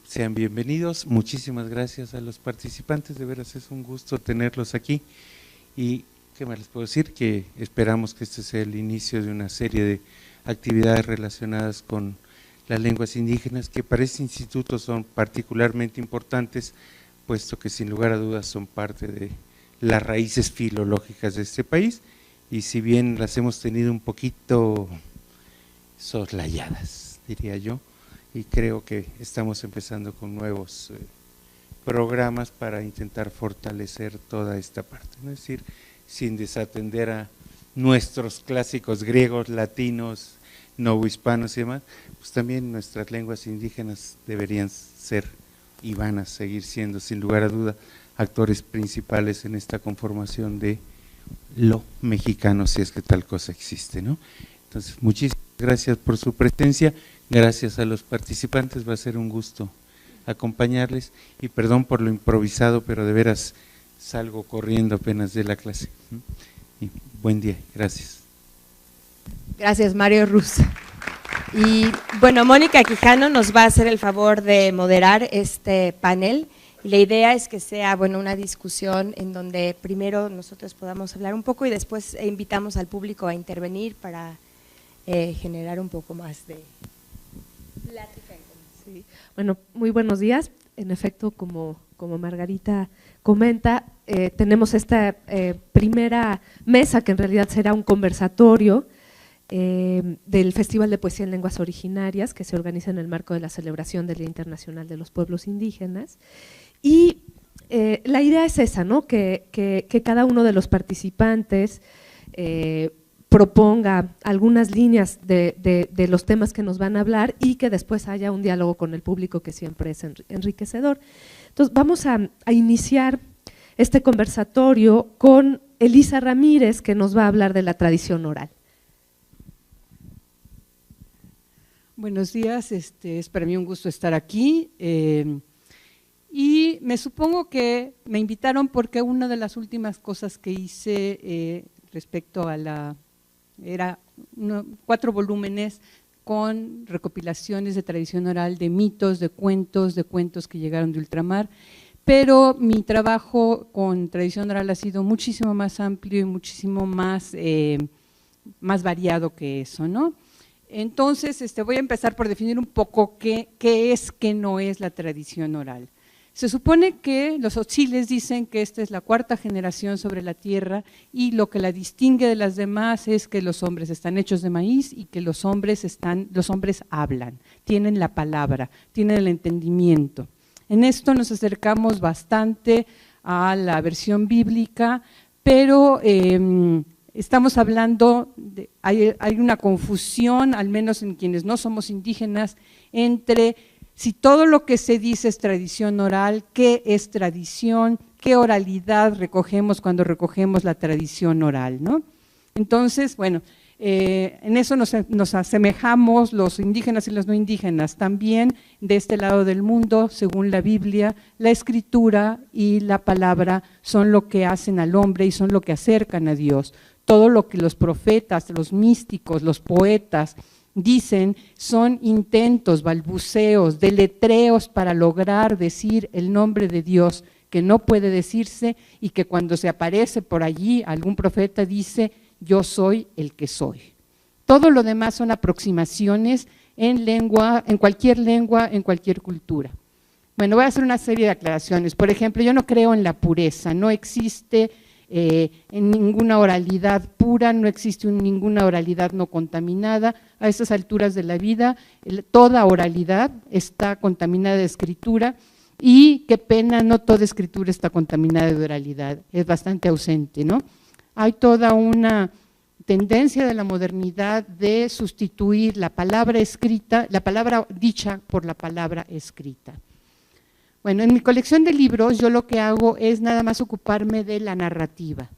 Sean bienvenidos. Muchísimas gracias a los participantes. De veras es un gusto tenerlos aquí. Y qué más les puedo decir, que esperamos que este sea el inicio de una serie de actividades relacionadas con las lenguas indígenas, que para este instituto son particularmente importantes, puesto que sin lugar a dudas son parte de las raíces filológicas de este país, y si bien las hemos tenido un poquito soslayadas, diría yo, y creo que estamos empezando con nuevos programas para intentar fortalecer toda esta parte, ¿no? Es decir, sin desatender a nuestros clásicos griegos, latinos, novohispanos y demás, pues también nuestras lenguas indígenas deberían ser y van a seguir siendo, sin lugar a duda, actores principales en esta conformación de lo mexicano, si es que tal cosa existe, ¿no? Entonces, muchísimas gracias por su presencia, gracias a los participantes, va a ser un gusto acompañarles, y perdón por lo improvisado, pero de veras salgo corriendo apenas de la clase. Y buen día, gracias. Gracias, Mario Ruz. Y bueno, Mónica Quijano nos va a hacer el favor de moderar este panel. Y la idea es que sea, bueno, una discusión en donde primero nosotros podamos hablar un poco y después invitamos al público a intervenir para generar un poco más de plática. Sí. Bueno, muy buenos días. En efecto, como Margarita comenta, tenemos esta primera mesa que en realidad será un conversatorio del Festival de Poesía en Lenguas Originarias, que se organiza en el marco de la celebración del Día Internacional de los Pueblos Indígenas. Y la idea es esa, ¿no? Que cada uno de los participantes proponga algunas líneas de los temas que nos van a hablar y que después haya un diálogo con el público, que siempre es enriquecedor. Entonces vamos a iniciar este conversatorio con Elisa Ramírez, que nos va a hablar de la tradición oral. Buenos días, es para mí un gusto estar aquí. Y me supongo que me invitaron porque una de las últimas cosas que hice respecto a era 4 volúmenes con recopilaciones de tradición oral, de mitos, de cuentos que llegaron de ultramar, pero mi trabajo con tradición oral ha sido muchísimo más amplio y muchísimo más variado que eso, ¿no? Entonces, voy a empezar por definir un poco qué es, qué no es la tradición oral. Se supone que los tzotziles dicen que esta es la 4ª generación sobre la tierra y lo que la distingue de las demás es que los hombres están hechos de maíz y que los hombres hablan, tienen la palabra, tienen el entendimiento. En esto nos acercamos bastante a la versión bíblica, pero estamos hablando, hay una confusión, al menos en quienes no somos indígenas, entre si todo lo que se dice es tradición oral, ¿qué es tradición? ¿Qué oralidad recogemos cuando recogemos la tradición oral, ¿no? Entonces, bueno, en eso nos asemejamos los indígenas y los no indígenas. También de este lado del mundo, según la Biblia, la escritura y la palabra son lo que hacen al hombre y son lo que acercan a Dios. Todo lo que los profetas, los místicos, los poetas dicen son intentos, balbuceos, deletreos para lograr decir el nombre de Dios que no puede decirse y que cuando se aparece por allí algún profeta dice yo soy el que soy. Todo lo demás son aproximaciones en lengua, en cualquier cultura. Bueno, voy a hacer una serie de aclaraciones. Por ejemplo, yo no creo en la pureza, no existe en ninguna oralidad pura, no existe ninguna oralidad no contaminada. A estas alturas de la vida, toda oralidad está contaminada de escritura y qué pena, no toda escritura está contaminada de oralidad, es bastante ausente, ¿no? Hay toda una tendencia de la modernidad de sustituir la palabra escrita, la palabra dicha por la palabra escrita. Bueno, en mi colección de libros yo lo que hago es nada más ocuparme de la narrativa.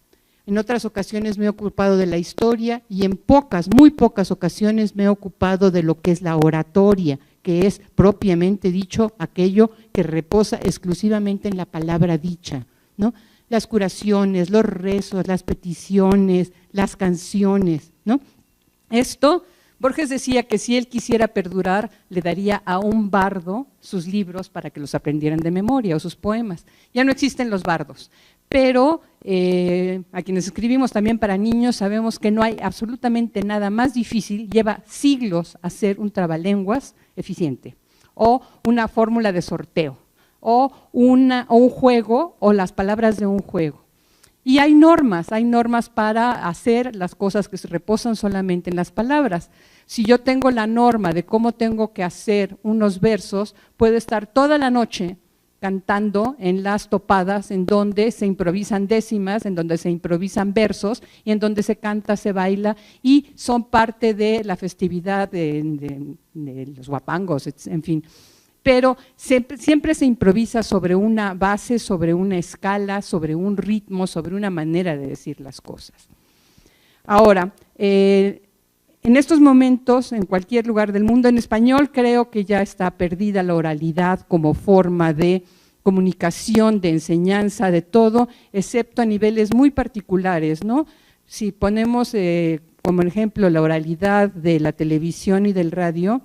En otras ocasiones me he ocupado de la historia y en muy pocas ocasiones me he ocupado de lo que es la oratoria, que es propiamente dicho aquello que reposa exclusivamente en la palabra dicha, ¿no? Las curaciones, los rezos, las peticiones, las canciones, ¿no? Esto Borges decía que si él quisiera perdurar, le daría a un bardo sus libros para que los aprendieran de memoria o sus poemas. Ya no existen los bardos, pero a quienes escribimos también para niños sabemos que no hay absolutamente nada más difícil, lleva siglos hacer un trabalenguas eficiente, o una fórmula de sorteo, o un juego, o las palabras de un juego. Y hay normas para hacer las cosas que se reposan solamente en las palabras. Si yo tengo la norma de cómo tengo que hacer unos versos, puedo estar toda la noche cantando en las topadas en donde se improvisan décimas, en donde se improvisan versos y en donde se canta, se baila y son parte de la festividad de los guapangos, en fin. Pero siempre se improvisa sobre una base, sobre una escala, sobre un ritmo, sobre una manera de decir las cosas. Ahora, en estos momentos, en cualquier lugar del mundo, en español creo que ya está perdida la oralidad como forma de comunicación, de enseñanza, de todo, excepto a niveles muy particulares, ¿no? Si ponemos como ejemplo la oralidad de la televisión y del radio,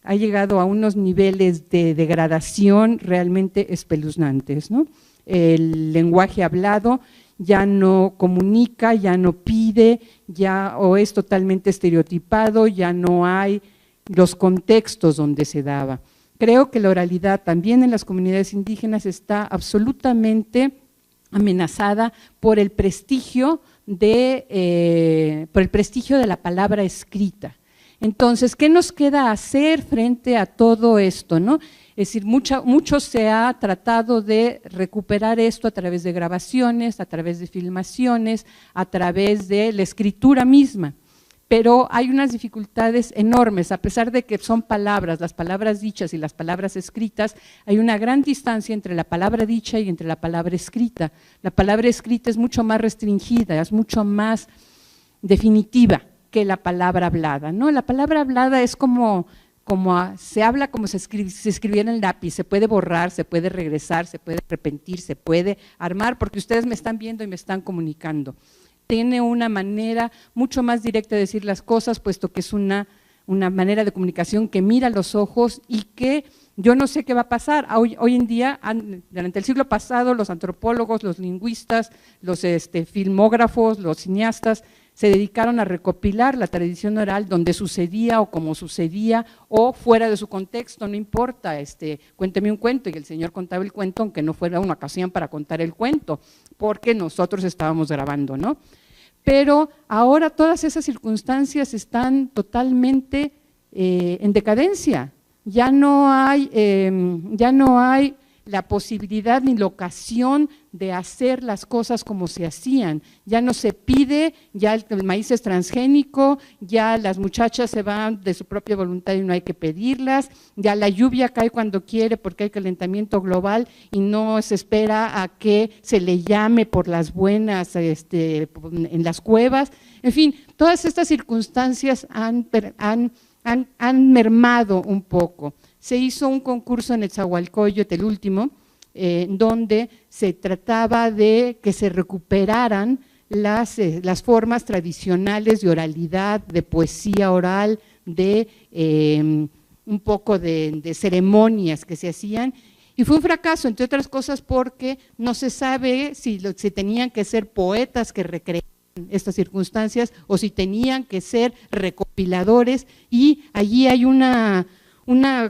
ha llegado a unos niveles de degradación realmente espeluznantes, ¿no? El lenguaje hablado ya no comunica, ya no pide, o es totalmente estereotipado, ya no hay los contextos donde se daba. Creo que la oralidad también en las comunidades indígenas está absolutamente amenazada por el prestigio de la palabra escrita. Entonces, ¿qué nos queda hacer frente a todo esto, no? Es decir, mucho se ha tratado de recuperar esto a través de grabaciones, a través de filmaciones, a través de la escritura misma, pero hay unas dificultades enormes, a pesar de que son palabras, las palabras dichas y las palabras escritas, hay una gran distancia entre la palabra dicha y entre la palabra escrita. La palabra escrita es mucho más restringida, es mucho más definitiva que la palabra hablada, ¿no? La palabra hablada es se habla como se escribiera en lápiz, se puede borrar, se puede regresar, se puede arrepentir, se puede armar, porque ustedes me están viendo y me están comunicando. Tiene una manera mucho más directa de decir las cosas, puesto que es una manera de comunicación que mira a los ojos y que yo no sé qué va a pasar. Hoy en día, durante el siglo pasado, los antropólogos, los lingüistas, los filmógrafos, los cineastas, se dedicaron a recopilar la tradición oral donde sucedía o como sucedía o fuera de su contexto, no importa, cuénteme un cuento, y el señor contaba el cuento aunque no fuera una ocasión para contar el cuento, porque nosotros estábamos grabando, ¿no? Pero ahora todas esas circunstancias están totalmente en decadencia, ya no hay la posibilidad ni la ocasión de hacer las cosas como se hacían, ya no se pide, ya el maíz es transgénico, ya las muchachas se van de su propia voluntad y no hay que pedirlas, ya la lluvia cae cuando quiere porque hay calentamiento global y no se espera a que se le llame por las buenas en las cuevas, en fin, todas estas circunstancias han mermado un poco. Se hizo un concurso en Nezahualcóyotl, el último, donde se trataba de que se recuperaran las formas tradicionales de oralidad, de poesía oral, de un poco de ceremonias que se hacían, y fue un fracaso, entre otras cosas, porque no se sabe si tenían que ser poetas que recrearan estas circunstancias o si tenían que ser recopiladores, y allí hay una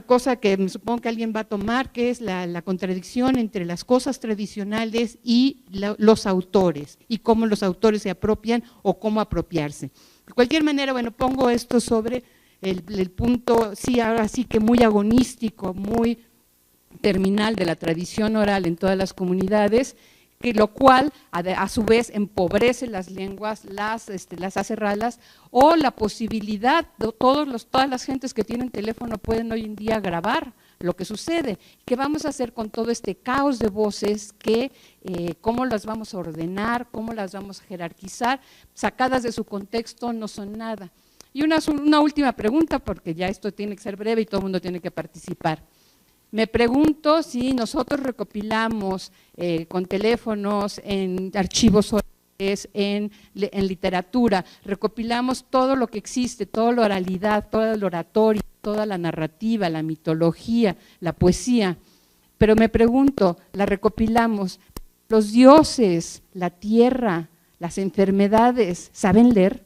cosa que me supongo que alguien va a tomar, que es la contradicción entre las cosas tradicionales y los autores, y cómo los autores se apropian o cómo apropiarse. De cualquier manera, bueno, pongo esto sobre el punto, sí, ahora sí que muy agonístico, muy terminal de la tradición oral en todas las comunidades, lo cual a su vez empobrece las lenguas, las hace ralas, o la posibilidad de todas las gentes que tienen teléfono pueden hoy en día grabar lo que sucede. ¿Qué vamos a hacer con todo este caos de voces? ¿Cómo las vamos a ordenar? ¿Cómo las vamos a jerarquizar? Sacadas de su contexto no son nada. Y una última pregunta, porque ya esto tiene que ser breve y todo el mundo tiene que participar. Me pregunto si nosotros recopilamos con teléfonos en archivos orales es en literatura, recopilamos todo lo que existe, toda la oralidad, todo el oratorio, toda la narrativa, la mitología, la poesía, pero me pregunto, la recopilamos, los dioses, la tierra, las enfermedades, ¿saben leer?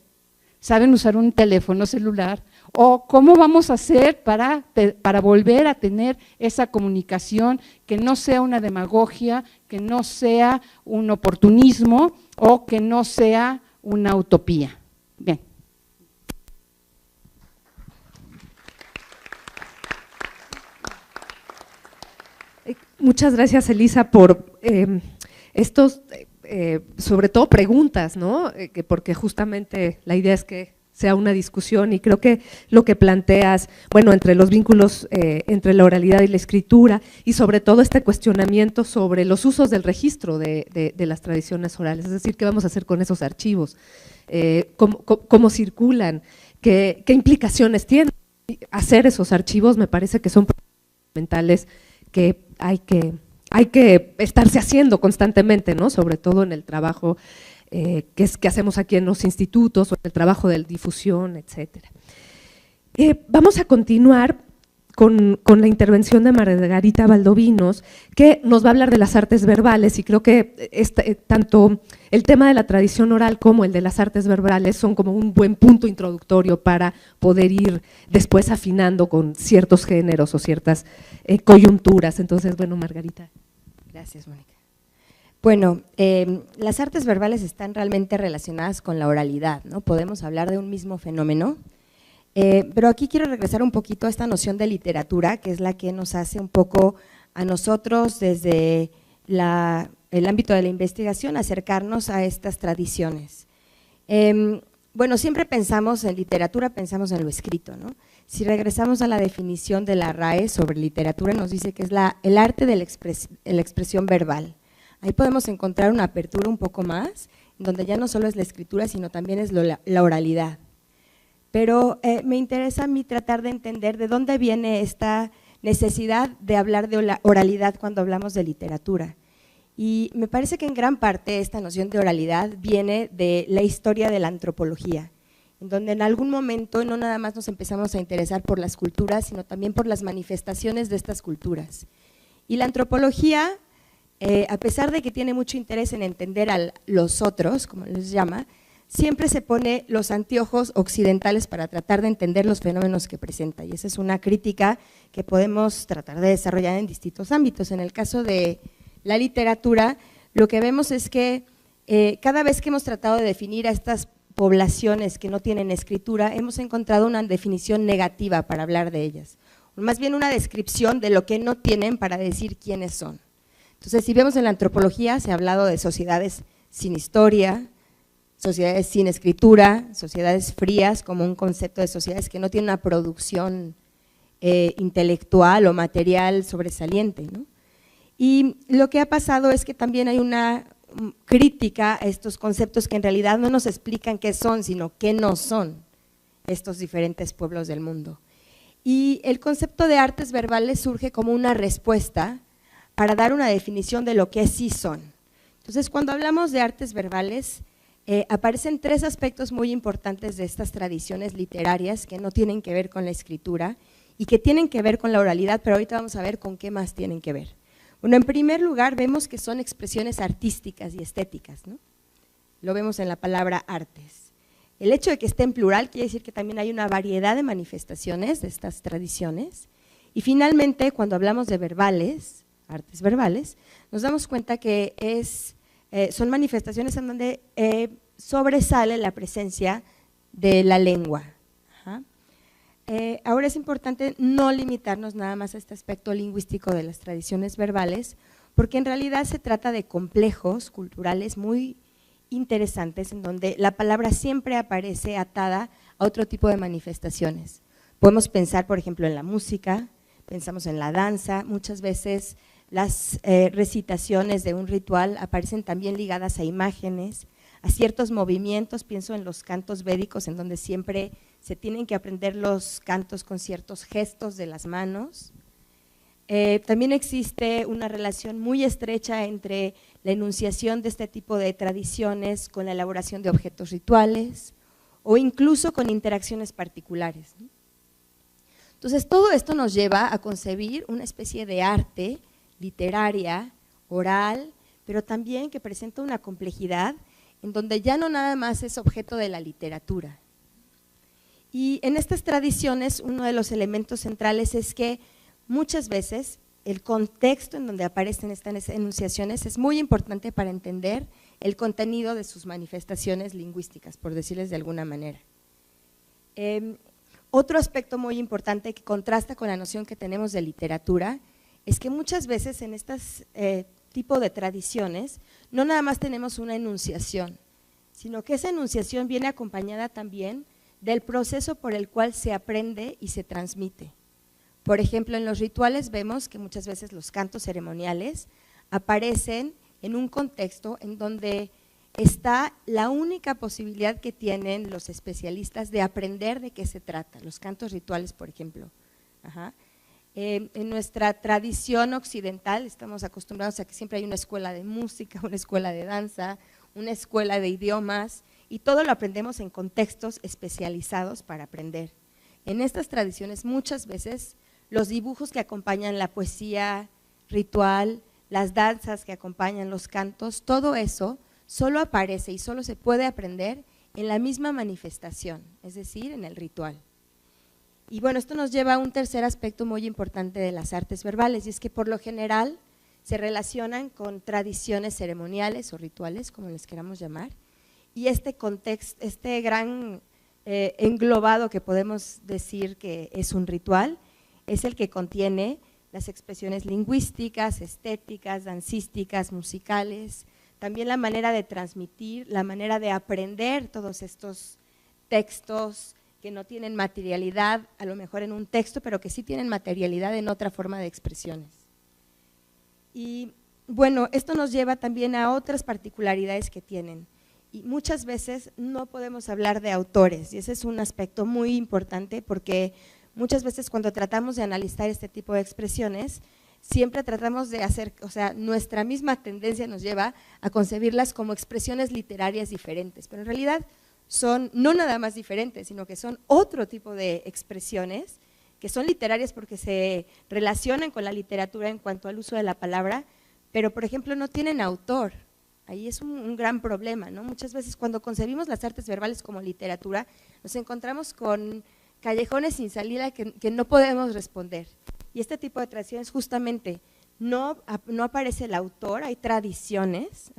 ¿Saben usar un teléfono celular? ¿O cómo vamos a hacer para volver a tener esa comunicación que no sea una demagogia, que no sea un oportunismo o que no sea una utopía? Bien. Muchas gracias, Elisa, por estos, sobre todo preguntas, ¿no? Porque justamente la idea es que sea una discusión y creo que lo que planteas, bueno, entre los vínculos entre la oralidad y la escritura y sobre todo este cuestionamiento sobre los usos del registro de las tradiciones orales, es decir, ¿qué vamos a hacer con esos archivos? ¿Cómo circulan? ¿Qué implicaciones tienen hacer esos archivos? Me parece que son fundamentales que hay que estarse haciendo constantemente, ¿no? Sobre todo en el trabajo que hacemos aquí en los institutos o en el trabajo de difusión, etcétera. Vamos a continuar con la intervención de Margarita Valdovinos, que nos va a hablar de las artes verbales, y creo que tanto el tema de la tradición oral como el de las artes verbales son como un buen punto introductorio para poder ir después afinando con ciertos géneros o ciertas coyunturas. Entonces, bueno, Margarita. Gracias, Mónica. Bueno, las artes verbales están realmente relacionadas con la oralidad, ¿no? Podemos hablar de un mismo fenómeno, pero aquí quiero regresar un poquito a esta noción de literatura, que es la que nos hace un poco a nosotros desde el ámbito de la investigación acercarnos a estas tradiciones. Bueno, siempre pensamos en literatura, pensamos en lo escrito, ¿no? Si regresamos a la definición de la RAE sobre literatura, nos dice que es el arte de la expresión verbal. Ahí podemos encontrar una apertura un poco más, donde ya no solo es la escritura, sino también es la oralidad. Pero me interesa a mí tratar de entender de dónde viene esta necesidad de hablar de oralidad cuando hablamos de literatura. Y me parece que en gran parte esta noción de oralidad viene de la historia de la antropología, en donde en algún momento no nada más nos empezamos a interesar por las culturas, sino también por las manifestaciones de estas culturas. Y la antropología, a pesar de que tiene mucho interés en entender a los otros, como les llama, siempre se pone los anteojos occidentales para tratar de entender los fenómenos que presenta, y esa es una crítica que podemos tratar de desarrollar en distintos ámbitos. En el caso de la literatura, lo que vemos es que cada vez que hemos tratado de definir a estas poblaciones que no tienen escritura, hemos encontrado una definición negativa para hablar de ellas, o más bien una descripción de lo que no tienen para decir quiénes son. Entonces, si vemos en la antropología, se ha hablado de sociedades sin historia, sociedades sin escritura, sociedades frías, como un concepto de sociedades que no tienen una producción intelectual o material sobresaliente, ¿no? Y lo que ha pasado es que también hay una crítica a estos conceptos que en realidad no nos explican qué son, sino qué no son estos diferentes pueblos del mundo. Y el concepto de artes verbales surge como una respuesta para dar una definición de lo que sí son. Entonces, cuando hablamos de artes verbales, aparecen tres aspectos muy importantes de estas tradiciones literarias que no tienen que ver con la escritura y que tienen que ver con la oralidad, pero ahorita vamos a ver con qué más tienen que ver. Bueno, en primer lugar, vemos que son expresiones artísticas y estéticas, ¿no? Lo vemos en la palabra artes. El hecho de que esté en plural quiere decir que también hay una variedad de manifestaciones de estas tradiciones. Y finalmente, cuando hablamos de verbales, artes verbales, nos damos cuenta que son manifestaciones en donde sobresale la presencia de la lengua. Ahora es importante no limitarnos nada más a este aspecto lingüístico de las tradiciones verbales, porque en realidad se trata de complejos culturales muy interesantes en donde la palabra siempre aparece atada a otro tipo de manifestaciones. Podemos pensar, por ejemplo, en la música, pensamos en la danza, muchas veces las recitaciones de un ritual aparecen también ligadas a imágenes, a ciertos movimientos. Pienso en los cantos védicos, en donde siempre se tienen que aprender los cantos con ciertos gestos de las manos. También existe una relación muy estrecha entre la enunciación de este tipo de tradiciones con la elaboración de objetos rituales o incluso con interacciones particulares, ¿no? Entonces, todo esto nos lleva a concebir una especie de arte literaria, oral, pero también que presenta una complejidad en donde ya no nada más es objeto de la literatura. Y en estas tradiciones, uno de los elementos centrales es que muchas veces el contexto en donde aparecen estas enunciaciones es muy importante para entender el contenido de sus manifestaciones lingüísticas, por decirles de alguna manera. Otro aspecto muy importante que contrasta con la noción que tenemos de literatura es que muchas veces en estos tipo de tradiciones no nada más tenemos una enunciación, sino que esa enunciación viene acompañada también del proceso por el cual se aprende y se transmite. Por ejemplo, en los rituales vemos que muchas veces los cantos ceremoniales aparecen en un contexto en donde está la única posibilidad que tienen los especialistas de aprender de qué se trata, los cantos rituales, por ejemplo. En nuestra tradición occidental estamos acostumbrados a que siempre hay una escuela de música, una escuela de danza, una escuela de idiomas, y todo lo aprendemos en contextos especializados para aprender. En estas tradiciones muchas veces los dibujos que acompañan la poesía ritual, las danzas que acompañan los cantos, todo eso solo aparece y solo se puede aprender en la misma manifestación, es decir, en el ritual. Y bueno, esto nos lleva a un tercer aspecto muy importante de las artes verbales, y es que por lo general se relacionan con tradiciones ceremoniales o rituales, como les queramos llamar, y este contexto, este gran englobado que podemos decir que es un ritual, es el que contiene las expresiones lingüísticas, estéticas, dancísticas, musicales, también la manera de transmitir, la manera de aprender todos estos textos que no tienen materialidad, a lo mejor en un texto, pero que sí tienen materialidad en otra forma de expresiones. Y bueno, esto nos lleva también a otras particularidades que tienen. Y muchas veces no podemos hablar de autores, y ese es un aspecto muy importante porque muchas veces cuando tratamos de analizar este tipo de expresiones, siempre tratamos de hacer, o sea, nuestra misma tendencia nos lleva a concebirlas como expresiones literarias diferentes, pero en realidad son no nada más diferentes, sino que son otro tipo de expresiones que son literarias porque se relacionan con la literatura en cuanto al uso de la palabra, pero por ejemplo no tienen autor. Ahí es un gran problema, ¿no? Muchas veces cuando concebimos las artes verbales como literatura, nos encontramos con callejones sin salida que no podemos responder. Y este tipo de tradiciones justamente no aparece el autor, hay tradiciones,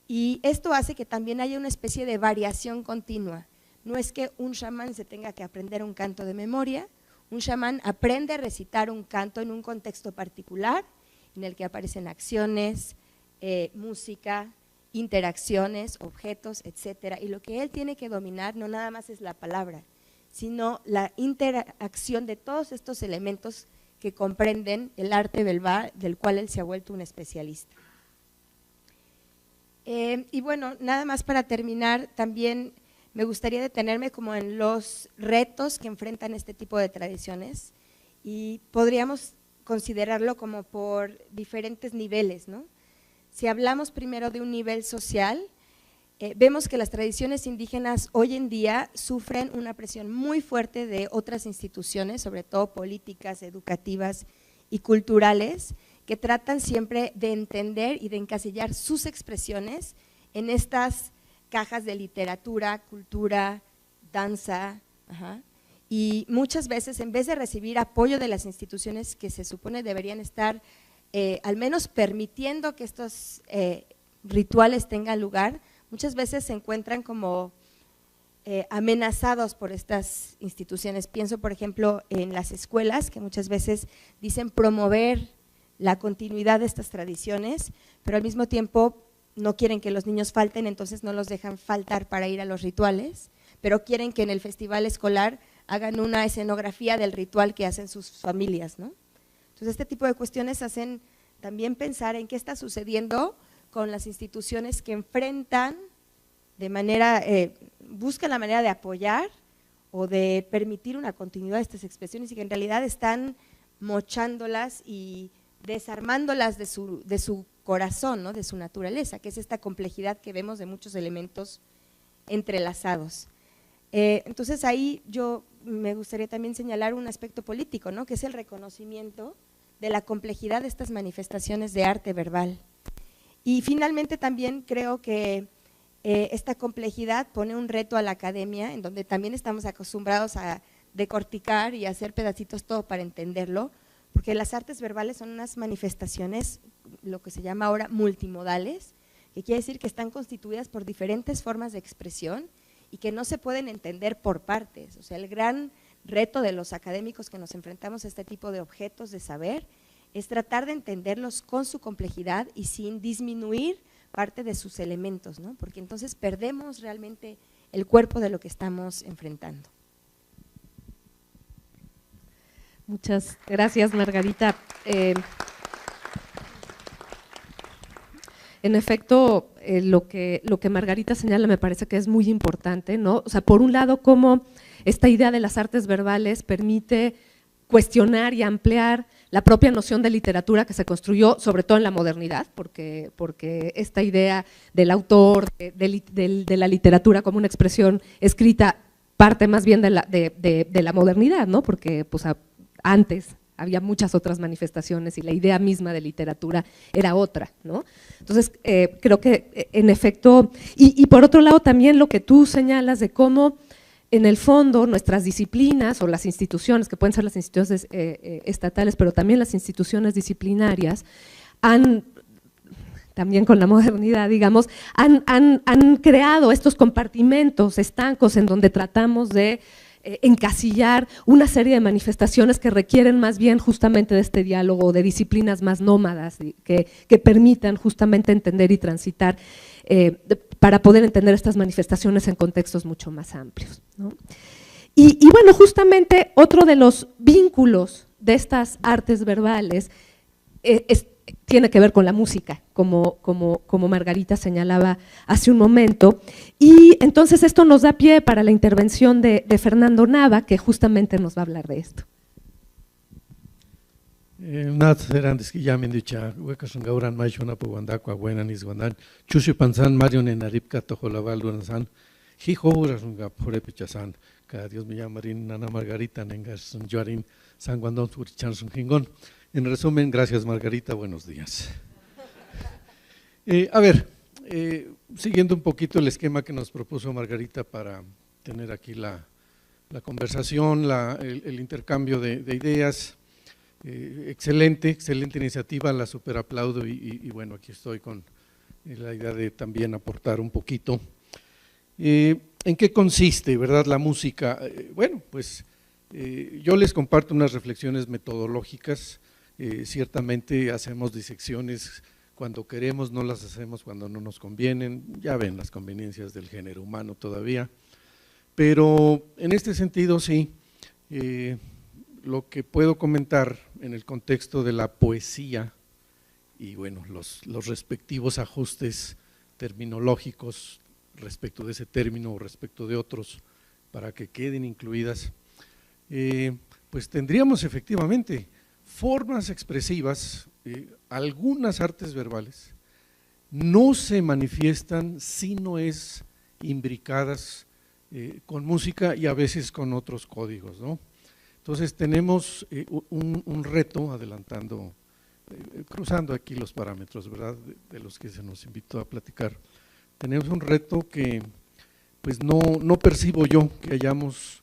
y esto hace que también haya una especie de variación continua. No es que un chamán se tenga que aprender un canto de memoria, un chamán aprende a recitar un canto en un contexto particular, en el que aparecen acciones, música, interacciones, objetos, etcétera, y lo que él tiene que dominar no nada más es la palabra, sino la interacción de todos estos elementos que comprenden el arte verbal del cual él se ha vuelto un especialista. Y bueno, nada más para terminar, también me gustaría detenerme como en los retos que enfrentan este tipo de tradiciones y podríamos considerarlo como por diferentes niveles, ¿no? Si hablamos primero de un nivel social, vemos que las tradiciones indígenas hoy en día sufren una presión muy fuerte de otras instituciones, sobre todo políticas, educativas y culturales, que tratan siempre de entender y de encasillar sus expresiones en estas cajas de literatura, cultura, danza, y muchas veces en vez de recibir apoyo de las instituciones que se supone deberían estar al menos permitiendo que estos rituales tengan lugar, muchas veces se encuentran como amenazados por estas instituciones. Pienso, por ejemplo, en las escuelas, que muchas veces dicen promover la continuidad de estas tradiciones, pero al mismo tiempo no quieren que los niños falten, entonces no los dejan faltar para ir a los rituales, pero quieren que en el festival escolar hagan una escenografía del ritual que hacen sus familias, ¿no? Entonces este tipo de cuestiones hacen también pensar en qué está sucediendo con las instituciones que enfrentan de manera, buscan la manera de apoyar o de permitir una continuidad de estas expresiones y que en realidad están mochándolas y desarmándolas de su corazón, ¿no? De su naturaleza, que es esta complejidad que vemos de muchos elementos entrelazados. Entonces ahí yo me gustaría también señalar un aspecto político, ¿no? Que es el reconocimiento de la complejidad de estas manifestaciones de arte verbal. Y finalmente también creo que esta complejidad pone un reto a la academia, en donde también estamos acostumbrados a decorticar y hacer pedacitos todo para entenderlo, porque las artes verbales son unas manifestaciones, lo que se llama ahora multimodales, que quiere decir que están constituidas por diferentes formas de expresión y que no se pueden entender por partes. O sea, el gran reto de los académicos que nos enfrentamos a este tipo de objetos de saber es tratar de entenderlos con su complejidad y sin disminuir parte de sus elementos, ¿no? Porque entonces perdemos realmente el cuerpo de lo que estamos enfrentando. Muchas gracias, Margarita. En efecto, lo que Margarita señala me parece que es muy importante, ¿no? O sea, por un lado, cómo esta idea de las artes verbales permite cuestionar y ampliar la propia noción de literatura que se construyó, sobre todo en la modernidad, porque esta idea del autor, de la literatura como una expresión escrita, parte más bien de la modernidad, ¿no? Porque pues, antes había muchas otras manifestaciones y la idea misma de literatura era otra, ¿no? Entonces, creo que en efecto, y por otro lado también lo que tú señalas de cómo en el fondo nuestras disciplinas o las instituciones, que pueden ser las instituciones estatales, pero también las instituciones disciplinarias, también con la modernidad, digamos, han creado estos compartimentos estancos en donde tratamos de encasillar una serie de manifestaciones que requieren más bien justamente de este diálogo de disciplinas más nómadas que permitan justamente entender y transitar para poder entender estas manifestaciones en contextos mucho más amplios, ¿no? Y bueno, justamente otro de los vínculos de estas artes verbales tiene que ver con la música, como Margarita señalaba hace un momento, y entonces esto nos da pie para la intervención de Fernando Nava, que justamente nos va a hablar de esto. Nat erandes que llamen dicha huecas un gauran maichona puguandacua buena nisguandan chushi panzan mario nenaripka tojolaval duranzan hijo uras un gapore pichazan que Dios me llamarin nana Margarita nengas un juarin san guandón surichan sun jingón. En resumen, gracias Margarita, buenos días. A ver, siguiendo un poquito el esquema que nos propuso Margarita para tener aquí la conversación, el intercambio de ideas, excelente iniciativa, la super aplaudo y bueno, aquí estoy con la idea de también aportar un poquito. ¿En qué consiste, verdad, la música? Bueno, pues yo les comparto unas reflexiones metodológicas. Ciertamente hacemos disecciones cuando queremos, no las hacemos cuando no nos convienen, ya ven las conveniencias del género humano todavía, pero en este sentido sí, lo que puedo comentar en el contexto de la poesía y bueno, los respectivos ajustes terminológicos respecto de ese término o respecto de otros para que queden incluidas, pues tendríamos efectivamente formas expresivas, algunas artes verbales no se manifiestan si no es imbricadas con música y a veces con otros códigos, ¿no? Entonces tenemos un reto, adelantando, cruzando aquí los parámetros, ¿verdad?, de los que se nos invitó a platicar. Tenemos un reto que pues no percibo yo que hayamos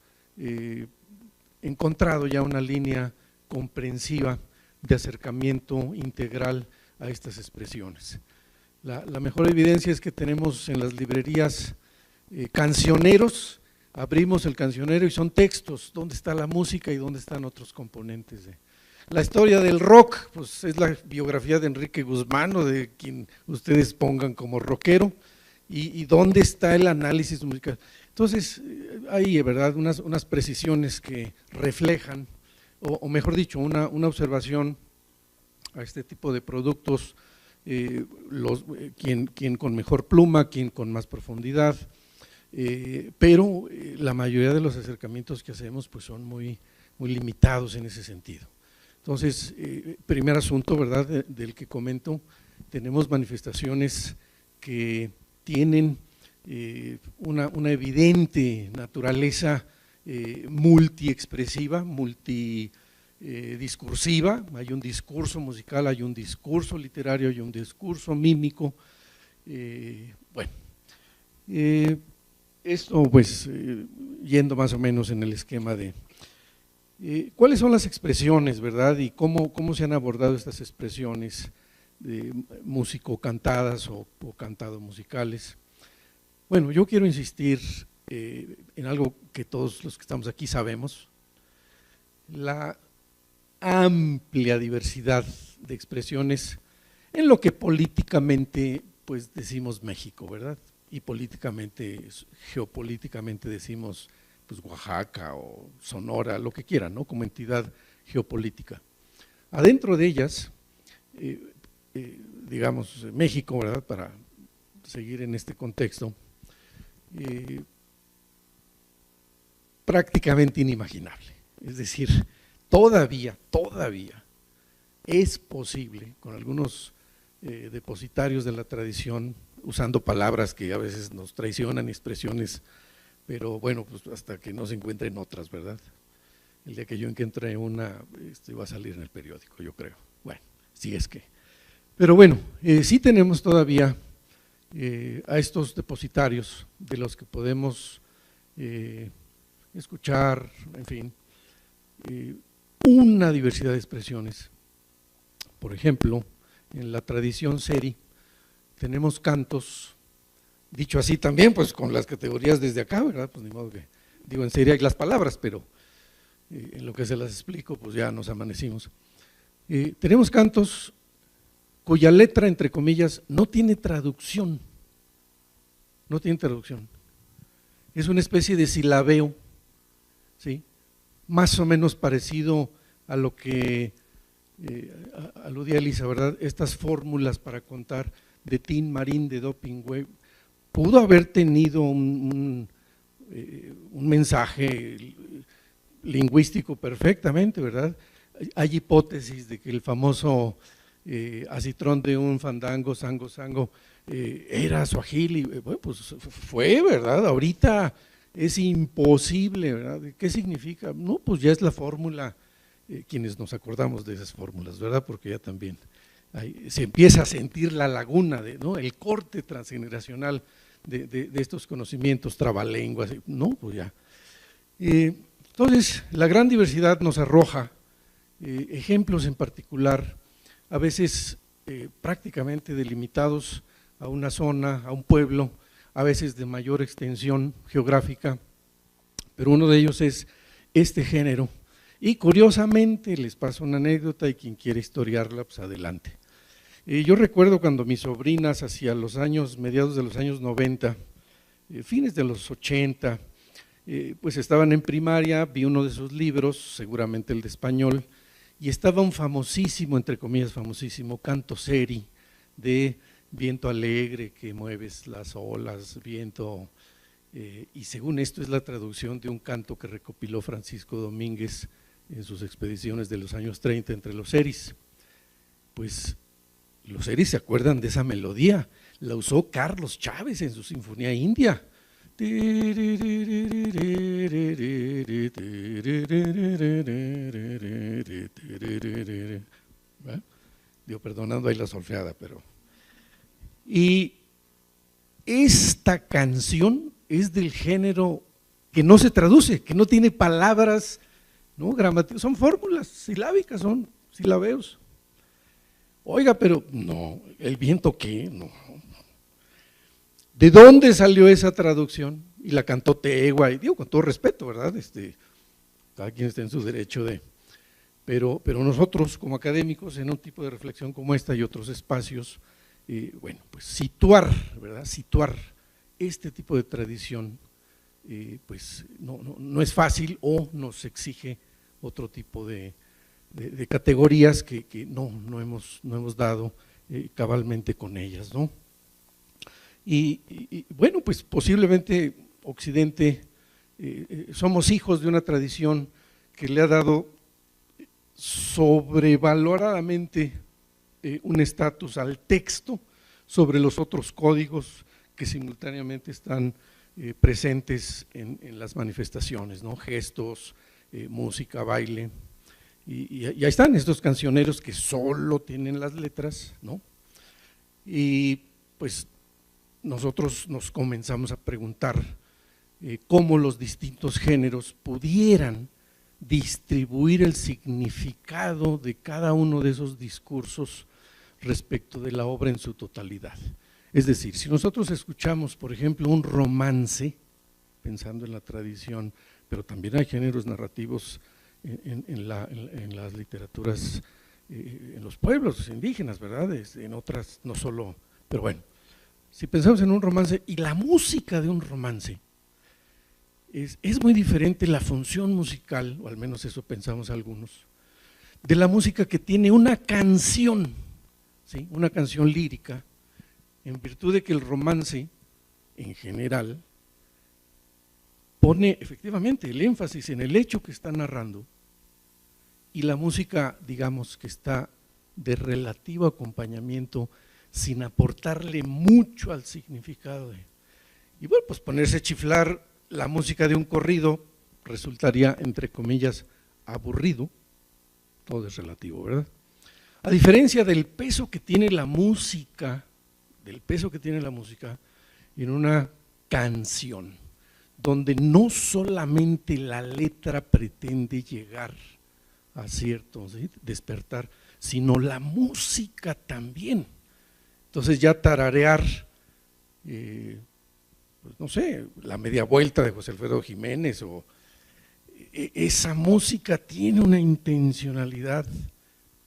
encontrado ya una línea comprensiva de acercamiento integral a estas expresiones. La mejor evidencia es que tenemos en las librerías cancioneros, abrimos el cancionero y son textos, ¿dónde está la música y dónde están otros componentes? La historia del rock, pues es la biografía de Enrique Guzmán o de quien ustedes pongan como rockero, y dónde está el análisis musical. Entonces, hay, ¿verdad?, unas precisiones que reflejan, o mejor dicho, una observación a este tipo de productos, quien con mejor pluma, quien con más profundidad, pero la mayoría de los acercamientos que hacemos pues son muy limitados en ese sentido. Entonces, primer asunto, ¿verdad?, del que comento, tenemos manifestaciones que tienen una evidente naturaleza multiexpresiva, multidiscursiva. Hay un discurso musical, hay un discurso literario, hay un discurso mímico. Bueno, esto pues yendo más o menos en el esquema de cuáles son las expresiones, ¿verdad? Y cómo se han abordado estas expresiones músico-cantadas o cantado musicales. Bueno, yo quiero insistir en algo que todos los que estamos aquí sabemos: la amplia diversidad de expresiones en lo que políticamente pues decimos México, ¿verdad? Y políticamente, geopolíticamente decimos pues Oaxaca o Sonora, lo que quieran, ¿no?, como entidad geopolítica. Adentro de ellas, digamos México, ¿verdad?, para seguir en este contexto, prácticamente inimaginable. Es decir, todavía es posible, con algunos depositarios de la tradición, usando palabras que a veces nos traicionan, expresiones, pero bueno, pues hasta que no se encuentren otras, ¿verdad? El día que yo encuentre una, va a salir en el periódico, yo creo. Bueno, si es que. Pero bueno, sí tenemos todavía a estos depositarios de los que podemos escuchar, en fin, una diversidad de expresiones. Por ejemplo, en la tradición seri tenemos cantos, dicho así también, pues con las categorías desde acá, ¿verdad? Pues ni modo que, digo, en seri hay las palabras, pero en lo que se las explico, pues ya nos amanecimos. Tenemos cantos cuya letra, entre comillas, no tiene traducción, es una especie de silabeo, ¿sí?, más o menos parecido a lo que aludía Elisa, ¿verdad?, estas fórmulas para contar de tin, marín, de doping, güey, pudo haber tenido un mensaje lingüístico perfectamente, ¿verdad? Hay hipótesis de que el famoso acitrón de un fandango, sango, era suajili, bueno, pues fue, ¿verdad? Ahorita es imposible, ¿verdad? ¿Qué significa? No, pues ya es la fórmula, quienes nos acordamos de esas fórmulas, ¿verdad? Porque ya también se empieza a sentir la laguna, ¿no?, el corte transgeneracional de estos conocimientos, trabalenguas, no, pues ya. Entonces, la gran diversidad nos arroja ejemplos en particular, a veces prácticamente delimitados a una zona, a un pueblo, a veces de mayor extensión geográfica, pero uno de ellos es este género. Y curiosamente, les paso una anécdota y quien quiere historiarla, pues adelante. Yo recuerdo cuando mis sobrinas, hacia los años, mediados de los años 90, fines de los 80, pues estaban en primaria, vi uno de sus libros, seguramente el de español, y estaba un famosísimo, entre comillas famosísimo, canto seri de viento alegre que mueves las olas, viento, y según esto es la traducción de un canto que recopiló Francisco Domínguez en sus expediciones de los años 30 entre los seris. Pues los seris se acuerdan de esa melodía, la usó Carlos Chávez en su Sinfonía India. Digo, perdonando ahí la solfeada, pero… Y esta canción es del género que no se traduce, que no tiene palabras, ¿no?, gramáticas, son fórmulas silábicas, son silabeos. Oiga, pero no, ¿el viento qué? No. ¿De dónde salió esa traducción? Y la cantó Tegua, y digo con todo respeto, ¿verdad? Cada quien está en su derecho de… Pero nosotros como académicos, en un tipo de reflexión como esta y otros espacios, bueno, pues situar, ¿verdad?, situar este tipo de tradición, pues no es fácil, o nos exige otro tipo de categorías que no hemos dado cabalmente con ellas, ¿no? Y bueno, pues posiblemente Occidente somos hijos de una tradición que le ha dado sobrevaloradamente un estatus al texto sobre los otros códigos que simultáneamente están presentes en las manifestaciones, ¿no? Gestos, música, baile, y ahí están estos cancioneros que solo tienen las letras, ¿no? Y pues nosotros nos comenzamos a preguntar cómo los distintos géneros pudieran distribuir el significado de cada uno de esos discursos respecto de la obra en su totalidad. Es decir, si nosotros escuchamos, por ejemplo, un romance, pensando en la tradición, pero también hay géneros narrativos en las literaturas, en los pueblos indígenas, ¿verdad? En otras no solo, pero bueno, si pensamos en un romance y la música de un romance, es muy diferente la función musical, o al menos eso pensamos algunos, de la música que tiene una canción, ¿sí? Una canción lírica, en virtud de que el romance, en general, pone efectivamente el énfasis en el hecho que está narrando, y la música, digamos, que está de relativo acompañamiento, sin aportarle mucho al significado. Y bueno, pues ponerse a chiflar la música de un corrido resultaría, entre comillas, aburrido. Todo es relativo, ¿verdad? A diferencia del peso que tiene la música, en una canción, donde no solamente la letra pretende llegar a cierto, ¿sí?, despertar, sino la música también. Entonces ya tararear, pues no sé, La media vuelta de José Alfredo Jiménez, o esa música tiene una intencionalidad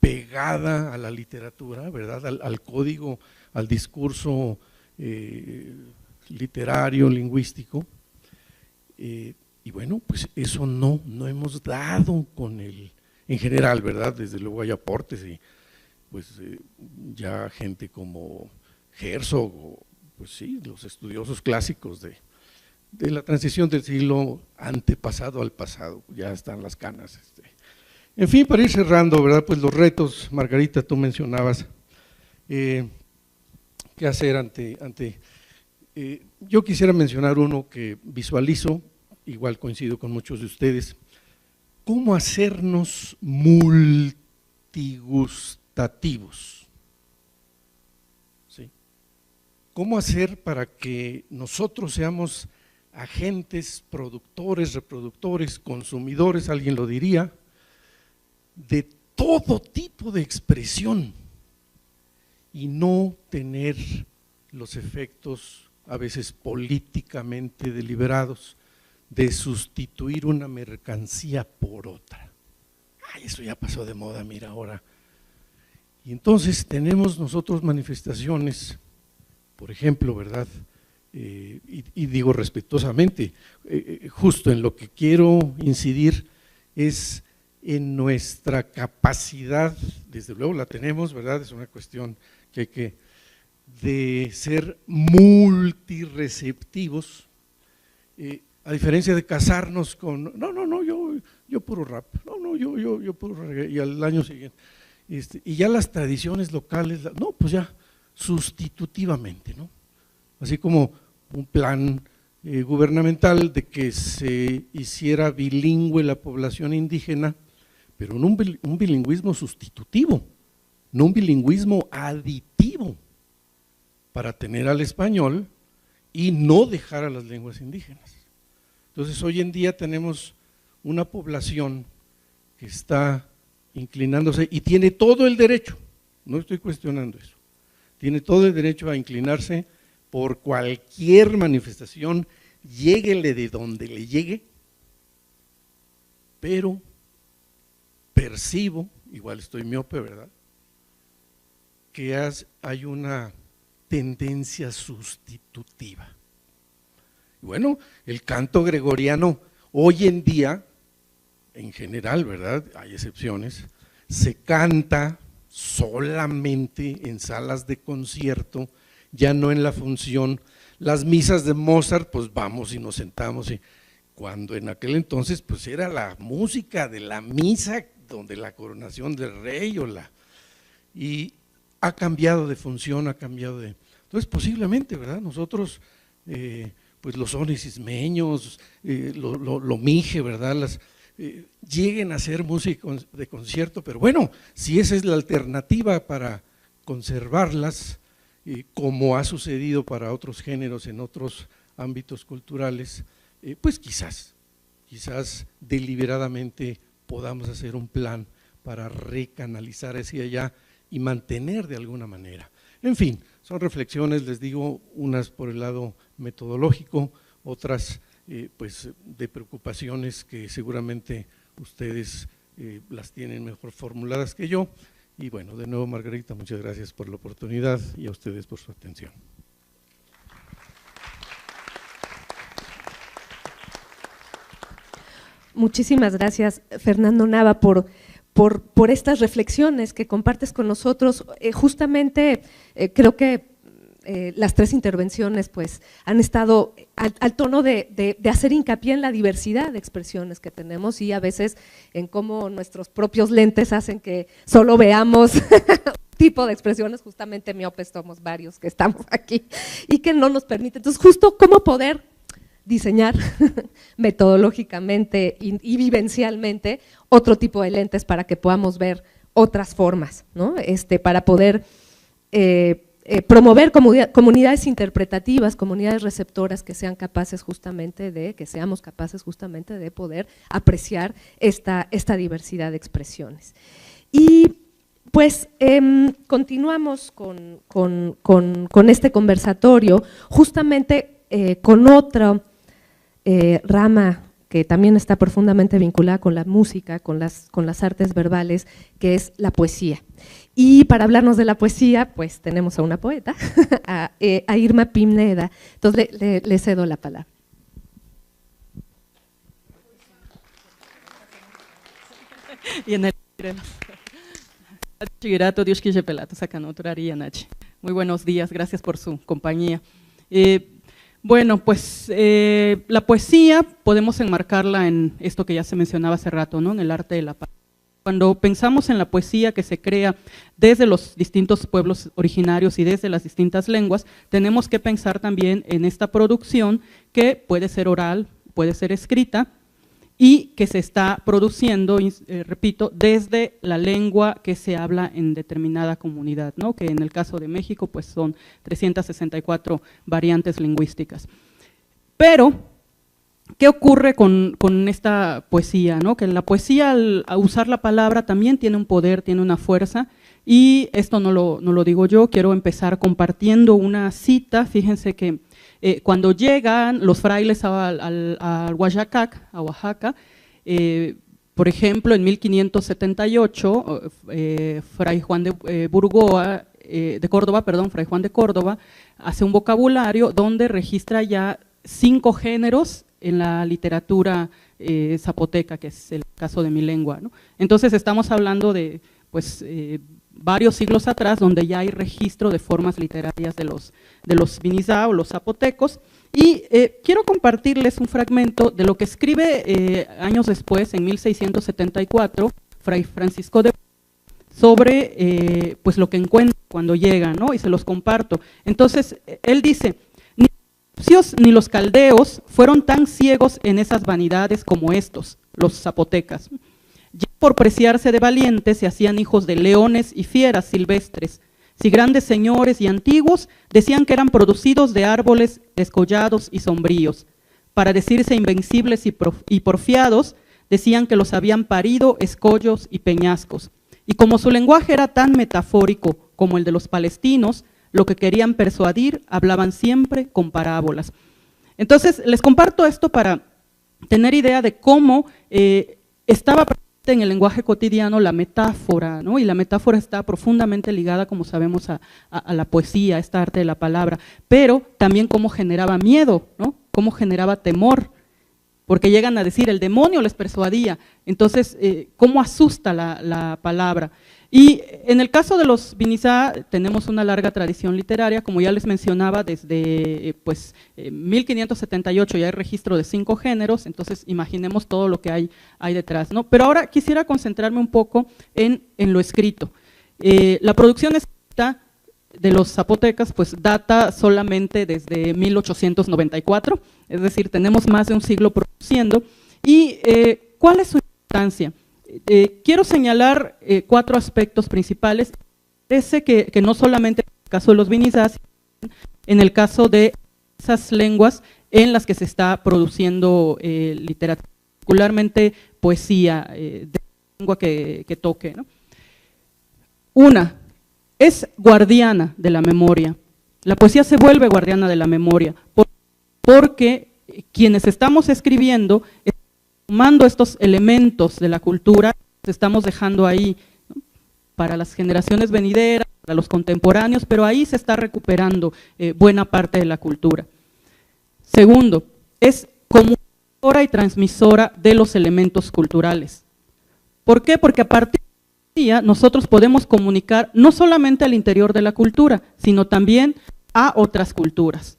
pegada a la literatura, ¿verdad? Al código, al discurso literario, lingüístico, y bueno, pues eso no hemos dado con el, en general, ¿verdad? Desde luego hay aportes y pues ya gente como Herzog, o, pues sí, los estudiosos clásicos de la transición del siglo antepasado al pasado, ya están las canas. En fin, para ir cerrando, ¿verdad? Pues los retos, Margarita, tú mencionabas, ¿qué hacer ante yo quisiera mencionar uno que visualizo, igual coincido con muchos de ustedes, cómo hacernos multigustativos, ¿sí? ¿Cómo hacer para que nosotros seamos agentes, productores, reproductores, consumidores, alguien lo diría, de todo tipo de expresión y no tener los efectos a veces políticamente deliberados de sustituir una mercancía por otra? Ay, eso ya pasó de moda, mira ahora. Y entonces tenemos nosotros manifestaciones, por ejemplo, ¿verdad? Y digo respetuosamente, justo en lo que quiero incidir es en nuestra capacidad, desde luego la tenemos, ¿verdad? Es una cuestión que hay que, de ser multireceptivos, a diferencia de casarnos con, yo puro rap, yo puro reggae, y al año siguiente, y ya las tradiciones locales, no, pues ya sustitutivamente, ¿no? Así como un plan gubernamental de que se hiciera bilingüe la población indígena, pero no un bilingüismo sustitutivo, no un bilingüismo aditivo para tener al español y no dejar a las lenguas indígenas. Entonces hoy en día tenemos una población que está inclinándose y tiene todo el derecho, no estoy cuestionando eso, tiene todo el derecho a inclinarse por cualquier manifestación, lléguele de donde le llegue, pero percibo, igual estoy miope, ¿verdad?, que hay una tendencia sustitutiva. Bueno, el canto gregoriano hoy en día, en general, ¿verdad?, hay excepciones, se canta solamente en salas de concierto, ya no en la función. Las misas de Mozart, pues vamos y nos sentamos, y cuando en aquel entonces pues era la música de la misa donde la coronación del rey y ha cambiado de función, ha cambiado de… Entonces posiblemente, ¿verdad? Nosotros, pues los sones ismeños, lo mije, ¿verdad? Lleguen a ser música de concierto, pero bueno, si esa es la alternativa para conservarlas, como ha sucedido para otros géneros en otros ámbitos culturales, pues quizás deliberadamente podamos hacer un plan para recanalizar hacia allá y mantener de alguna manera. En fin, son reflexiones, les digo, unas por el lado metodológico, otras pues de preocupaciones que seguramente ustedes las tienen mejor formuladas que yo. Y bueno, de nuevo, Margarita, muchas gracias por la oportunidad y a ustedes por su atención. Muchísimas gracias, Fernando Nava, por estas reflexiones que compartes con nosotros. Justamente creo que las tres intervenciones pues han estado al tono de hacer hincapié en la diversidad de expresiones que tenemos y a veces en cómo nuestros propios lentes hacen que solo veamos tipo de expresiones, justamente miopes somos varios que estamos aquí y que no nos permite. Entonces, justo cómo poder diseñar metodológicamente y vivencialmente otro tipo de lentes para que podamos ver otras formas, ¿no? Para poder promover comunidades interpretativas, comunidades receptoras que sean capaces justamente de poder apreciar esta diversidad de expresiones. Y pues continuamos con este conversatorio, justamente con otra rama que también está profundamente vinculada con la música, con las artes verbales, que es la poesía. Y para hablarnos de la poesía, pues tenemos a una poeta, a Irma Pineda. Entonces le cedo la palabra. Muy buenos días, gracias por su compañía. Bueno, pues la poesía podemos enmarcarla en esto que ya se mencionaba hace rato, ¿no? En el arte de la palabra. Cuando pensamos en la poesía que se crea desde los distintos pueblos originarios y desde las distintas lenguas, tenemos que pensar también en esta producción que puede ser oral, puede ser escrita y que se está produciendo, repito, desde la lengua que se habla en determinada comunidad, ¿no? Que en el caso de México pues son 364 variantes lingüísticas. Pero ¿qué ocurre con esta poesía, ¿no? Que la poesía, al usar la palabra, también tiene un poder, tiene una fuerza, y esto no lo digo yo, quiero empezar compartiendo una cita. Fíjense que cuando llegan los frailes a Oaxaca, por ejemplo, en 1578, Fray Juan de Córdoba, hace un vocabulario donde registra ya 5 géneros en la literatura zapoteca, que es el caso de mi lengua, ¿no? Entonces estamos hablando de pues, varios siglos atrás, donde ya hay registro de formas literarias de los vinizá o los zapotecos, y quiero compartirles un fragmento de lo que escribe años después, en 1674, Fray Francisco de sobre pues lo que encuentra cuando llega, ¿no? Y se los comparto. Entonces, él dice: ni los egipcios ni los caldeos fueron tan ciegos en esas vanidades como estos, los zapotecas. Ya por preciarse de valientes se hacían hijos de leones y fieras silvestres. Si grandes señores y antiguos decían que eran producidos de árboles descollados y sombríos. Para decirse invencibles y porfiados, decían que los habían parido escollos y peñascos. Y como su lenguaje era tan metafórico como el de los palestinos, lo que querían persuadir hablaban siempre con parábolas. Entonces, les comparto esto para tener idea de cómo estaba presente en el lenguaje cotidiano la metáfora, ¿no? Y la metáfora está profundamente ligada, como sabemos, a la poesía, a esta arte de la palabra, pero también cómo generaba miedo, ¿no? Cómo generaba temor, porque llegan a decir, el demonio les persuadía. Entonces, cómo asusta la palabra. Y en el caso de los Vinizá tenemos una larga tradición literaria, como ya les mencionaba, desde 1578 ya hay registro de 5 géneros, entonces imaginemos todo lo que hay detrás, ¿no? Pero ahora quisiera concentrarme un poco en lo escrito. La producción escrita de los zapotecas pues data solamente desde 1894, es decir, tenemos más de un siglo produciendo. ¿Y cuál es su importancia? Quiero señalar 4 aspectos principales. Parece que no solamente en el caso de los Vinizá, sino en el caso de esas lenguas en las que se está produciendo literatura, particularmente poesía de lengua que toque, ¿no? Una, es guardiana de la memoria. La poesía se vuelve guardiana de la memoria, porque quienes estamos escribiendo, tomando estos elementos de la cultura, los estamos dejando ahí, ¿no? Para las generaciones venideras, para los contemporáneos, pero ahí se está recuperando buena parte de la cultura. Segundo, es comunicadora y transmisora de los elementos culturales. ¿Por qué? Porque a partir de ella nosotros podemos comunicar no solamente al interior de la cultura, sino también a otras culturas,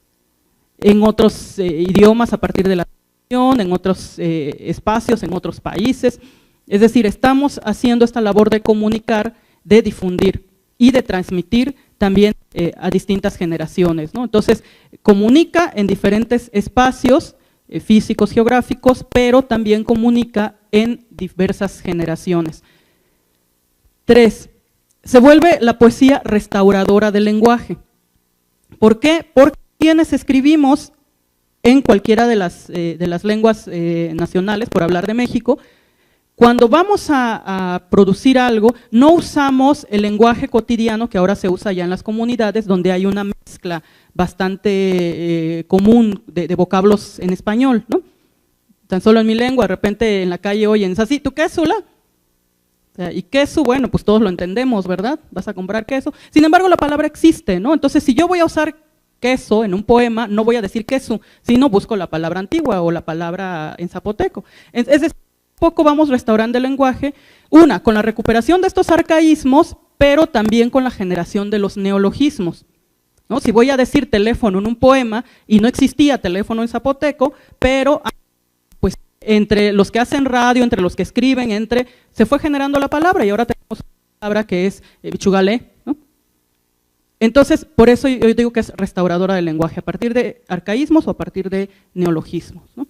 en otros idiomas a partir de la en otros espacios, en otros países. Es decir, estamos haciendo esta labor de comunicar, de difundir y de transmitir también a distintas generaciones, ¿no? Entonces, comunica en diferentes espacios físicos, geográficos, pero también comunica en diversas generaciones. 3. Se vuelve la poesía restauradora del lenguaje. ¿Por qué? Porque quienes escribimos en cualquiera de las lenguas nacionales, por hablar de México, cuando vamos a producir algo, no usamos el lenguaje cotidiano que ahora se usa ya en las comunidades, donde hay una mezcla bastante común de vocablos en español, ¿no? Tan solo en mi lengua, de repente en la calle oyen, ¿así tú qué, Sula? O sea, y queso, bueno, pues todos lo entendemos, ¿verdad? Vas a comprar queso. Sin embargo, la palabra existe, ¿no? Entonces, si yo voy a usar queso en un poema, no voy a decir queso, sino busco la palabra antigua o la palabra en zapoteco. Es decir, poco vamos restaurando el lenguaje, una, con la recuperación de estos arcaísmos, pero también con la generación de los neologismos, ¿no? Si voy a decir teléfono en un poema y no existía teléfono en zapoteco, pero pues entre los que hacen radio, entre los que escriben, se fue generando la palabra y ahora tenemos una palabra que es bichugalé, ¿no? Entonces, por eso yo digo que es restauradora del lenguaje, a partir de arcaísmos o a partir de neologismos, ¿no?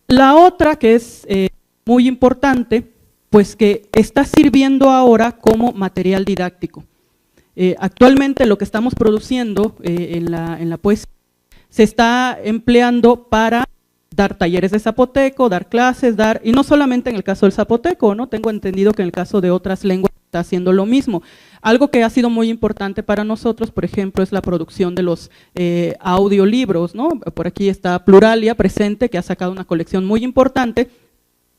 La otra que es muy importante, pues que está sirviendo ahora como material didáctico. Actualmente lo que estamos produciendo en la poesía se está empleando para dar talleres de zapoteco, dar clases, y no solamente en el caso del zapoteco, ¿no? Tengo entendido que en el caso de otras lenguas está haciendo lo mismo. Algo que ha sido muy importante para nosotros, por ejemplo, es la producción de los audiolibros, ¿no? Por aquí está Pluralia presente, que ha sacado una colección muy importante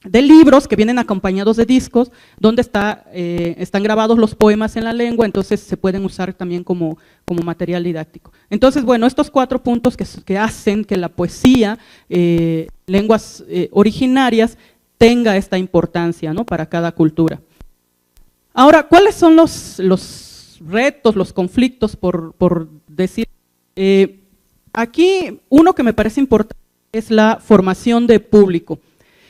de libros que vienen acompañados de discos, donde están grabados los poemas en la lengua, entonces se pueden usar también como material didáctico. Entonces, bueno, estos 4 puntos que hacen que la poesía, lenguas originarias, tenga esta importancia, ¿no? Para cada cultura. Ahora, ¿cuáles son los retos, los conflictos, por decir? Aquí, uno que me parece importante es la formación de público.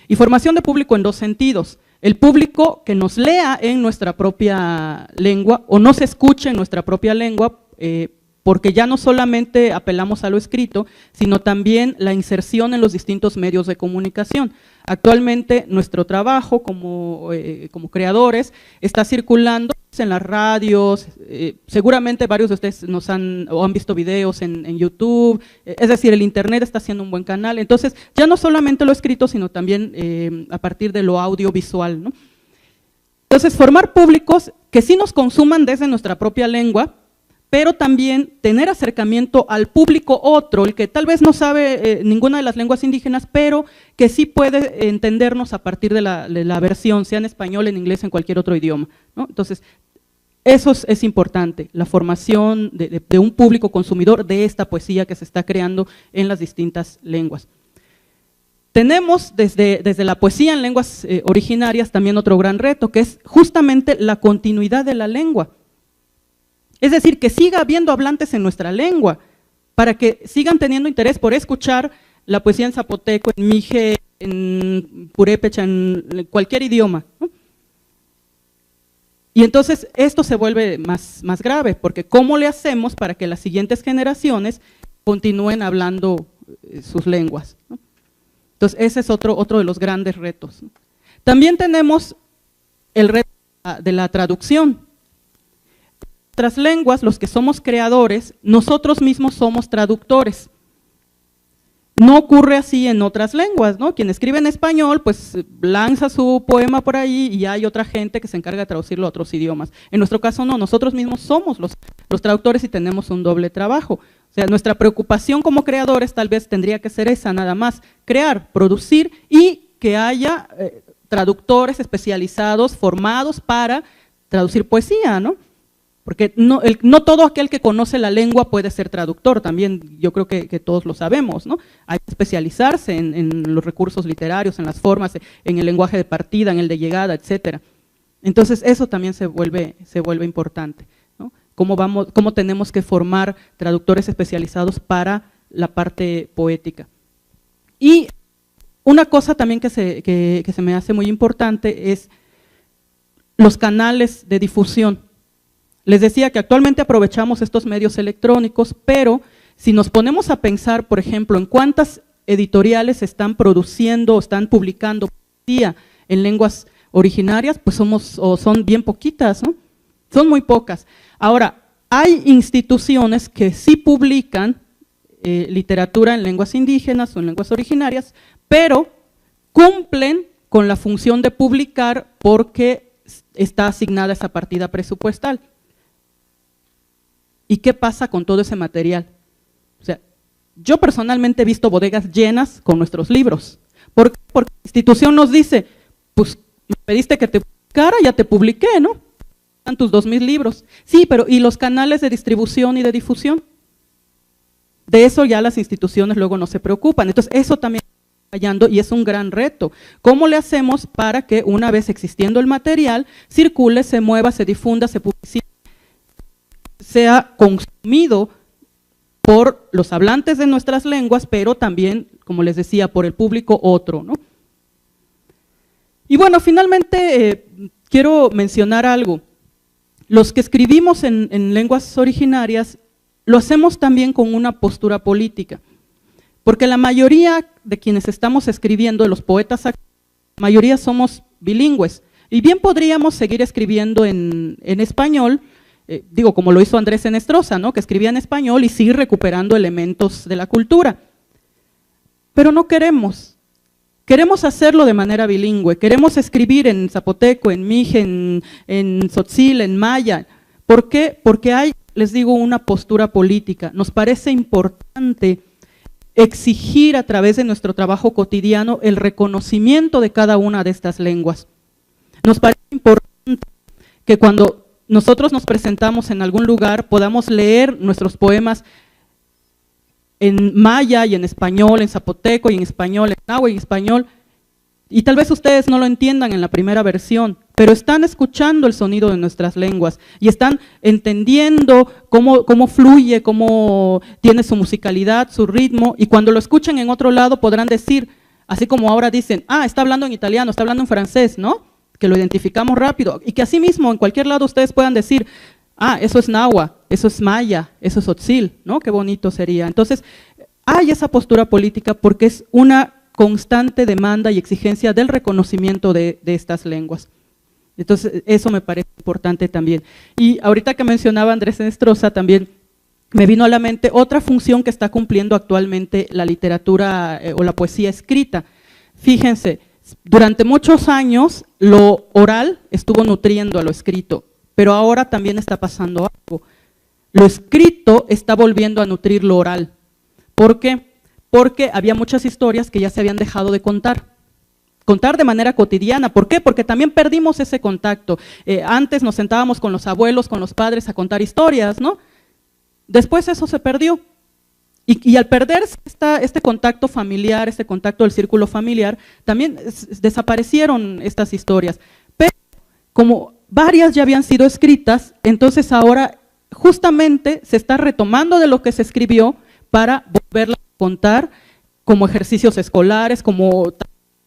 Y formación de público en 2 sentidos. El público que nos lea en nuestra propia lengua o nos escuche en nuestra propia lengua, porque ya no solamente apelamos a lo escrito, sino también la inserción en los distintos medios de comunicación. Actualmente nuestro trabajo como creadores está circulando en las radios, seguramente varios de ustedes han visto videos en YouTube, es decir, el internet está haciendo un buen canal, entonces ya no solamente lo escrito, sino también a partir de lo audiovisual, ¿no? Entonces, formar públicos que sí nos consuman desde nuestra propia lengua, pero también tener acercamiento al público otro, el que tal vez no sabe ninguna de las lenguas indígenas, pero que sí puede entendernos a partir de la versión, sea en español, en inglés, en cualquier otro idioma, ¿no? Entonces, eso es importante, la formación de un público consumidor de esta poesía que se está creando en las distintas lenguas. Tenemos desde la poesía en lenguas originarias también otro gran reto, que es justamente la continuidad de la lengua. Es decir, que siga habiendo hablantes en nuestra lengua, para que sigan teniendo interés por escuchar la poesía en zapoteco, en mije, en purépecha, en cualquier idioma, ¿no? Y entonces esto se vuelve más grave, porque ¿cómo le hacemos para que las siguientes generaciones continúen hablando sus lenguas, ¿no? Entonces ese es otro de los grandes retos, ¿no? También tenemos el reto de la traducción. Nuestras lenguas, los que somos creadores, nosotros mismos somos traductores. No ocurre así en otras lenguas, ¿no? Quien escribe en español, pues lanza su poema por ahí y hay otra gente que se encarga de traducirlo a otros idiomas. En nuestro caso no, nosotros mismos somos los traductores y tenemos un doble trabajo. O sea, nuestra preocupación como creadores tal vez tendría que ser esa, nada más, crear, producir y que haya traductores especializados, formados para traducir poesía, ¿no? Porque no todo aquel que conoce la lengua puede ser traductor, también yo creo que todos lo sabemos, ¿no? Hay que especializarse en los recursos literarios, en las formas, en el lenguaje de partida, en el de llegada, etcétera. Entonces eso también se vuelve importante, ¿no? Cómo tenemos que formar traductores especializados para la parte poética. Y una cosa también que se me hace muy importante es los canales de difusión. Les decía que actualmente aprovechamos estos medios electrónicos, pero si nos ponemos a pensar, por ejemplo, en cuántas editoriales están produciendo o están publicando poesía en lenguas originarias, pues son bien poquitas, ¿no? Son muy pocas. Ahora, hay instituciones que sí publican literatura en lenguas indígenas o en lenguas originarias, pero cumplen con la función de publicar porque está asignada esa partida presupuestal. ¿Y qué pasa con todo ese material? O sea, yo personalmente he visto bodegas llenas con nuestros libros. ¿Por qué? Porque la institución nos dice, pues me pediste que te publicara, ya te publiqué, ¿no? Están tus 2000 libros. Sí, pero ¿y los canales de distribución y de difusión? De eso ya las instituciones luego no se preocupan. Entonces eso también está fallando y es un gran reto. ¿Cómo le hacemos para que una vez existiendo el material, circule, se mueva, se difunda, se publicite, sea consumido por los hablantes de nuestras lenguas, pero también, como les decía, por el público otro, ¿no? Y bueno, finalmente quiero mencionar algo. Los que escribimos en lenguas originarias lo hacemos también con una postura política, porque la mayoría de quienes estamos escribiendo, de los poetas, la mayoría somos bilingües, y bien podríamos seguir escribiendo en español, digo, como lo hizo Andrés Enestrosa, ¿no? Que escribía en español y sigue recuperando elementos de la cultura. Pero no queremos. Queremos hacerlo de manera bilingüe, queremos escribir en zapoteco, en mije, en tzotzil, en maya. ¿Por qué? Porque hay, les digo, una postura política. Nos parece importante exigir a través de nuestro trabajo cotidiano el reconocimiento de cada una de estas lenguas. Nos parece importante que cuando nosotros nos presentamos en algún lugar, podamos leer nuestros poemas en maya y en español, en zapoteco y en español, en náhuatl y en español, y tal vez ustedes no lo entiendan en la primera versión, pero están escuchando el sonido de nuestras lenguas y están entendiendo cómo fluye, cómo tiene su musicalidad, su ritmo, y cuando lo escuchen en otro lado podrán decir, así como ahora dicen, ah, está hablando en italiano, está hablando en francés, ¿no? Que lo identificamos rápido, y que así mismo en cualquier lado ustedes puedan decir, ah, eso es náhuatl, eso es maya, eso es tzotzil, ¿no? Qué bonito sería. Entonces, hay esa postura política porque es una constante demanda y exigencia del reconocimiento de estas lenguas. Entonces, eso me parece importante también. Y ahorita que mencionaba Andrés Enestrosa, también me vino a la mente otra función que está cumpliendo actualmente la literatura o la poesía escrita. Fíjense, durante muchos años lo oral estuvo nutriendo a lo escrito, pero ahora también está pasando algo. Lo escrito está volviendo a nutrir lo oral. ¿Por qué? Porque había muchas historias que ya se habían dejado de contar de manera cotidiana. ¿Por qué? Porque también perdimos ese contacto. Antes nos sentábamos con los abuelos, con los padres a contar historias, ¿no? Después eso se perdió. Y al perderse este contacto familiar, este contacto del círculo familiar, también desaparecieron estas historias. Pero como varias ya habían sido escritas, entonces ahora justamente se está retomando de lo que se escribió para volverla a contar como ejercicios escolares, como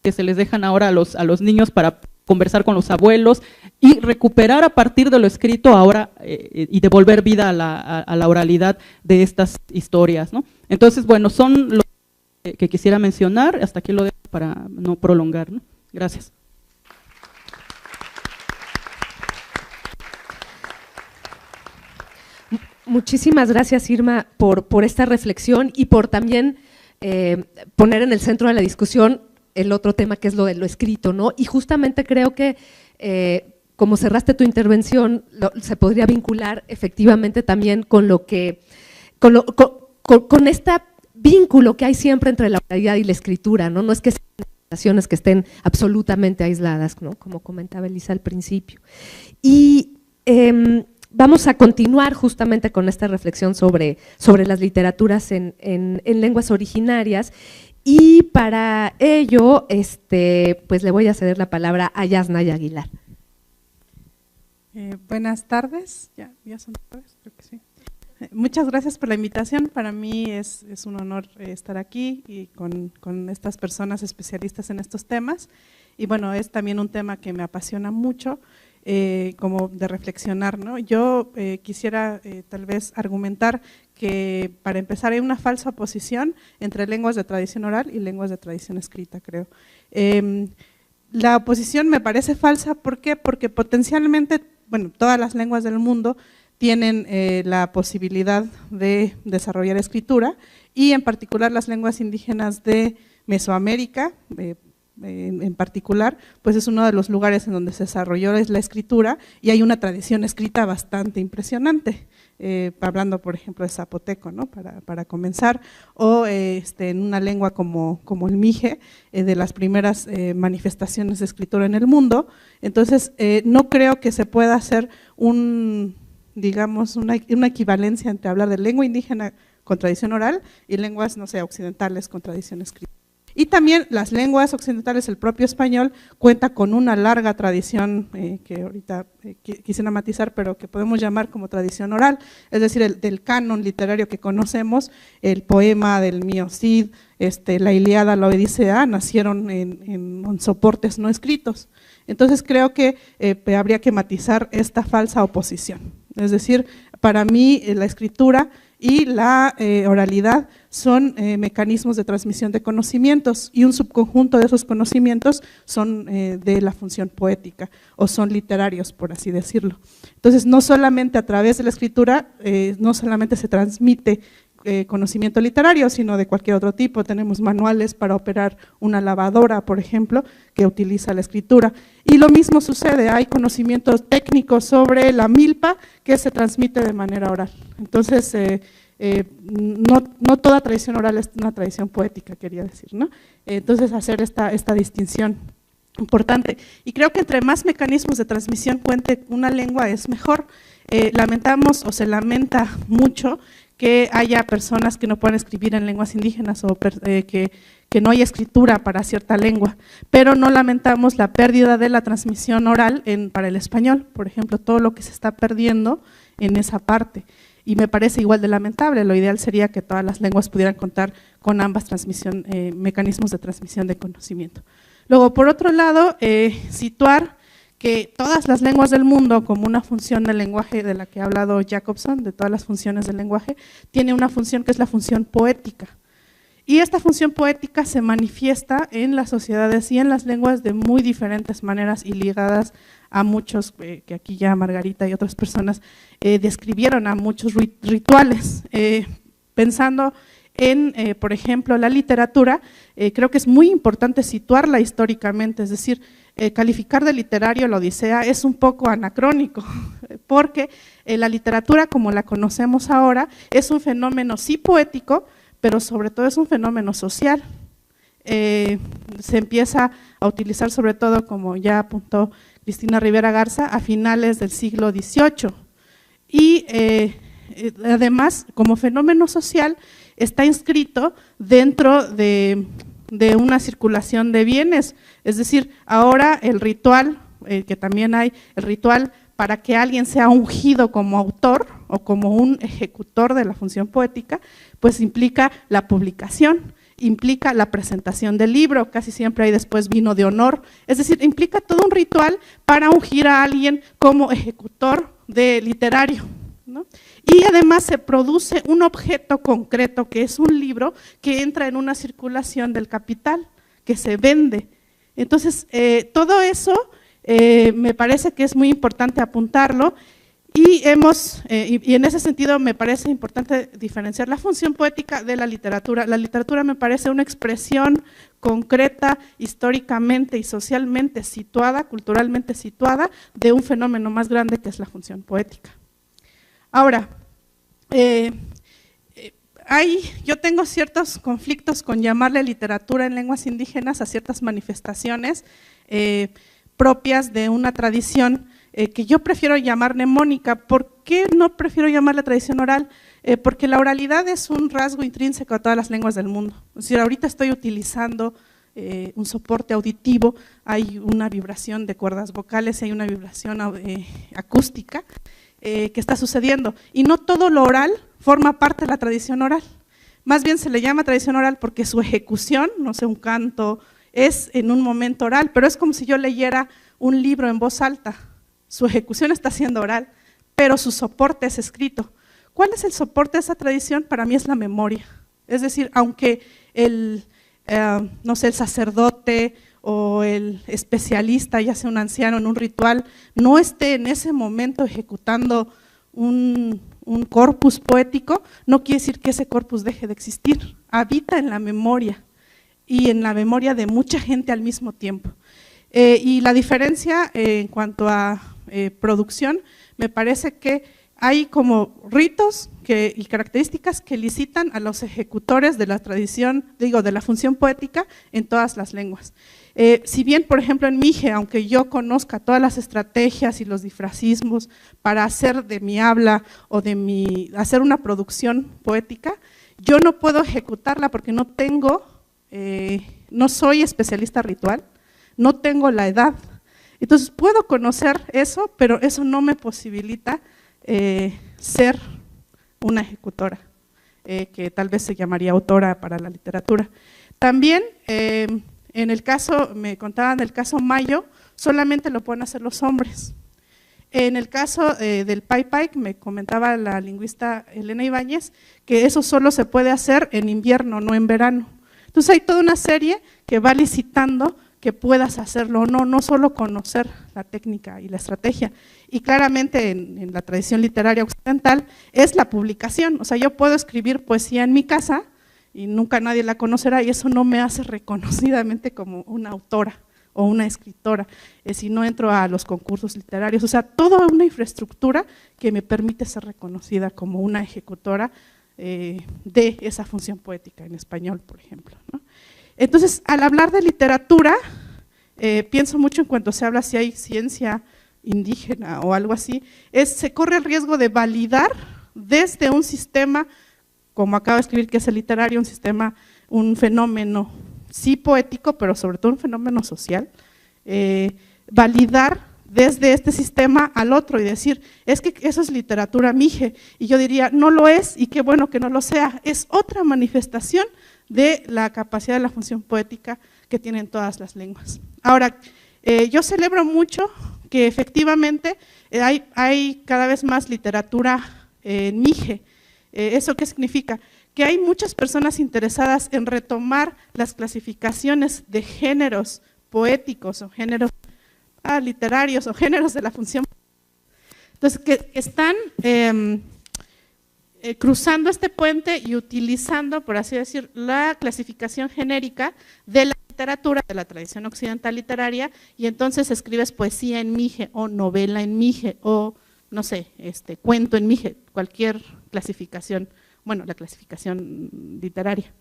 que se les dejan ahora a los niños para conversar con los abuelos y recuperar a partir de lo escrito ahora y devolver vida a la oralidad de estas historias, ¿no? Entonces, bueno, son los que quisiera mencionar, hasta aquí lo dejo para no prolongar, ¿no? Gracias. Muchísimas gracias, Irma, por esta reflexión y por también poner en el centro de la discusión el otro tema que es lo de lo escrito, ¿no? Y justamente creo que como cerraste tu intervención, se podría vincular efectivamente también con lo que, con este vínculo que hay siempre entre la oralidad y la escritura, ¿no? No es que sean relaciones que estén absolutamente aisladas, ¿no? Como comentaba Elisa al principio. Y vamos a continuar justamente con esta reflexión sobre las literaturas en lenguas originarias. Y para ello, pues le voy a ceder la palabra a Yasnaya Aguilar. Buenas tardes, ya son tardes, creo que sí. Muchas gracias por la invitación, para mí es un honor estar aquí y con estas personas especialistas en estos temas. Y bueno, es también un tema que me apasiona mucho, como de reflexionar, ¿no? Yo quisiera tal vez argumentar que para empezar hay una falsa oposición entre lenguas de tradición oral y lenguas de tradición escrita, creo. La oposición me parece falsa, ¿por qué? Porque potencialmente, bueno, todas las lenguas del mundo tienen la posibilidad de desarrollar escritura y en particular las lenguas indígenas de Mesoamérica, en particular, pues es uno de los lugares en donde se desarrolló la escritura y hay una tradición escrita bastante impresionante, hablando por ejemplo de zapoteco, ¿no? Para comenzar, o en una lengua como el mije, de las primeras manifestaciones de escritura en el mundo. Entonces no creo que se pueda hacer digamos una equivalencia entre hablar de lengua indígena con tradición oral y lenguas, no sé, occidentales con tradición escrita. Y también las lenguas occidentales, el propio español, cuenta con una larga tradición que ahorita quisiera matizar, pero que podemos llamar como tradición oral, es decir, del canon literario que conocemos, el poema del Mío Cid, la Ilíada, la Odisea, nacieron en soportes no escritos. Entonces creo que habría que matizar esta falsa oposición. Es decir, para mí la escritura y la oralidad son mecanismos de transmisión de conocimientos y un subconjunto de esos conocimientos son de la función poética o son literarios, por así decirlo. Entonces, no solamente a través de la escritura, no solamente se transmite conocimiento literario, sino de cualquier otro tipo. Tenemos manuales para operar una lavadora, por ejemplo, que utiliza la escritura. Y lo mismo sucede, hay conocimientos técnicos sobre la milpa que se transmite de manera oral. Entonces, no toda tradición oral es una tradición poética, quería decir, ¿no? Entonces, hacer esta distinción importante. Y creo que entre más mecanismos de transmisión cuente una lengua es mejor. Lamentamos o se lamenta mucho que haya personas que no puedan escribir en lenguas indígenas o que no haya escritura para cierta lengua, pero no lamentamos la pérdida de la transmisión oral para el español, por ejemplo, todo lo que se está perdiendo en esa parte. Y me parece igual de lamentable, lo ideal sería que todas las lenguas pudieran contar con ambas mecanismos de transmisión de conocimiento. Luego, por otro lado, situar que todas las lenguas del mundo, como una función del lenguaje de la que ha hablado Jacobson, de todas las funciones del lenguaje, tiene una función que es la función poética. Y esta función poética se manifiesta en las sociedades y en las lenguas de muy diferentes maneras y ligadas a muchos, que aquí ya Margarita y otras personas describieron, a muchos rituales. Pensando en, por ejemplo, la literatura, creo que es muy importante situarla históricamente, es decir, calificar de literario la Odisea es un poco anacrónico, porque la literatura como la conocemos ahora es un fenómeno sí poético, pero sobre todo es un fenómeno social. Se empieza a utilizar sobre todo, como ya apuntó Cristina Rivera Garza, a finales del siglo XVIII. Y además, como fenómeno social, está inscrito dentro de una circulación de bienes. Es decir, ahora el ritual, que también hay, el ritual para que alguien sea ungido como autor o como un ejecutor de la función poética, pues implica la publicación, implica la presentación del libro, casi siempre hay después vino de honor, es decir, implica todo un ritual para ungir a alguien como ejecutor de literario, ¿no? Y además se produce un objeto concreto que es un libro que entra en una circulación del capital, que se vende. Entonces, todo eso me parece que es muy importante apuntarlo y en ese sentido me parece importante diferenciar la función poética de la literatura. La literatura me parece una expresión concreta, históricamente y socialmente situada, culturalmente situada, de un fenómeno más grande que es la función poética. Ahora, yo tengo ciertos conflictos con llamarle literatura en lenguas indígenas a ciertas manifestaciones propias de una tradición que yo prefiero llamar mnemónica. ¿Por qué no prefiero llamarla tradición oral? Porque la oralidad es un rasgo intrínseco a todas las lenguas del mundo. Es decir, ahorita estoy utilizando un soporte auditivo, hay una vibración de cuerdas vocales, hay una vibración acústica que está sucediendo. Y no todo lo oral forma parte de la tradición oral. Más bien se le llama tradición oral porque su ejecución, no sé, un canto, es en un momento oral, pero es como si yo leyera un libro en voz alta. Su ejecución está siendo oral, pero su soporte es escrito. ¿Cuál es el soporte de esa tradición? Para mí es la memoria. Es decir, aunque no sé, el sacerdote o el especialista, ya sea un anciano en un ritual, no esté en ese momento ejecutando un corpus poético, no quiere decir que ese corpus deje de existir. Habita en la memoria y en la memoria de mucha gente al mismo tiempo. Y la diferencia en cuanto a producción, me parece que hay como ritos y características que licitan a los ejecutores de la tradición, de la función poética en todas las lenguas. Si bien, por ejemplo, en Mije, aunque yo conozca todas las estrategias y los difracismos para hacer de mi habla o hacer una producción poética, yo no puedo ejecutarla porque no soy especialista ritual, no tengo la edad. Entonces puedo conocer eso, pero eso no me posibilita ser una ejecutora, que tal vez se llamaría autora para la literatura. También en el caso, me contaban del caso Mayo, solamente lo pueden hacer los hombres. En el caso del Pai Pai, me comentaba la lingüista Elena Ibáñez, que eso solo se puede hacer en invierno, no en verano. Entonces hay toda una serie que va licitando que puedas hacerlo o no solo conocer la técnica y la estrategia. Y claramente en la tradición literaria occidental es la publicación. O sea, yo puedo escribir poesía en mi casa y nunca nadie la conocerá y eso no me hace reconocidamente como una autora o una escritora, si no entro a los concursos literarios. O sea, toda una infraestructura que me permite ser reconocida como una ejecutora de esa función poética en español, por ejemplo, ¿no? Entonces, al hablar de literatura, pienso mucho en cuanto se habla si hay ciencia indígena o algo así, se corre el riesgo de validar desde un sistema, como acabo de escribir, que es el literario, un fenómeno sí poético, pero sobre todo un fenómeno social, validar desde este sistema al otro y decir, es que eso es literatura Mije, y yo diría, no lo es, y qué bueno que no lo sea, es otra manifestación de la capacidad de la función poética que tienen todas las lenguas. Ahora, yo celebro mucho que efectivamente hay cada vez más literatura en Mije. ¿Eso qué significa? Que hay muchas personas interesadas en retomar las clasificaciones de géneros poéticos o géneros literarios o géneros de la función. Entonces, que están cruzando este puente y utilizando, por así decir, la clasificación genérica de la literatura, de la tradición occidental literaria, y entonces escribes poesía en Mije o novela en Mije o, no sé, cuento en Mije, cualquier clasificación, bueno, la clasificación literaria.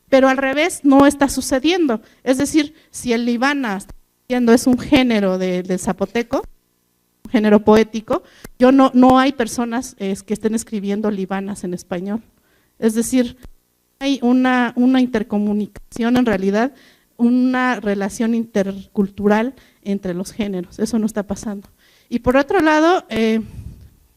Pero al revés no está sucediendo, es decir, si el Libana es un género del zapoteco, un género poético, no hay personas que estén escribiendo libanas en español. Es decir, hay una intercomunicación en realidad, una relación intercultural entre los géneros, eso no está pasando. Y por otro lado,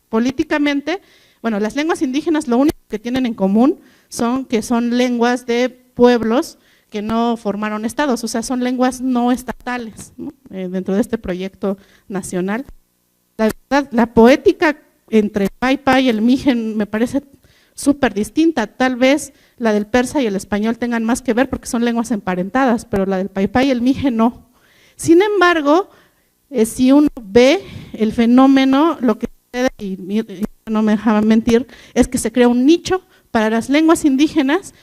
políticamente, bueno, las lenguas indígenas lo único que tienen en común son que son lenguas de pueblos que no formaron estados, o sea, son lenguas no estatales, ¿no? Dentro de este proyecto nacional. La verdad, la poética entre el paipa y el mije me parece súper distinta, tal vez la del persa y el español tengan más que ver porque son lenguas emparentadas, pero la del paipa y el mije no. Sin embargo, si uno ve el fenómeno, lo que sucede, y no me dejaban mentir, es que se crea un nicho para las lenguas indígenas,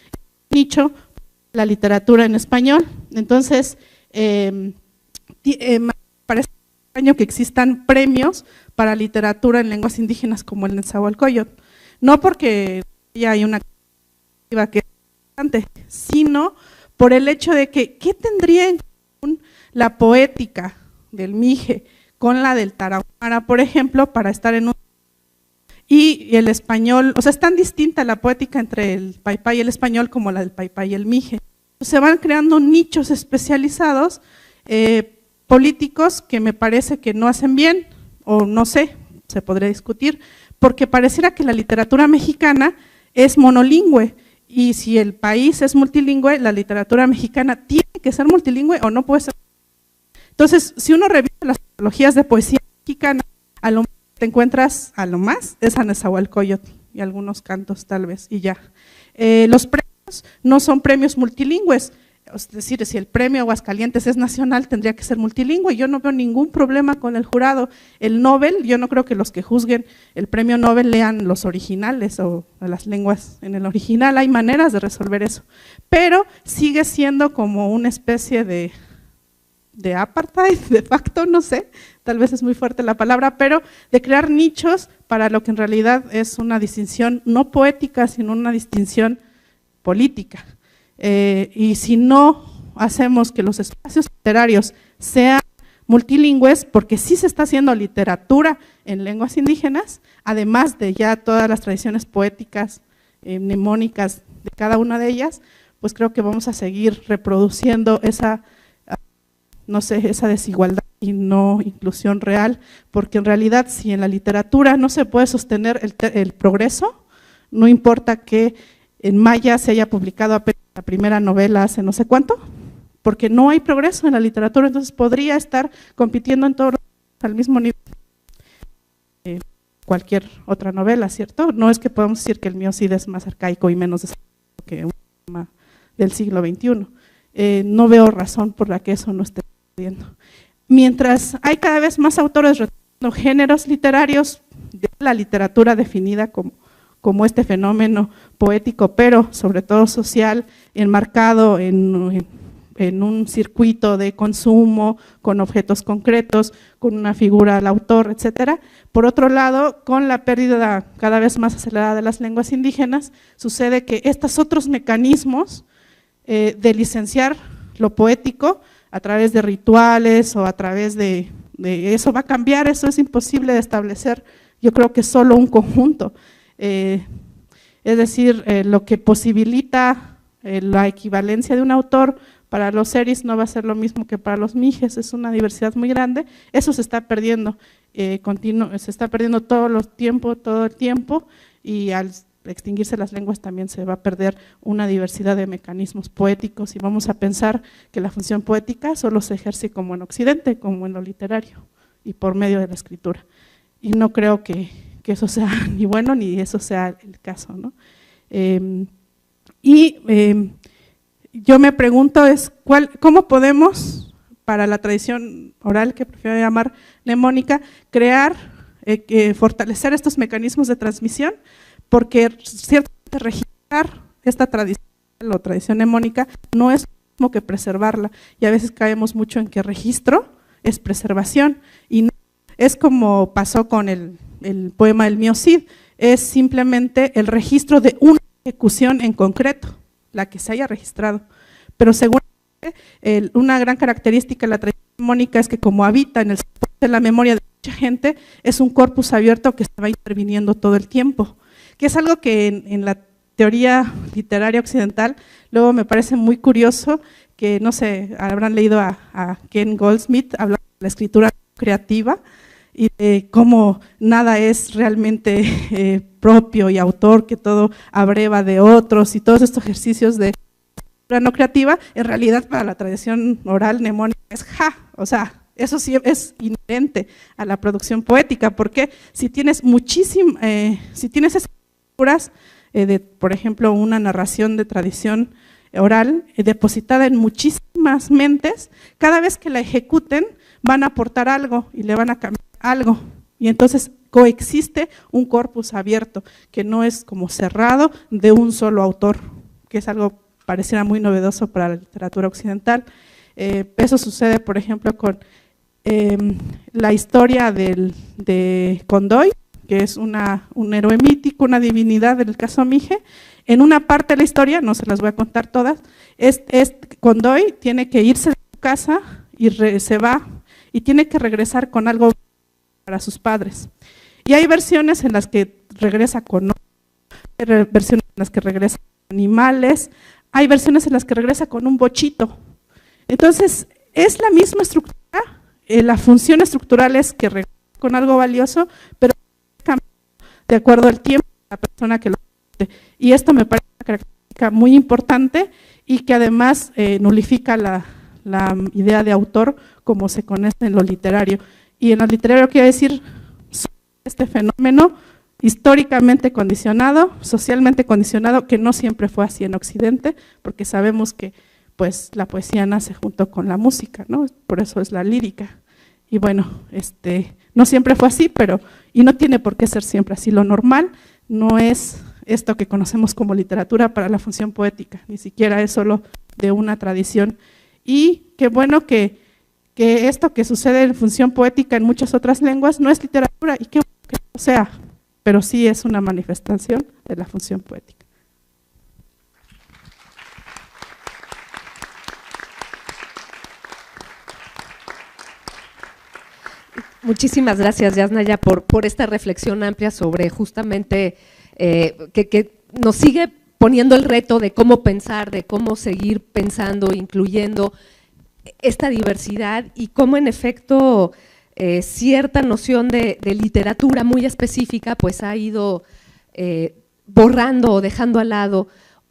un nicho para la literatura en español. Entonces, parece extraño que existan premios para literatura en lenguas indígenas como el Nezahualcóyotl. No porque ya hay una que es importante, sino por el hecho de que, ¿qué tendría en común la poética del mije con la del tarahumara, por ejemplo, para estar en un… Y el español, o sea, es tan distinta la poética entre el paipa y el español como la del paipa y el mije. Se van creando nichos especializados políticos que me parece que no hacen bien, o no sé, se podría discutir, porque pareciera que la literatura mexicana es monolingüe, y si el país es multilingüe, la literatura mexicana tiene que ser multilingüe o no puede ser. Entonces, si uno revisa las antologías de poesía mexicana, a lo más te encuentras, a lo más, es a Nezahualcóyotl y algunos cantos tal vez, y ya. Los premios no son premios multilingües, es decir, si el premio Aguascalientes es nacional, tendría que ser multilingüe. Yo no veo ningún problema con el jurado. El Nobel, yo no creo que los que juzguen el premio Nobel lean los originales o las lenguas en el original, hay maneras de resolver eso. Pero sigue siendo como una especie de apartheid, de facto, no sé, tal vez es muy fuerte la palabra, pero de crear nichos para lo que en realidad es una distinción no poética, sino una distinción política. Y si no hacemos que los espacios literarios sean multilingües, porque sí se está haciendo literatura en lenguas indígenas, además de ya todas las tradiciones poéticas, mnemónicas de cada una de ellas, pues creo que vamos a seguir reproduciendo esa, no sé, esa desigualdad y no inclusión real, porque en realidad si en la literatura no se puede sostener el progreso, no importa que en maya se haya publicado apenas la primera novela hace no sé cuánto, porque no hay progreso en la literatura, entonces podría estar compitiendo en todos al mismo nivel cualquier otra novela, ¿cierto? No es que podamos decir que el mío Cid es más arcaico y menos que un tema del siglo XXI. No veo razón por la que eso no esté sucediendo. Mientras hay cada vez más autores retomando géneros literarios de la literatura definida como este fenómeno poético, pero sobre todo social, enmarcado en un circuito de consumo, con objetos concretos, con una figura al autor, etcétera. Por otro lado, con la pérdida cada vez más acelerada de las lenguas indígenas, sucede que estos otros mecanismos de licenciar lo poético a través de rituales o a través de eso va a cambiar, eso es imposible de establecer, yo creo que es solo un conjunto. Es decir, lo que posibilita la equivalencia de un autor para los seris no va a ser lo mismo que para los mijes, es una diversidad muy grande, eso se está perdiendo, se está perdiendo todo el tiempo, y al extinguirse las lenguas también se va a perder una diversidad de mecanismos poéticos, y vamos a pensar que la función poética solo se ejerce como en Occidente, como en lo literario y por medio de la escritura, y no creo que eso sea ni bueno ni eso sea el caso, ¿no? Yo me pregunto ¿cómo podemos, para la tradición oral, que prefiero llamar mnemónica, crear, fortalecer estos mecanismos de transmisión? Porque ciertamente registrar esta tradición, o tradición mnemónica, no es lo mismo que preservarla, y a veces caemos mucho en que registro es preservación, y no, es como pasó con el poema del mío Cid, es simplemente el registro de una ejecución en concreto, la que se haya registrado, pero seguramente una gran característica de la tradición mnemónica es que como habita en el de la memoria de mucha gente, es un corpus abierto que se va interviniendo todo el tiempo, que es algo que en la teoría literaria occidental, luego me parece muy curioso que, no sé, habrán leído a Ken Goldsmith hablando de la escritura creativa y de cómo nada es realmente propio y autor, que todo abreva de otros, y todos estos ejercicios de escritura no creativa, en realidad para la tradición oral mnemónica es o sea, eso sí es inherente a la producción poética, porque si tienes si tienes esas figuras de, por ejemplo, una narración de tradición oral depositada en muchísimas mentes, cada vez que la ejecuten van a aportar algo y le van a cambiar algo, y entonces coexiste un corpus abierto que no es como cerrado de un solo autor, que es algo pareciera muy novedoso para la literatura occidental. Eso sucede, por ejemplo, con la historia de Condoy, que es un héroe mítico, una divinidad del caso Mije. En una parte de la historia, no se las voy a contar todas, Condoy tiene que irse de su casa y se va y tiene que regresar con algo para sus padres. Y hay versiones en las que regresa con versiones en las que regresa con animales, hay versiones en las que regresa con un bochito. Entonces, es la misma estructura, la función estructural es que regresa con algo valioso, pero de acuerdo al tiempo de la persona que lo hace. Y esto me parece una característica muy importante y que además nulifica la idea de autor como se conoce en lo literario. Y en lo literario quiero decir este fenómeno históricamente condicionado, socialmente condicionado, que no siempre fue así en Occidente, porque sabemos que pues la poesía nace junto con la música, ¿no? Por eso es la lírica. Y bueno, no siempre fue así, y no tiene por qué ser siempre así. Lo normal no es esto que conocemos como literatura para la función poética, ni siquiera es solo de una tradición. Y qué bueno que esto que sucede en función poética en muchas otras lenguas no es literatura, y qué bueno que no sea, pero sí es una manifestación de la función poética. Muchísimas gracias, Yasnaya, por esta reflexión amplia sobre justamente que nos sigue poniendo el reto de cómo pensar, de cómo seguir pensando, incluyendo esta diversidad y cómo en efecto cierta noción de literatura muy específica pues ha ido borrando o dejando al lado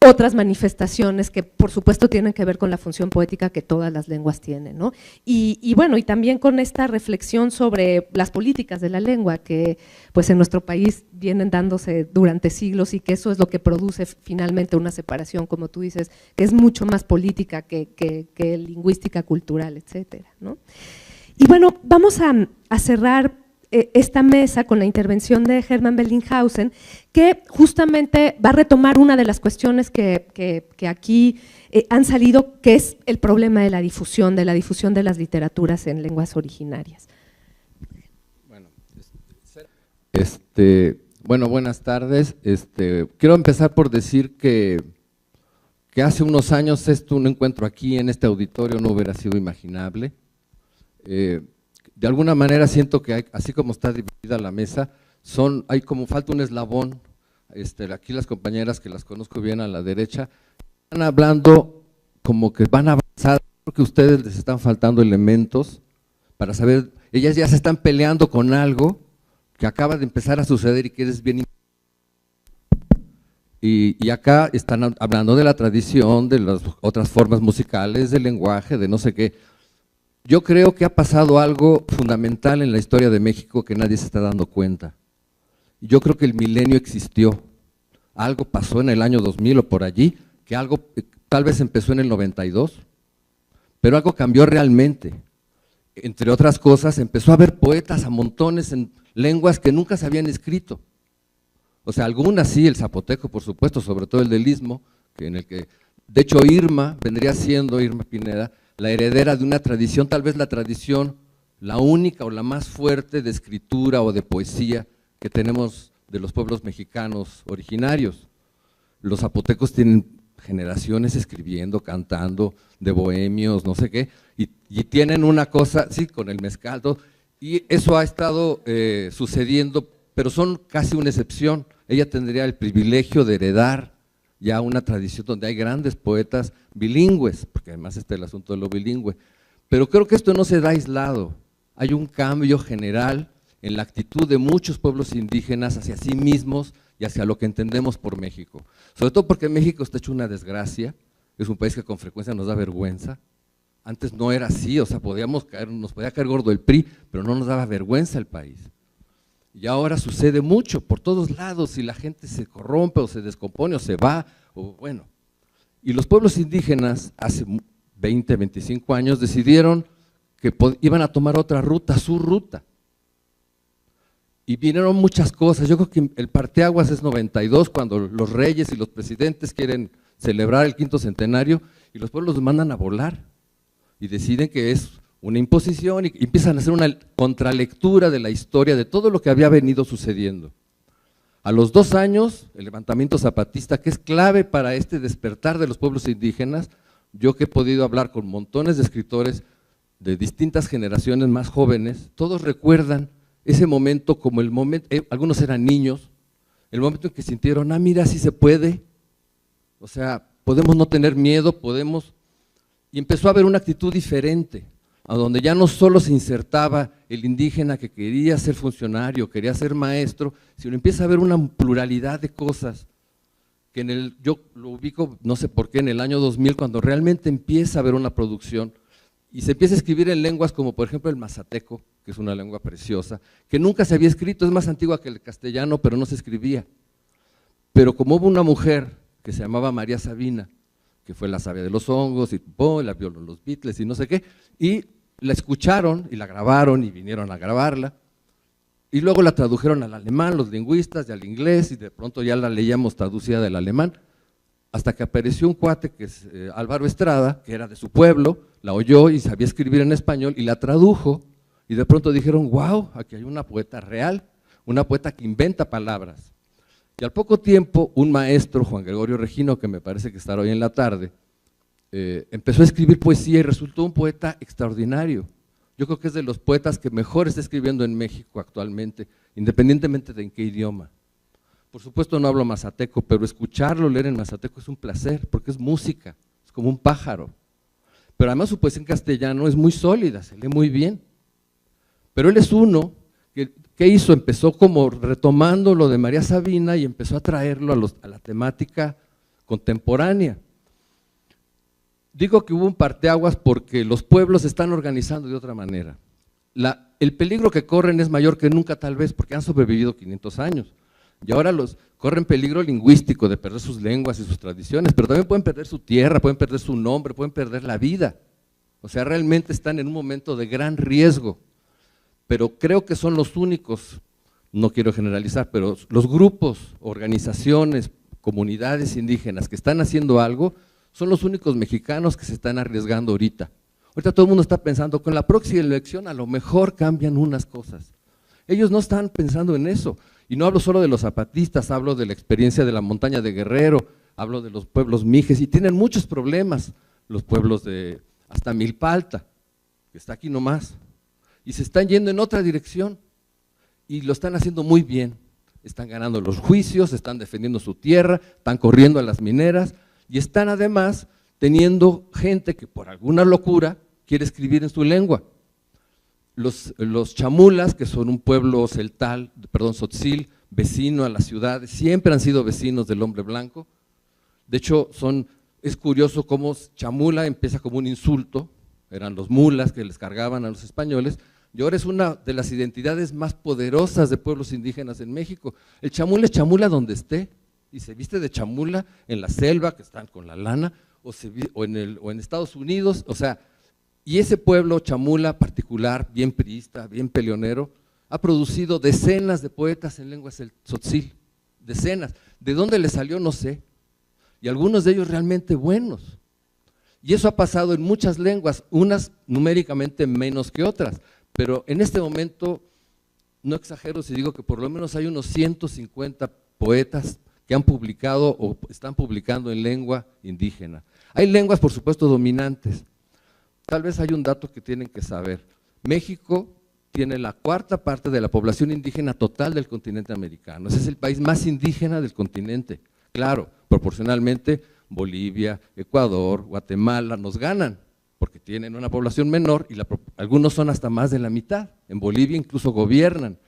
otras manifestaciones que por supuesto tienen que ver con la función poética que todas las lenguas tienen, ¿no? Y bueno, y también con esta reflexión sobre las políticas de la lengua que pues en nuestro país vienen dándose durante siglos y que eso es lo que produce finalmente una separación, como tú dices, que es mucho más política que lingüística, cultural, etcétera, ¿no? Y bueno, vamos a cerrar esta mesa con la intervención de Hermann Bellinghausen, que justamente va a retomar una de las cuestiones que aquí han salido, que es el problema de la difusión de las literaturas en lenguas originarias. Bueno, buenas tardes. Quiero empezar por decir que hace unos años un encuentro aquí en este auditorio no hubiera sido imaginable. De alguna manera siento que así como está dividida la mesa, hay como falta un eslabón. Aquí las compañeras que las conozco bien a la derecha, están hablando como que van a avanzar, porque a ustedes les están faltando elementos para saber, ellas ya se están peleando con algo que acaba de empezar a suceder y que es bien importante. Y acá están hablando de la tradición, de las otras formas musicales, del lenguaje, de no sé qué. Yo creo que ha pasado algo fundamental en la historia de México que nadie se está dando cuenta. Yo creo que el milenio existió, algo pasó en el año 2000 o por allí, que algo tal vez empezó en el 92, pero algo cambió realmente. Entre otras cosas, empezó a haber poetas a montones en lenguas que nunca se habían escrito. O sea, algunas sí, el zapoteco, por supuesto, sobre todo el del Istmo, de hecho Irma vendría siendo, Irma Pineda, la heredera de una tradición, tal vez la tradición, la única o la más fuerte de escritura o de poesía que tenemos de los pueblos mexicanos originarios. Los zapotecos tienen generaciones escribiendo, cantando, de bohemios, no sé qué, y tienen una cosa, sí, con el mezcal, todo, y eso ha estado sucediendo, pero son casi una excepción. Ella tendría el privilegio de heredar ya una tradición donde hay grandes poetas bilingües, porque además está el asunto de lo bilingüe. Pero creo que esto no se da aislado, hay un cambio general en la actitud de muchos pueblos indígenas hacia sí mismos y hacia lo que entendemos por México. Sobre todo porque México está hecho una desgracia, es un país que con frecuencia nos da vergüenza. Antes no era así, o sea, nos podía caer gordo el PRI, pero no nos daba vergüenza el país. Y ahora sucede mucho por todos lados y la gente se corrompe o se descompone o se va, o bueno. Y los pueblos indígenas hace 20, 25 años decidieron que iban a tomar otra ruta, su ruta. Y vinieron muchas cosas, yo creo que el parteaguas es 92, cuando los reyes y los presidentes quieren celebrar el 5º centenario y los pueblos mandan a volar y deciden que es una imposición y empiezan a hacer una contralectura de la historia, de todo lo que había venido sucediendo. A los 2 años, el levantamiento zapatista, que es clave para este despertar de los pueblos indígenas, yo que he podido hablar con montones de escritores de distintas generaciones más jóvenes, todos recuerdan ese momento como el momento, algunos eran niños, el momento en que sintieron, mira, sí se puede, o sea, podemos no tener miedo, y empezó a haber una actitud diferente, a donde ya no solo se insertaba el indígena que quería ser funcionario, quería ser maestro, sino empieza a haber una pluralidad de cosas, que yo lo ubico, no sé por qué, en el año 2000, cuando realmente empieza a haber una producción, y se empieza a escribir en lenguas como por ejemplo el mazateco, que es una lengua preciosa, que nunca se había escrito, es más antigua que el castellano, pero no se escribía. Pero como hubo una mujer que se llamaba María Sabina, que fue la sabia de los hongos, y la violó los Beatles y no sé qué, y la escucharon y la grabaron y vinieron a grabarla, y luego la tradujeron al alemán, los lingüistas, y al inglés, y de pronto ya la leíamos traducida del alemán, hasta que apareció un cuate que es Álvaro Estrada, que era de su pueblo, la oyó y sabía escribir en español y la tradujo, y de pronto dijeron, wow, aquí hay una poeta real, una poeta que inventa palabras. Y al poco tiempo, un maestro, Juan Gregorio Regino, que me parece que estará hoy en la tarde, empezó a escribir poesía y resultó un poeta extraordinario. Yo creo que es de los poetas que mejor está escribiendo en México actualmente, independientemente de en qué idioma. Por supuesto no hablo mazateco, pero escucharlo leer en mazateco es un placer, porque es música, es como un pájaro. Pero además su poesía en castellano es muy sólida, se lee muy bien. Pero él es uno que, ¿qué hizo? Empezó como retomando lo de María Sabina y empezó a traerlo a la temática contemporánea. Digo que hubo un parteaguas porque los pueblos se están organizando de otra manera. El peligro que corren es mayor que nunca tal vez, porque han sobrevivido 500 años. Y ahora corren peligro lingüístico de perder sus lenguas y sus tradiciones, pero también pueden perder su tierra, pueden perder su nombre, pueden perder la vida. O sea, realmente están en un momento de gran riesgo. Pero creo que son los únicos, no quiero generalizar, pero los grupos, organizaciones, comunidades indígenas que están haciendo algo, son los únicos mexicanos que se están arriesgando ahorita. Ahorita todo el mundo está pensando, con la próxima elección a lo mejor cambian unas cosas. Ellos no están pensando en eso. Y no hablo solo de los zapatistas, hablo de la experiencia de la montaña de Guerrero, hablo de los pueblos mijes, y tienen muchos problemas, los pueblos de hasta Milpalta, que está aquí nomás, y se están yendo en otra dirección, y lo están haciendo muy bien, están ganando los juicios, están defendiendo su tierra, están corriendo a las mineras, y están además teniendo gente que por alguna locura quiere escribir en su lengua. Los chamulas, que son un pueblo tzotzil, vecino a las ciudades, siempre han sido vecinos del hombre blanco. De hecho, es curioso cómo chamula empieza como un insulto, eran los mulas que les cargaban a los españoles, y ahora es una de las identidades más poderosas de pueblos indígenas en México. El chamula es chamula donde esté, y se viste de chamula en la selva, que están con la lana, o en Estados Unidos, o sea, y ese pueblo chamula particular, bien priista, bien peleonero, ha producido decenas de poetas en lenguas tzotzil, decenas. ¿De dónde le salió? No sé. Y algunos de ellos realmente buenos. Y eso ha pasado en muchas lenguas, unas numéricamente menos que otras, pero en este momento, no exagero si digo que por lo menos hay unos 150 poetas que han publicado o están publicando en lengua indígena. Hay lenguas, por supuesto, dominantes. Tal vez hay un dato que tienen que saber. México tiene la 4ª parte de la población indígena total del continente americano. Ese es el país más indígena del continente. Claro, proporcionalmente Bolivia, Ecuador, Guatemala nos ganan, porque tienen una población menor y algunos son hasta más de la mitad. En Bolivia incluso gobiernan.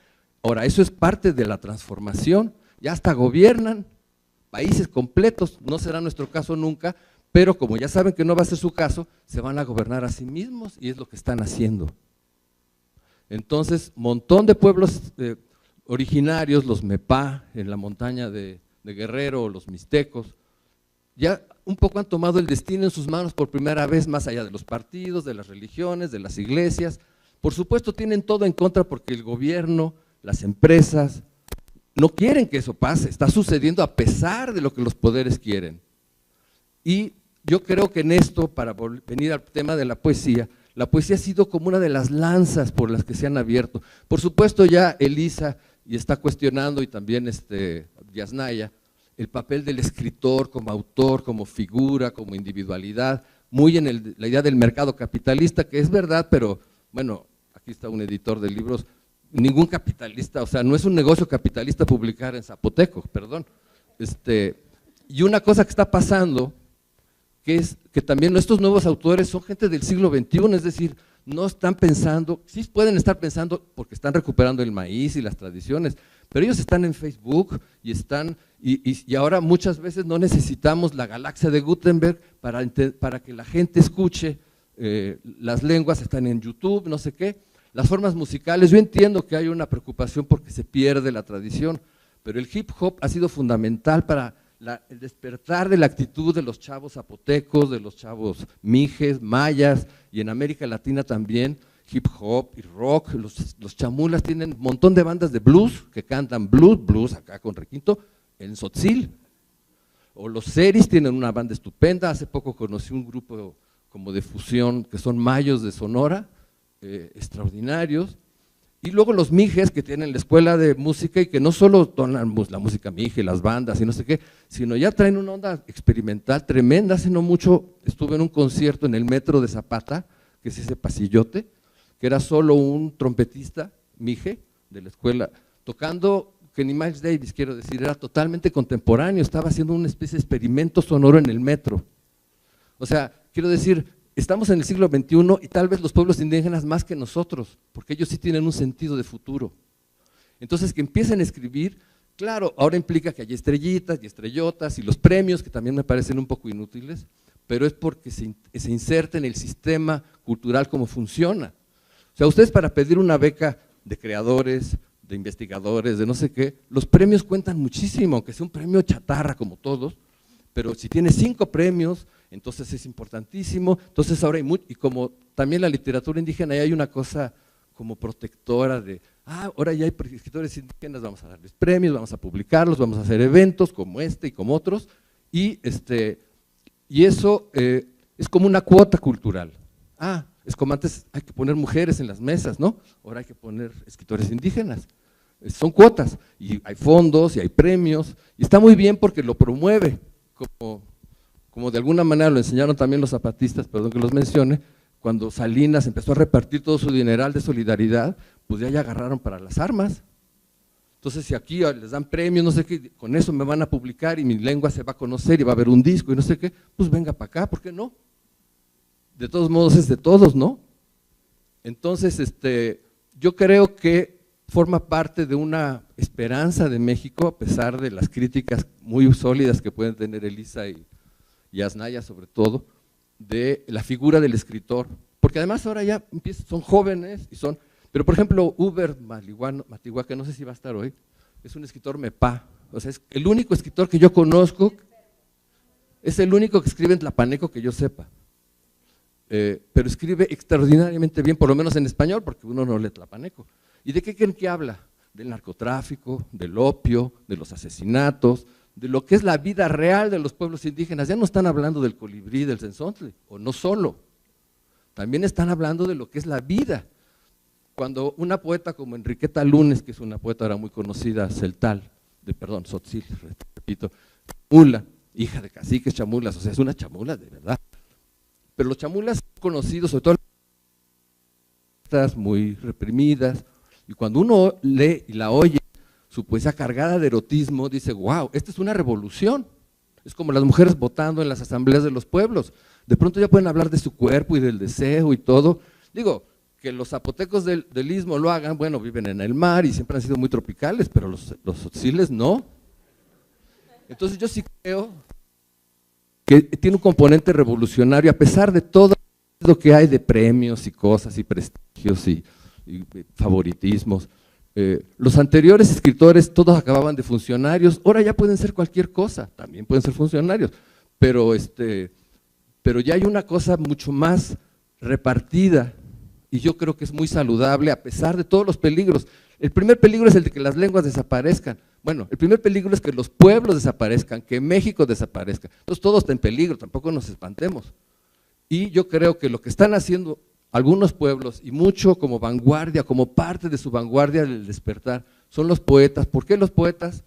Ahora, eso es parte de la transformación, ya hasta gobiernan países completos, no será nuestro caso nunca, pero como ya saben que no va a ser su caso, se van a gobernar a sí mismos y es lo que están haciendo. Entonces, montón de pueblos originarios, los Mepá, en la montaña de Guerrero, los mixtecos, ya un poco han tomado el destino en sus manos por primera vez, más allá de los partidos, de las religiones, de las iglesias. Por supuesto tienen todo en contra porque el gobierno, las empresas, no quieren que eso pase, está sucediendo a pesar de lo que los poderes quieren. Y yo creo que en esto, para venir al tema de la poesía ha sido como una de las lanzas por las que se han abierto. Por supuesto ya Elisa y está cuestionando, y también Yasnaya, el papel del escritor como autor, como figura, como individualidad, muy en la idea del mercado capitalista, que es verdad, pero bueno, aquí está un editor de libros, ningún capitalista, o sea, no es un negocio capitalista publicar en zapoteco, perdón. Y una cosa que está pasando, que es que también estos nuevos autores son gente del siglo XXI, es decir, no están pensando, sí pueden estar pensando porque están recuperando el maíz y las tradiciones, pero ellos están en Facebook y ahora muchas veces no necesitamos la galaxia de Gutenberg para que la gente escuche, las lenguas están en YouTube, no sé qué, las formas musicales, yo entiendo que hay una preocupación porque se pierde la tradición, pero el hip hop ha sido fundamental para el despertar de la actitud de los chavos zapotecos, de los chavos mijes, mayas, y en América Latina también, hip hop y rock. Los chamulas tienen un montón de bandas de blues que cantan blues acá con requinto en Tzotzil, o los seris tienen una banda estupenda. Hace poco conocí un grupo como de fusión que son mayos de Sonora, extraordinarios. Y luego los mijes que tienen la escuela de música y que no solo tonan la música mije, las bandas y no sé qué, sino ya traen una onda experimental tremenda. Hace no mucho estuve en un concierto en el metro de Zapata, que es ese pasillote, que era solo un trompetista mije de la escuela, tocando, que ni Miles Davis quiero decir, era totalmente contemporáneo, estaba haciendo una especie de experimento sonoro en el metro. O sea, quiero decir, estamos en el siglo XXI y tal vez los pueblos indígenas más que nosotros, porque ellos sí tienen un sentido de futuro. Entonces, que empiecen a escribir, claro, ahora implica que haya estrellitas y estrellotas y los premios, que también me parecen un poco inútiles, pero es porque se inserta en el sistema cultural como funciona. O sea, ustedes para pedir una beca de creadores, de investigadores, de no sé qué, los premios cuentan muchísimo, aunque sea un premio chatarra como todos, pero si tienes 5 premios, entonces es importantísimo. Entonces ahora hay mucho, y como también la literatura indígena, ahí hay una cosa como protectora de, ahora ya hay escritores indígenas, vamos a darles premios, vamos a publicarlos, vamos a hacer eventos como este y como otros, y eso es como una cuota cultural. Es como antes hay que poner mujeres en las mesas, ¿no? Ahora hay que poner escritores indígenas. Son cuotas, y hay fondos, y hay premios, y está muy bien porque lo promueve, como de alguna manera lo enseñaron también los zapatistas, perdón que los mencione, cuando Salinas empezó a repartir todo su dineral de solidaridad, pues ya agarraron para las armas. Entonces, si aquí les dan premios, no sé qué, con eso me van a publicar y mi lengua se va a conocer y va a haber un disco y no sé qué, pues venga para acá, ¿por qué no? De todos modos es de todos, ¿no? Entonces, yo creo que forma parte de una esperanza de México, a pesar de las críticas muy sólidas que pueden tener Elisa y Yasnaya sobre todo, de la figura del escritor, porque además ahora ya son jóvenes, pero por ejemplo Uber Matigua, que no sé si va a estar hoy, es un escritor Mepá, o sea, es el único escritor que yo conozco, es el único que escribe en tlapaneco que yo sepa, pero escribe extraordinariamente bien, por lo menos en español, porque uno no lee tlapaneco. ¿Y de qué creen que habla? Del narcotráfico, del opio, de los asesinatos, de lo que es la vida real de los pueblos indígenas. Ya no están hablando del colibrí, del cenzontle, o no solo, también están hablando de lo que es la vida. Cuando una poeta como Enriqueta Lunes, que es una poeta ahora muy conocida, Tzotzil, repito, chamula, hija de caciques chamulas, o sea, es una chamula de verdad. Pero los chamulas son conocidos, sobre todo muy reprimidas, y cuando uno lee y la oye, su poesía cargada de erotismo, dice, wow, esta es una revolución, Es como las mujeres votando en las asambleas de los pueblos. De pronto ya pueden hablar de su cuerpo y del deseo y todo. Digo, que los zapotecos del Istmo lo hagan, bueno, viven en el mar y siempre han sido muy tropicales, pero los tzotziles no. Entonces yo sí creo que tiene un componente revolucionario, a pesar de todo lo que hay de premios y cosas y prestigios y favoritismos. Los anteriores escritores todos acababan de funcionarios, ahora ya pueden ser cualquier cosa, también pueden ser funcionarios, pero ya hay una cosa mucho más repartida y yo creo que es muy saludable a pesar de todos los peligros. El primer peligro es el de que las lenguas desaparezcan. Bueno, el primer peligro es que los pueblos desaparezcan, que México desaparezca. Entonces todo está en peligro, tampoco nos espantemos. Y yo creo que lo que están haciendo algunos pueblos, y mucho como vanguardia, como parte de su vanguardia del despertar, son los poetas. ¿Por qué los poetas?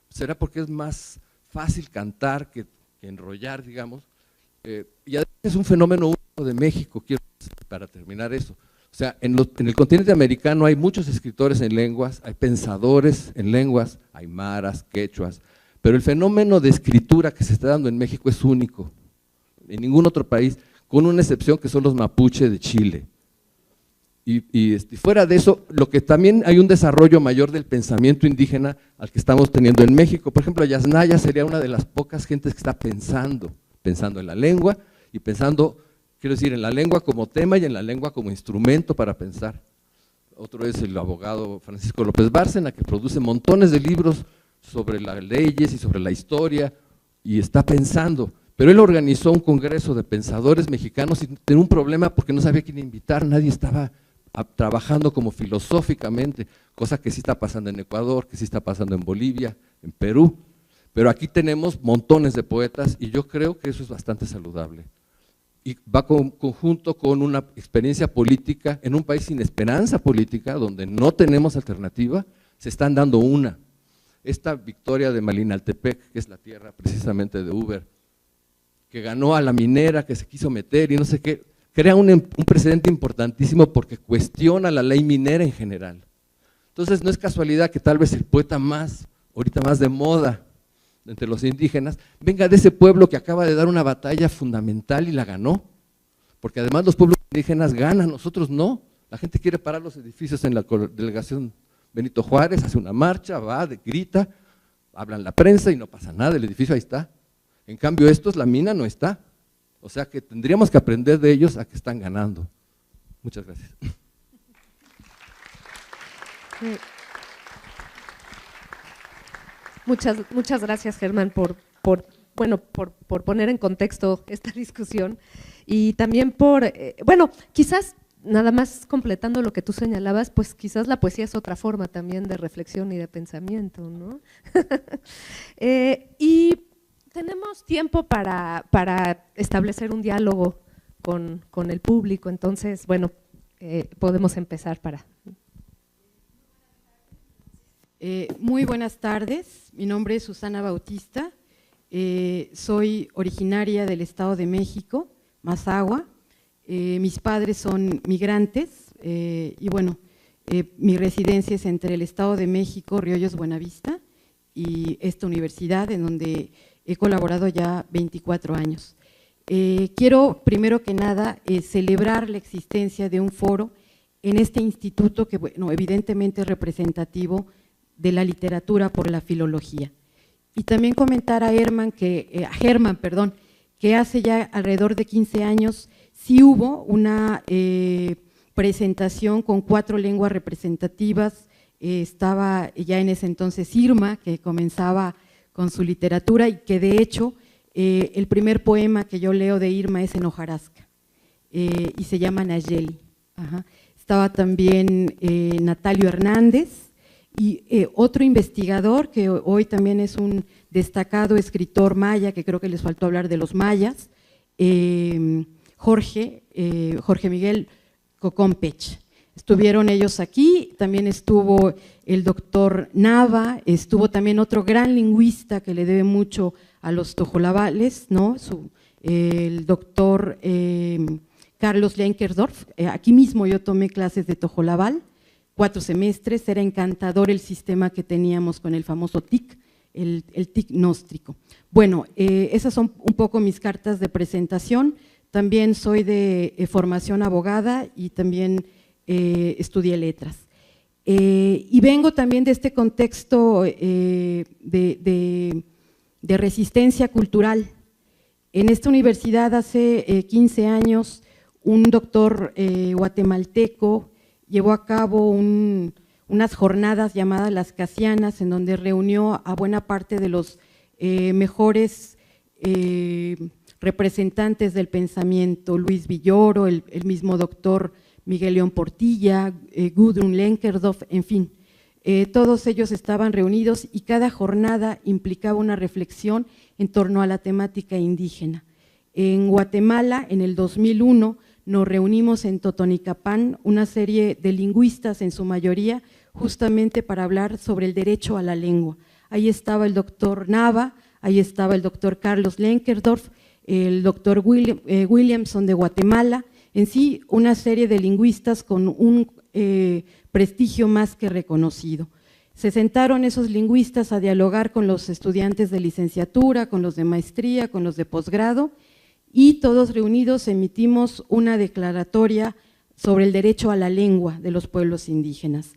¿Será porque es más fácil cantar que enrollar, digamos? Y además es un fenómeno único de México, quiero decir, para terminar eso. O sea, en el continente americano hay muchos escritores en lenguas, hay pensadores en lenguas, aymaras, quechuas, pero el fenómeno de escritura que se está dando en México es único, en ningún otro país, con una excepción que son los mapuche de Chile. Y fuera de eso, lo que también hay un desarrollo mayor del pensamiento indígena al que estamos teniendo en México. Por ejemplo, Yasnaya sería una de las pocas gentes que está pensando en la lengua y pensando, quiero decir, en la lengua como tema y en la lengua como instrumento para pensar. Otro es el abogado Francisco López Bárcena, que produce montones de libros sobre las leyes y sobre la historia y está pensando. Pero él organizó un congreso de pensadores mexicanos y tenía un problema porque no sabía quién invitar, nadie estaba trabajando como filosóficamente, cosa que sí está pasando en Ecuador, que sí está pasando en Bolivia, en Perú, pero aquí tenemos montones de poetas y yo creo que eso es bastante saludable. Y va conjunto con una experiencia política, en un país sin esperanza política, donde no tenemos alternativa, se están dando una. Esta victoria de Malinaltepec, que es la tierra precisamente de Uber, que ganó a la minera, que se quiso meter y no sé qué, crea un precedente importantísimo porque cuestiona la ley minera en general. Entonces no es casualidad que tal vez el poeta ahorita más de moda entre los indígenas, venga de ese pueblo que acaba de dar una batalla fundamental y la ganó, porque además los pueblos indígenas ganan, nosotros no. La gente quiere parar los edificios en la delegación Benito Juárez, hace una marcha, va, grita, hablan la prensa y no pasa nada, el edificio ahí está. En cambio estos, la mina no está, o sea que tendríamos que aprender de ellos a que están ganando. Muchas gracias. Muchas gracias, Germán, por poner en contexto esta discusión y también quizás nada más completando lo que tú señalabas, pues quizás la poesía es otra forma también de reflexión y de pensamiento, ¿no? Y tenemos tiempo para establecer un diálogo con el público, entonces, podemos empezar para… Muy buenas tardes, mi nombre es Susana Bautista, soy originaria del Estado de México, Mazahua, mis padres son migrantes y mi residencia es entre el Estado de México, Riollos, Buenavista y esta universidad en donde he colaborado ya 24 años. Quiero primero que nada celebrar la existencia de un foro en este instituto que evidentemente es representativo de la literatura por la filología. Y también comentar a Germán, que hace ya alrededor de 15 años sí hubo una presentación con 4 lenguas representativas, estaba ya en ese entonces Irma, que comenzaba con su literatura y que de hecho el primer poema que yo leo de Irma es en hojarasca y se llama Nayeli. Estaba también Natalio Hernández, y otro investigador que hoy también es un destacado escritor maya, que creo que les faltó hablar de los mayas, Jorge Miguel Cocompech. Estuvieron ellos aquí, también estuvo el doctor Nava, estuvo también otro gran lingüista que le debe mucho a los tojolabales, ¿no? El doctor Carlos Lenkersdorf. Aquí mismo yo tomé clases de tojolabal, 4 semestres, era encantador el sistema que teníamos con el famoso TIC, el tic nóstrico. Bueno, esas son un poco mis cartas de presentación. También soy de formación abogada y también estudié letras. Y vengo también de este contexto de resistencia cultural. En esta universidad hace 15 años un doctor guatemalteco llevó a cabo unas jornadas llamadas Las Casianas, en donde reunió a buena parte de los mejores representantes del pensamiento, Luis Villoro, el mismo doctor Miguel León Portilla, Gudrun Lenkerdorf, en fin. Todos ellos estaban reunidos y cada jornada implicaba una reflexión en torno a la temática indígena. En Guatemala, en el 2001, nos reunimos en Totonicapán, una serie de lingüistas en su mayoría, justamente para hablar sobre el derecho a la lengua. Ahí estaba el doctor Nava, ahí estaba el doctor Carlos Lenkerdorf, el doctor Williamson de Guatemala, en sí una serie de lingüistas con un prestigio más que reconocido. Se sentaron esos lingüistas a dialogar con los estudiantes de licenciatura, con los de maestría, con los de posgrado, y todos reunidos emitimos una declaratoria sobre el derecho a la lengua de los pueblos indígenas.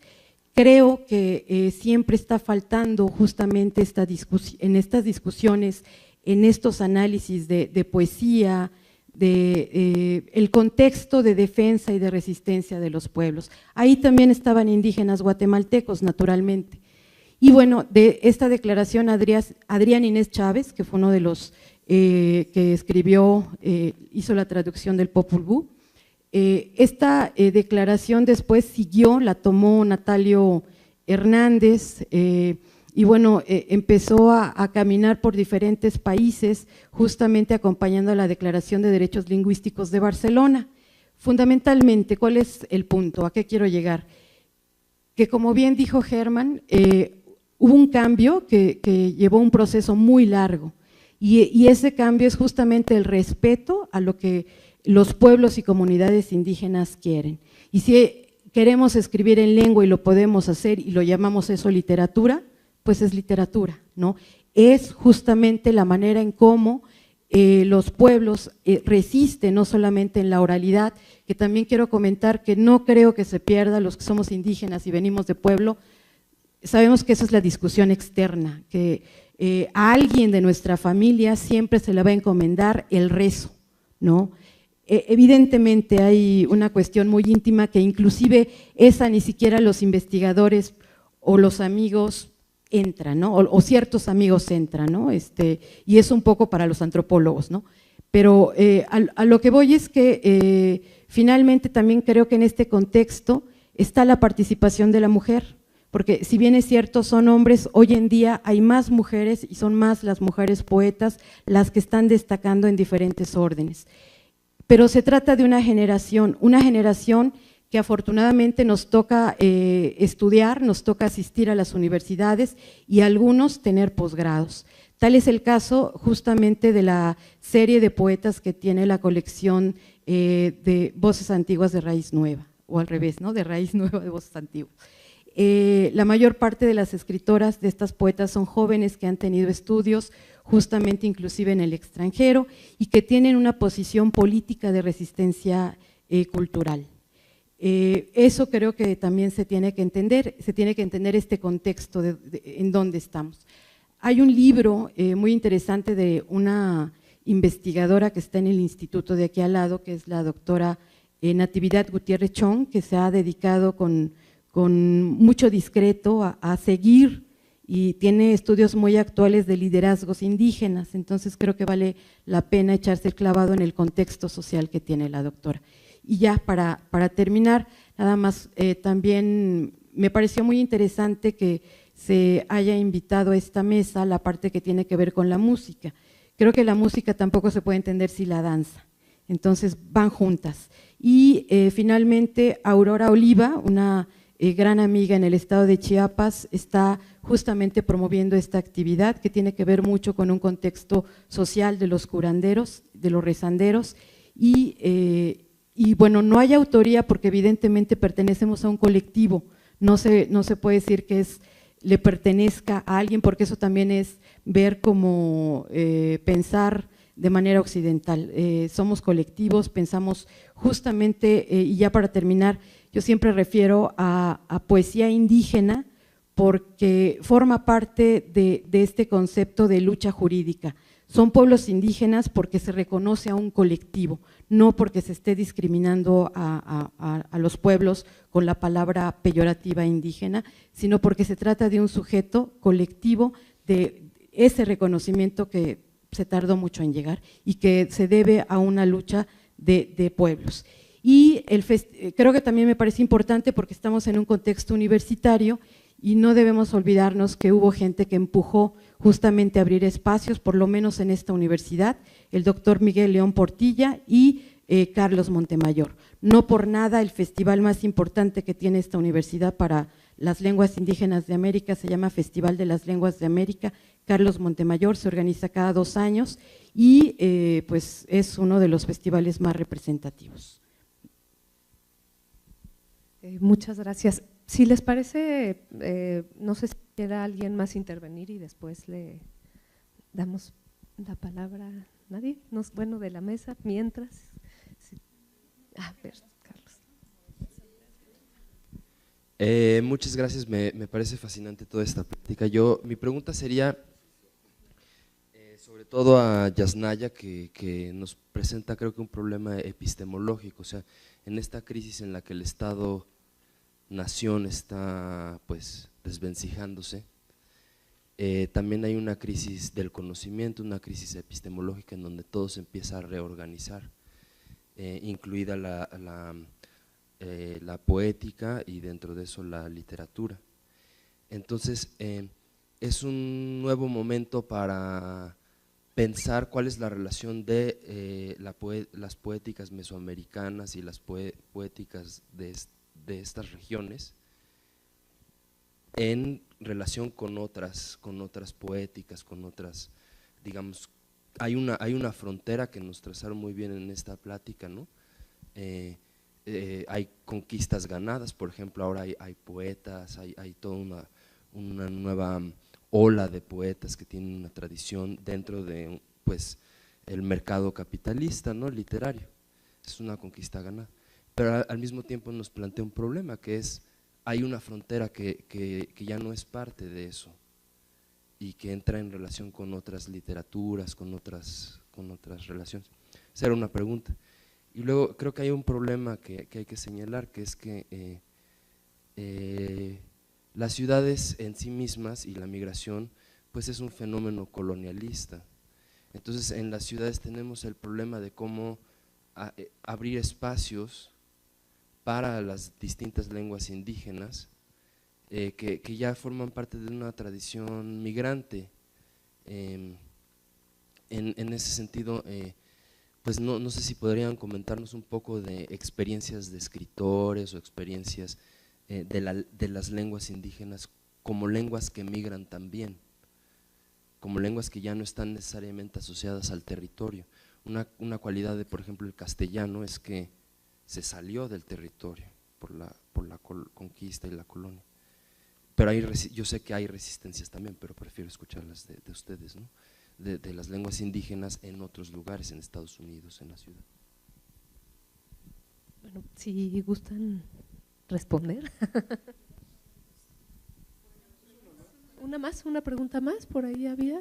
Creo que siempre está faltando justamente en estas discusiones, en estos análisis de poesía, el contexto de defensa y de resistencia de los pueblos. Ahí también estaban indígenas guatemaltecos, naturalmente. Y bueno, de esta declaración Adrián Inés Chávez, que fue uno de los que escribió, hizo la traducción del Popol Vuh. Esta declaración después siguió, la tomó Natalio Hernández, y bueno, empezó a caminar por diferentes países, justamente acompañando a la Declaración de Derechos Lingüísticos de Barcelona. Fundamentalmente, ¿cuál es el punto? ¿A qué quiero llegar? Que como bien dijo Germán, hubo un cambio que llevó un proceso muy largo, y ese cambio es justamente el respeto a lo que los pueblos y comunidades indígenas quieren. Y si queremos escribir en lengua y lo podemos hacer y lo llamamos eso literatura, pues es literatura, ¿no? Es justamente la manera en cómo los pueblos resisten, no solamente en la oralidad, que también quiero comentar que no creo que se pierda, los que somos indígenas y venimos de pueblo, sabemos que esa es la discusión externa, que a alguien de nuestra familia siempre se le va a encomendar el rezo, ¿no? Evidentemente hay una cuestión muy íntima que inclusive esa ni siquiera los investigadores o los amigos entran, ¿no? O ciertos amigos entran, ¿no? Y es un poco para los antropólogos, ¿no? Pero a lo que voy es que finalmente también creo que en este contexto está la participación de la mujer, porque si bien es cierto son hombres, hoy en día hay más mujeres y son más las mujeres poetas las que están destacando en diferentes órdenes. Pero se trata de una generación que afortunadamente nos toca estudiar, nos toca asistir a las universidades y algunos tener posgrados. Tal es el caso justamente de la serie de poetas que tiene la colección de Voces Antiguas de Raíz Nueva, o al revés, ¿no? De Raíz Nueva de Voces Antiguas. La mayor parte de las escritoras de estas poetas son jóvenes que han tenido estudios justamente inclusive en el extranjero y que tienen una posición política de resistencia cultural. Eso creo que también se tiene que entender este contexto en donde estamos. Hay un libro muy interesante de una investigadora que está en el instituto de aquí al lado, que es la doctora Natividad Gutiérrez Chong, que se ha dedicado con mucho discreto a seguir y tiene estudios muy actuales de liderazgos indígenas, entonces creo que vale la pena echarse el clavado en el contexto social que tiene la doctora. Y ya para terminar, nada más, también me pareció muy interesante que se haya invitado a esta mesa la parte que tiene que ver con la música. Creo que la música tampoco se puede entender sin la danza, entonces van juntas. Y finalmente Aurora Oliva, una gran amiga en el estado de Chiapas, está justamente promoviendo esta actividad que tiene que ver mucho con un contexto social de los curanderos, de los rezanderos, y bueno, no hay autoría porque evidentemente pertenecemos a un colectivo, no se puede decir que es le pertenezca a alguien, porque eso también es ver como pensar de manera occidental. Somos colectivos, pensamos justamente, y ya para terminar, yo siempre refiero a poesía indígena porque forma parte de este concepto de lucha jurídica. Son pueblos indígenas porque se reconoce a un colectivo, no porque se esté discriminando a los pueblos con la palabra peyorativa indígena, sino porque se trata de un sujeto colectivo, de ese reconocimiento que se tardó mucho en llegar y que se debe a una lucha de pueblos. Y creo que también me parece importante porque estamos en un contexto universitario y no debemos olvidarnos que hubo gente que empujó justamente a abrir espacios, por lo menos en esta universidad, el doctor Miguel León Portilla y Carlos Montemayor. No por nada el festival más importante que tiene esta universidad para las lenguas indígenas de América se llama Festival de las Lenguas de América. Carlos Montemayor se organiza cada 2 años y pues es uno de los festivales más representativos. Muchas gracias. Si les parece, no sé si quiera alguien más intervenir y después le damos la palabra a nadie, bueno, de la mesa, mientras. Sí. A ver, Carlos. Muchas gracias, me parece fascinante toda esta plática. Mi pregunta sería, sobre todo a Yasnaya, que nos presenta creo que un problema epistemológico, o sea, en esta crisis en la que el Estado-nación está pues desvencijándose, también hay una crisis del conocimiento, una crisis epistemológica en donde todo se empieza a reorganizar, incluida la poética y dentro de eso la literatura. Entonces es un nuevo momento para pensar cuál es la relación de las poéticas mesoamericanas y las poéticas de estas regiones en relación con otras poéticas, con otras, digamos, hay una frontera que nos trazaron muy bien en esta plática, ¿no? Hay conquistas ganadas, por ejemplo, ahora hay poetas, hay toda una nueva ola de poetas que tienen una tradición dentro de pues el mercado capitalista, ¿no? Literario, es una conquista ganada, pero al mismo tiempo nos plantea un problema que es, hay una frontera que ya no es parte de eso y que entra en relación con otras literaturas, con otras relaciones. Esa era una pregunta. Y luego creo que hay un problema que hay que señalar, que es que las ciudades en sí mismas y la migración pues es un fenómeno colonialista. Entonces en las ciudades tenemos el problema de cómo abrir espacios para las distintas lenguas indígenas que ya forman parte de una tradición migrante. En ese sentido, pues no sé si podrían comentarnos un poco de experiencias de escritores o experiencias de las lenguas indígenas como lenguas que migran también, como lenguas que ya no están necesariamente asociadas al territorio. Una cualidad de, por ejemplo, el castellano es que se salió del territorio por la conquista y la colonia. Pero yo sé que hay resistencias también, pero prefiero escucharlas de ustedes, ¿no? De las lenguas indígenas en otros lugares, en Estados Unidos, en la ciudad. Bueno, si gustan responder. Una pregunta más, por ahí había.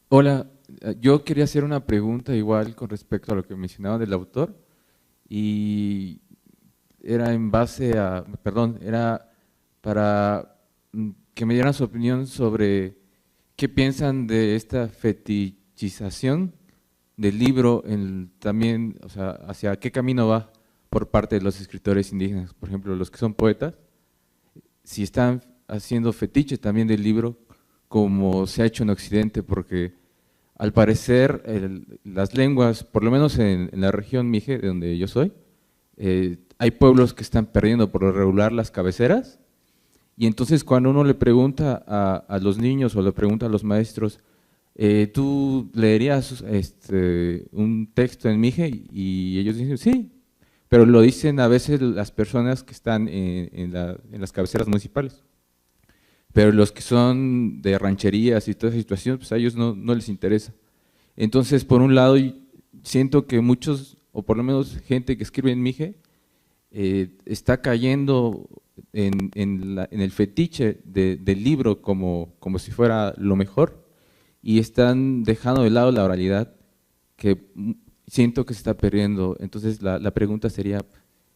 Hola, yo quería hacer una pregunta igual con respecto a lo que mencionaba del autor y era en base a, era para que me dieran su opinión sobre qué piensan de esta fetichización del libro, también, o sea, hacia qué camino va por parte de los escritores indígenas, por ejemplo, los que son poetas, si están haciendo fetiche también del libro, como se ha hecho en Occidente, porque al parecer las lenguas, por lo menos en la región Mije, de donde yo soy, hay pueblos que están perdiendo por lo regular las cabeceras, y entonces cuando uno le pregunta a los niños o le pregunta a los maestros, ¿tú leerías un texto en Mije? Y ellos dicen, sí, pero lo dicen a veces las personas que están en las cabeceras municipales. Pero los que son de rancherías y toda esa situación, pues a ellos no les interesa. Entonces, por un lado, siento que muchos, o por lo menos gente que escribe en Mije, está cayendo en el fetiche del libro como si fuera lo mejor, y están dejando de lado la oralidad, que siento que se está perdiendo. Entonces la pregunta sería,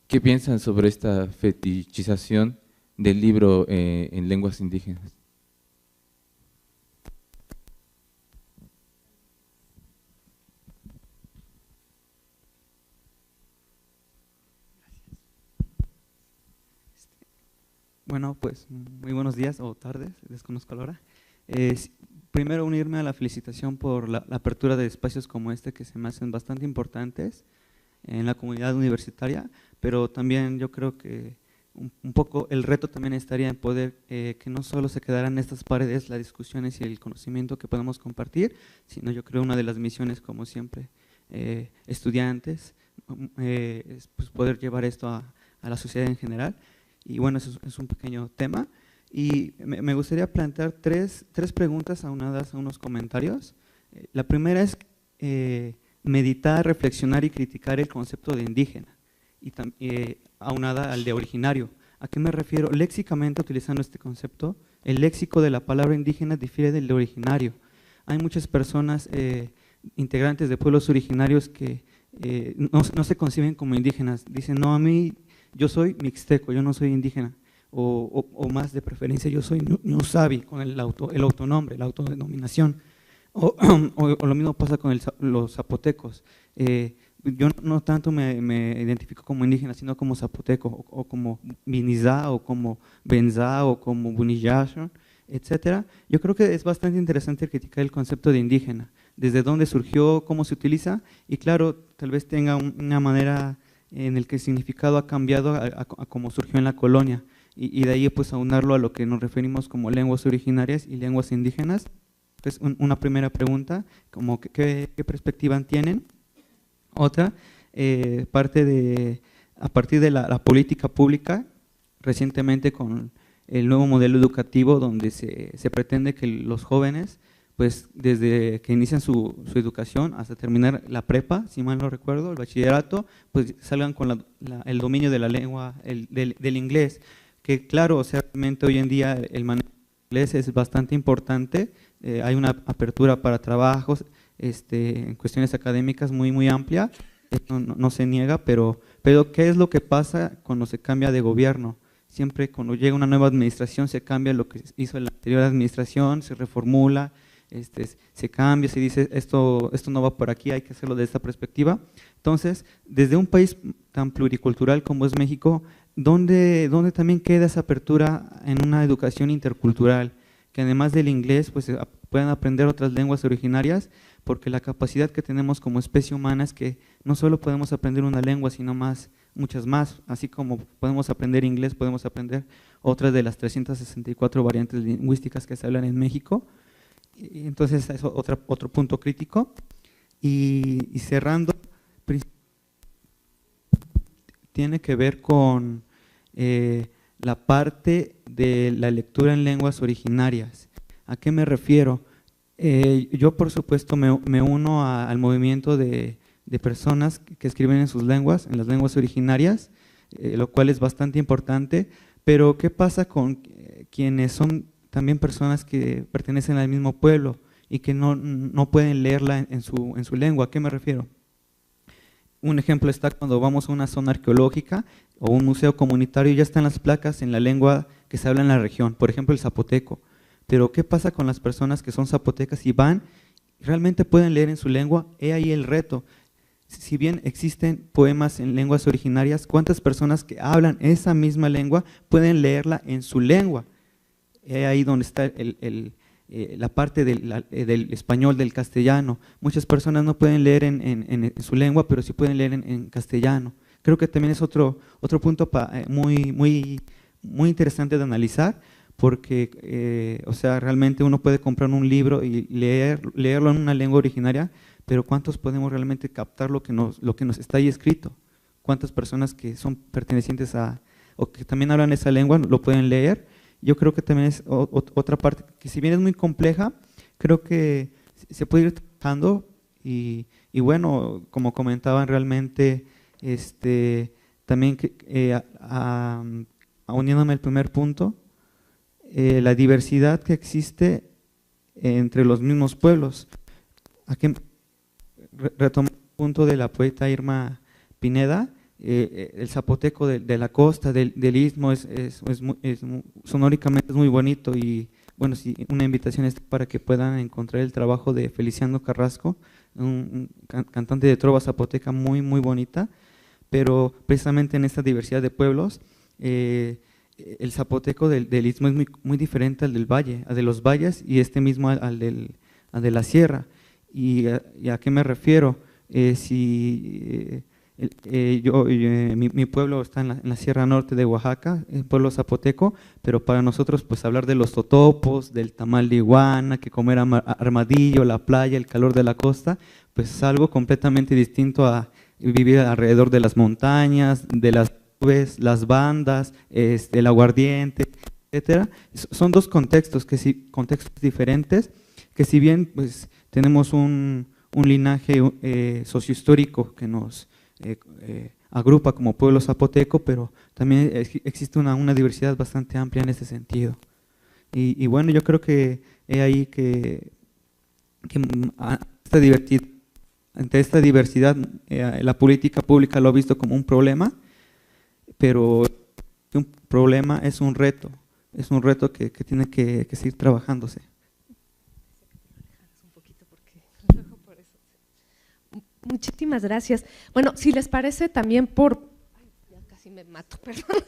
¿qué piensan sobre esta fetichización del libro en lenguas indígenas? Bueno, pues muy buenos días o tardes, desconozco la hora. Primero unirme a la felicitación por la apertura de espacios como este, que se me hacen bastante importantes en la comunidad universitaria, pero también yo creo que un poco el reto también estaría en poder que no solo se quedaran en estas paredes las discusiones y el conocimiento que podemos compartir, sino yo creo una de las misiones, como siempre, estudiantes, pues poder llevar esto a la sociedad en general. Y bueno, eso es un pequeño tema. Y me gustaría plantear tres preguntas aunadas a unos comentarios. La primera es meditar, reflexionar y criticar el concepto de indígena, y aunada al de originario. ¿A qué me refiero? Léxicamente, utilizando este concepto, el léxico de la palabra indígena difiere del de originario. Hay muchas personas integrantes de pueblos originarios que no se conciben como indígenas. Dicen, no, a mí, yo soy mixteco, yo no soy indígena. O más de preferencia, yo soy Ñusabi, con el autonombre, la autodenominación. O lo mismo pasa con los zapotecos. Yo no tanto me identifico como indígena, sino como zapoteco, o como Vinizá, o como Benzá, o como Buniyashon, etcétera. Yo creo que es bastante interesante criticar el concepto de indígena, desde dónde surgió, cómo se utiliza, y claro, tal vez tenga una manera en el que el significado ha cambiado a cómo surgió en la colonia, y de ahí pues aunarlo a lo que nos referimos como lenguas originarias y lenguas indígenas. Pues una primera pregunta, como ¿qué perspectiva tienen? Otra, a partir de la política pública, recientemente con el nuevo modelo educativo, donde se pretende que los jóvenes, pues desde que inician su educación hasta terminar la prepa, si mal no recuerdo, el bachillerato, pues salgan con el dominio de la lengua, del inglés, que claro, o sea, realmente hoy en día el manejo del inglés es bastante importante. Hay una apertura para trabajos en cuestiones académicas muy amplia, esto no se niega, pero ¿qué es lo que pasa cuando se cambia de gobierno? Siempre cuando llega una nueva administración se cambia lo que hizo la anterior administración, se reformula, se cambia, se dice esto no va por aquí, hay que hacerlo de esta perspectiva. Entonces, desde un país tan pluricultural como es México, ¿dónde también queda esa apertura en una educación intercultural? Que además del inglés pues puedan aprender otras lenguas originarias, porque la capacidad que tenemos como especie humana es que no solo podemos aprender una lengua, sino muchas más, así como podemos aprender inglés, podemos aprender otras de las 364 variantes lingüísticas que se hablan en México. Y entonces es otro punto crítico. Y cerrando, tiene que ver con la parte de la lectura en lenguas originarias. ¿A qué me refiero? Yo por supuesto me uno al movimiento de personas que escriben en sus lenguas, en las lenguas originarias, lo cual es bastante importante, pero ¿qué pasa con quienes son también personas que pertenecen al mismo pueblo y que no pueden leerla en su lengua? ¿A qué me refiero? Un ejemplo está cuando vamos a una zona arqueológica o un museo comunitario y ya están las placas en la lengua que se habla en la región, por ejemplo el zapoteco. Pero ¿qué pasa con las personas que son zapotecas y realmente pueden leer en su lengua? He ahí el reto. Si bien existen poemas en lenguas originarias, ¿cuántas personas que hablan esa misma lengua pueden leerla en su lengua? He ahí donde está la parte del español, del castellano. Muchas personas no pueden leer en su lengua, pero sí pueden leer en castellano. Creo que también es otro punto muy interesante de analizar, porque o sea, realmente uno puede comprar un libro y leerlo en una lengua originaria, pero ¿cuántos podemos realmente captar lo que nos está ahí escrito? cuántas personas que son pertenecientes a, o que también hablan esa lengua lo pueden leer. Yo creo que también es otra parte que, si bien es muy compleja, creo que se puede ir trabajando y bueno, como comentaban, realmente también uniéndome al primer punto, la diversidad que existe entre los mismos pueblos. Aquí retomo el punto de la poeta Irma Pineda. El zapoteco de la costa, del istmo, sonóricamente es muy bonito, y bueno, sí, una invitación es para que puedan encontrar el trabajo de Feliciano Carrasco, un cantante de trova zapoteca muy bonita, pero precisamente en esta diversidad de pueblos, el zapoteco del istmo es muy diferente al del valle, al de los valles, y mismo al de la sierra. ¿Y a qué me refiero? Mi pueblo está en la Sierra Norte de Oaxaca, el pueblo zapoteco, pero para nosotros pues hablar de los totopos, del tamal de iguana, que comer armadillo, la playa, el calor de la costa, pues es algo completamente distinto a vivir alrededor de las montañas, de las nubes, las bandas, el aguardiente, etcétera. Son dos contextos contextos diferentes, que si bien pues tenemos un linaje sociohistórico que nos agrupa como pueblo zapoteco, pero también existe una diversidad bastante amplia en ese sentido. Y bueno, yo creo que es ahí que ante esta diversidad la política pública lo ha visto como un problema, pero un problema es un reto que tiene que seguir trabajándose. Muchísimas gracias. Bueno, si les parece también ya casi me mato, perdón.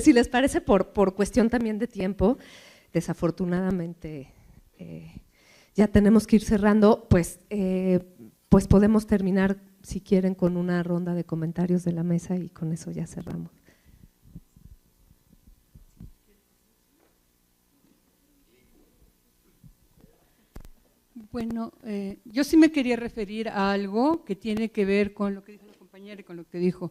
Si les parece por cuestión también de tiempo, desafortunadamente ya tenemos que ir cerrando, pues podemos terminar, si quieren, con una ronda de comentarios de la mesa, y con eso ya cerramos. Bueno, yo sí me quería referir a algo que tiene que ver con lo que dijo la compañera y con lo que dijo.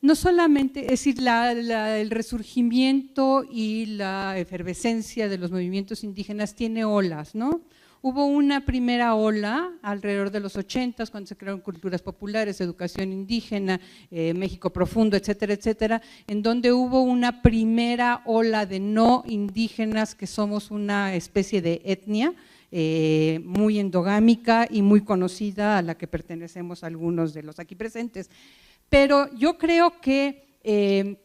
No solamente, es decir, el resurgimiento y la efervescencia de los movimientos indígenas tiene olas, ¿no? Hubo una primera ola alrededor de los 80, cuando se crearon culturas populares, educación indígena, México profundo, etcétera, etcétera, en donde hubo una primera ola de no indígenas, que somos una especie de etnia, muy endogámica y muy conocida, a la que pertenecemos algunos de los aquí presentes. Pero yo creo que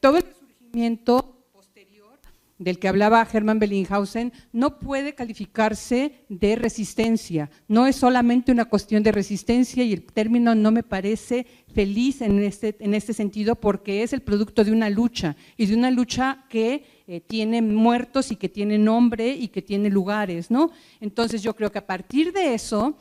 todo el resurgimiento posterior del que hablaba Hermann Bellinghausen no puede calificarse de resistencia, no es solamente una cuestión de resistencia, y el término no me parece feliz en este sentido, porque es el producto de una lucha, y de una lucha que tiene muertos y que tiene nombre y que tiene lugares, ¿no? Entonces yo creo que a partir de eso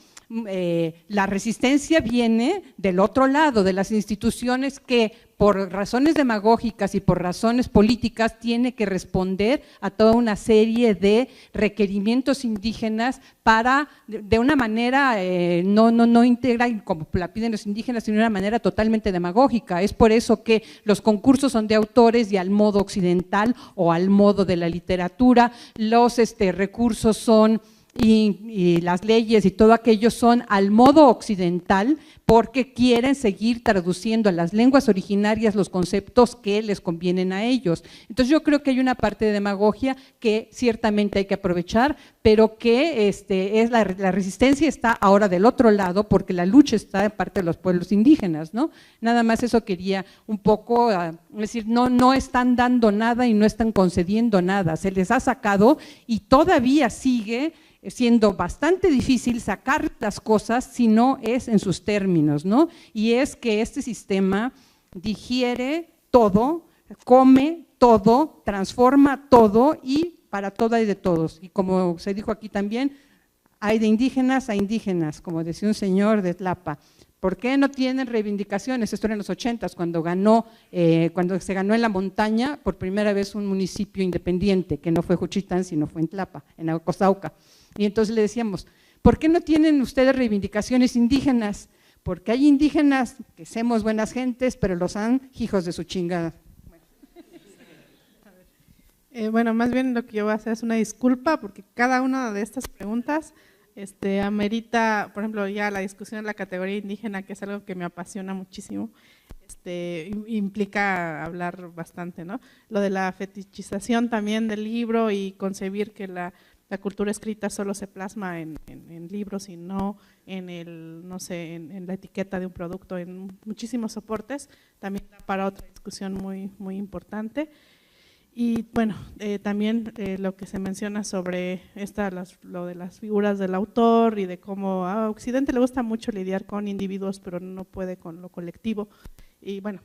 la resistencia viene del otro lado, de las instituciones que por razones demagógicas y por razones políticas tiene que responder a toda una serie de requerimientos indígenas para, de una manera no íntegra como la piden los indígenas, sino de una manera totalmente demagógica. Es por eso que los concursos son de autores y al modo occidental o al modo de la literatura, los recursos son y las leyes y todo aquello son al modo occidental, porque quieren seguir traduciendo a las lenguas originarias los conceptos que les convienen a ellos. Entonces yo creo que hay una parte de demagogia que ciertamente hay que aprovechar, pero que la resistencia está ahora del otro lado, porque la lucha está en parte de los pueblos indígenas, ¿no? Nada más eso quería un poco, es decir, no están dando nada y no están concediendo nada, se les ha sacado y todavía sigue siendo bastante difícil sacar las cosas si no es en sus términos, ¿no? Y es que este sistema digiere todo, come todo, transforma todo y para toda y de todos. Y como se dijo aquí también, hay de indígenas a indígenas, como decía un señor de Tlapa. ¿Por qué no tienen reivindicaciones? Esto era en los 80s, cuando se ganó en la montaña por primera vez un municipio independiente, que no fue Juchitán, sino fue en Tlapa, en Acosauca. Y entonces le decíamos, ¿por qué no tienen ustedes reivindicaciones indígenas? porque hay indígenas que somos buenas gentes, pero los han hijos de su chingada. Bueno, más bien lo que yo voy a hacer es una disculpa, porque cada una de estas preguntas amerita, por ejemplo, ya la discusión de la categoría indígena, que es algo que me apasiona muchísimo, implica hablar bastante, ¿no? Lo de la fetichización también del libro y concebir que la cultura escrita solo se plasma en libros y no en no sé, en la etiqueta de un producto, en muchísimos soportes, también da para otra discusión muy, muy importante. Y bueno, también lo que se menciona sobre lo de las figuras del autor y de cómo a Occidente le gusta mucho lidiar con individuos, pero no puede con lo colectivo. Y bueno,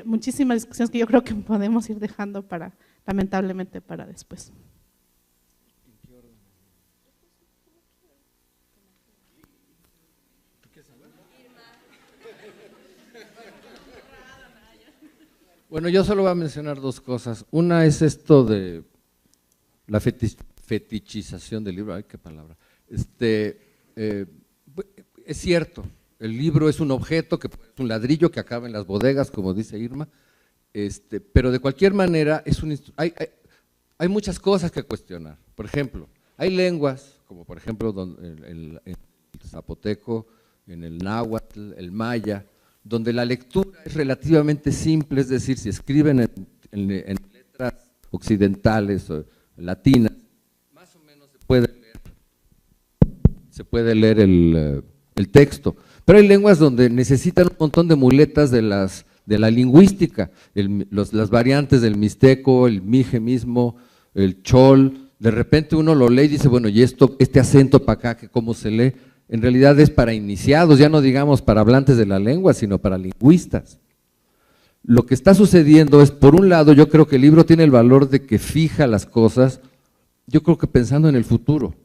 muchísimas discusiones que yo creo que podemos ir dejando lamentablemente para después. Bueno, yo solo voy a mencionar dos cosas. Una es esto de la fetichización del libro. Ay, qué palabra. Es cierto, el libro es un objeto, es un ladrillo que acaba en las bodegas, como dice Irma, pero de cualquier manera hay muchas cosas que cuestionar. Por ejemplo, hay lenguas, como por ejemplo el zapoteco, en el náhuatl, el maya, donde la lectura es relativamente simple, es decir, si escriben en letras occidentales o latinas, más o menos se puede leer el texto. Pero hay lenguas donde necesitan un montón de muletas de la lingüística, las variantes del mixteco, el mije mismo, el chol. De repente uno lo lee y dice, bueno, y este acento para acá, que cómo se lee. En realidad es para iniciados, ya no digamos para hablantes de la lengua, sino para lingüistas. Lo que está sucediendo es, por un lado, yo creo que el libro tiene el valor de que fija las cosas, yo creo que pensando en el futuro,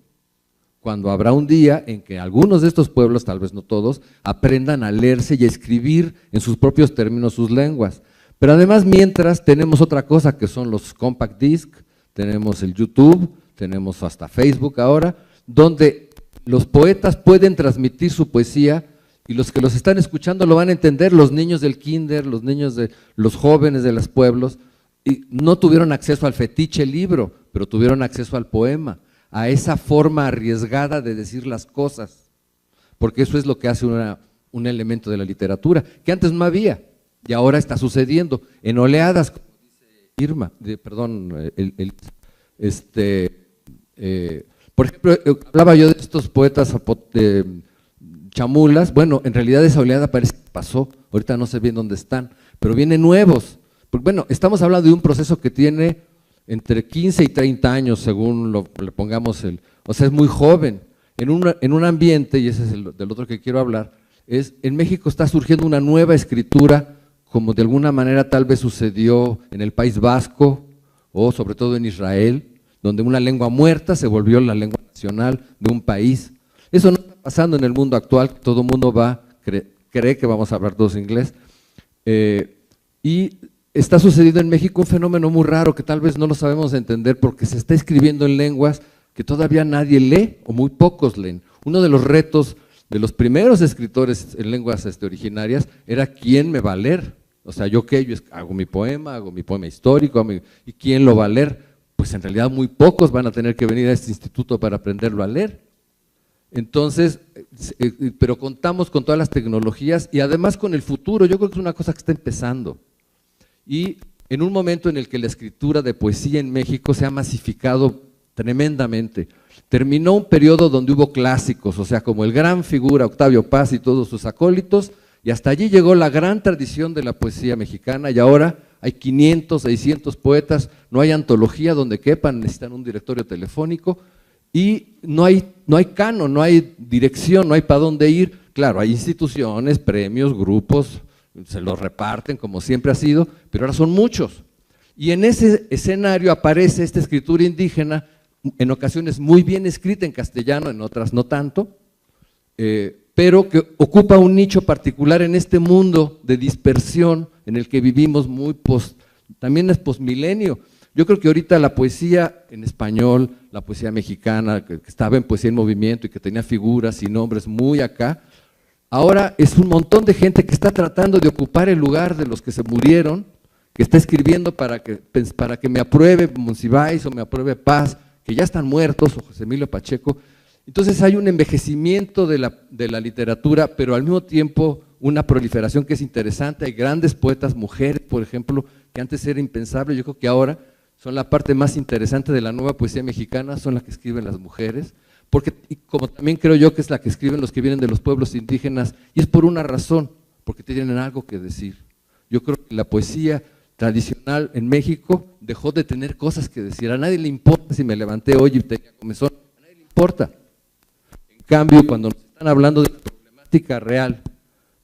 cuando habrá un día en que algunos de estos pueblos, tal vez no todos, aprendan a leerse y a escribir en sus propios términos sus lenguas. Pero además, mientras, tenemos otra cosa que son los compact disc, tenemos el YouTube, tenemos hasta Facebook ahora, donde los poetas pueden transmitir su poesía y los que los están escuchando lo van a entender, los niños del kinder, los jóvenes de los pueblos, y no tuvieron acceso al fetiche libro, pero tuvieron acceso al poema, a esa forma arriesgada de decir las cosas, porque eso es lo que hace un elemento de la literatura, que antes no había, y ahora está sucediendo, en oleadas, como dice Irma, por ejemplo, hablaba yo de estos poetas chamulas. Bueno, en realidad esa oleada parece que pasó, ahorita no sé bien dónde están, pero vienen nuevos. Porque, bueno, estamos hablando de un proceso que tiene entre 15 y 30 años, según le pongamos o sea, es muy joven. En un ambiente, y ese es del otro que quiero hablar, en México está surgiendo una nueva escritura, como de alguna manera tal vez sucedió en el País Vasco, o sobre todo en Israel, donde una lengua muerta se volvió la lengua nacional de un país. Eso no está pasando en el mundo actual, todo el mundo cree que vamos a hablar todos inglés, y está sucediendo en México un fenómeno muy raro que tal vez no lo sabemos entender porque se está escribiendo en lenguas que todavía nadie lee o muy pocos leen. Uno de los retos de los primeros escritores en lenguas originarias era ¿quién me va a leer? O sea, yo hago mi poema histórico, ¿y quién lo va a leer? Pues en realidad muy pocos van a tener que venir a este instituto para aprenderlo a leer. Entonces, pero contamos con todas las tecnologías y además con el futuro. Yo creo que es una cosa que está empezando. Y en un momento en el que la escritura de poesía en México se ha masificado tremendamente. Terminó un periodo donde hubo clásicos, o sea, como el gran figura Octavio Paz y todos sus acólitos, y hasta allí llegó la gran tradición de la poesía mexicana, y ahora hay 500, 600 poetas, no hay antología donde quepan, necesitan un directorio telefónico, y no hay canon, no hay dirección, no hay para dónde ir. Claro, hay instituciones, premios, grupos, se los reparten como siempre ha sido, pero ahora son muchos. Y en ese escenario aparece esta escritura indígena, en ocasiones muy bien escrita en castellano, en otras no tanto, pero que ocupa un nicho particular en este mundo de dispersión en el que vivimos también es posmilenio. Yo creo que ahorita la poesía en español, la poesía mexicana, que estaba en Poesía en Movimiento y que tenía figuras y nombres muy acá, ahora es un montón de gente que está tratando de ocupar el lugar de los que se murieron, que está escribiendo para que me apruebe Monsiváis o me apruebe Paz, que ya están muertos, o José Emilio Pacheco. Entonces hay un envejecimiento de la literatura, pero al mismo tiempo una proliferación que es interesante. Hay grandes poetas, mujeres, por ejemplo, que antes era impensable. Yo creo que ahora son la parte más interesante de la nueva poesía mexicana, son las que escriben las mujeres, porque y como también creo yo que es la que escriben los que vienen de los pueblos indígenas, y es por una razón, porque tienen algo que decir. Yo creo que la poesía tradicional en México dejó de tener cosas que decir. A nadie le importa si me levanté hoy y tenía comezón, a nadie le importa. En cambio, cuando nos están hablando de la problemática real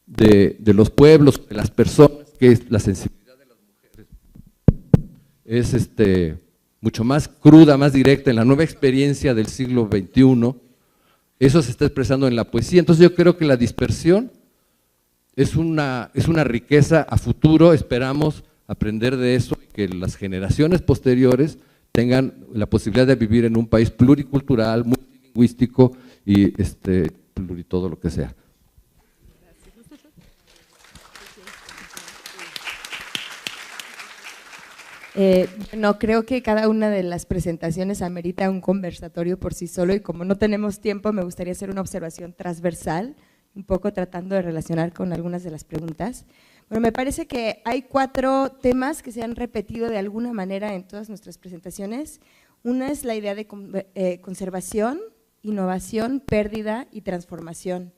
de los pueblos, de las personas, que es la sensibilidad de las mujeres, es mucho más cruda, más directa en la nueva experiencia del siglo XXI, eso se está expresando en la poesía. Entonces yo creo que la dispersión es una riqueza a futuro. Esperamos aprender de eso y que las generaciones posteriores tengan la posibilidad de vivir en un país pluricultural, multilingüístico y todo lo que sea. No, creo que cada una de las presentaciones amerita un conversatorio por sí solo, y como no tenemos tiempo, me gustaría hacer una observación transversal, un poco tratando de relacionar con algunas de las preguntas. Bueno, me parece que hay 4 temas que se han repetido de alguna manera en todas nuestras presentaciones. Una es la idea de conservación, innovación, pérdida y transformación.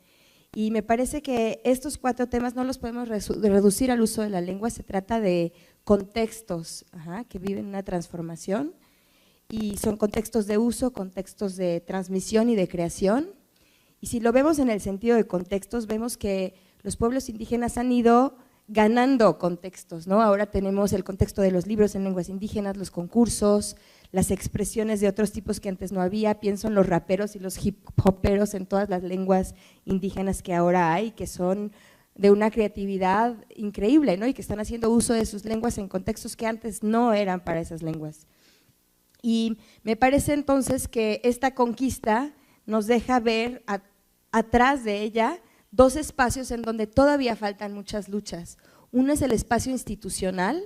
Y me parece que estos 4 temas no los podemos reducir al uso de la lengua. Se trata de contextos que viven una transformación, y son contextos de uso, contextos de transmisión y de creación. Y si lo vemos en el sentido de contextos, vemos que los pueblos indígenas han ido ganando contextos, ¿no? Ahora tenemos el contexto de los libros en lenguas indígenas, los concursos, las expresiones de otros tipos que antes no había. Pienso en los raperos y los hip hoperos en todas las lenguas indígenas que ahora hay, que son de una creatividad increíble, ¿no? Y que están haciendo uso de sus lenguas en contextos que antes no eran para esas lenguas. Y me parece entonces que esta conquista nos deja ver atrás de ella 2 espacios en donde todavía faltan muchas luchas. Uno es el espacio institucional,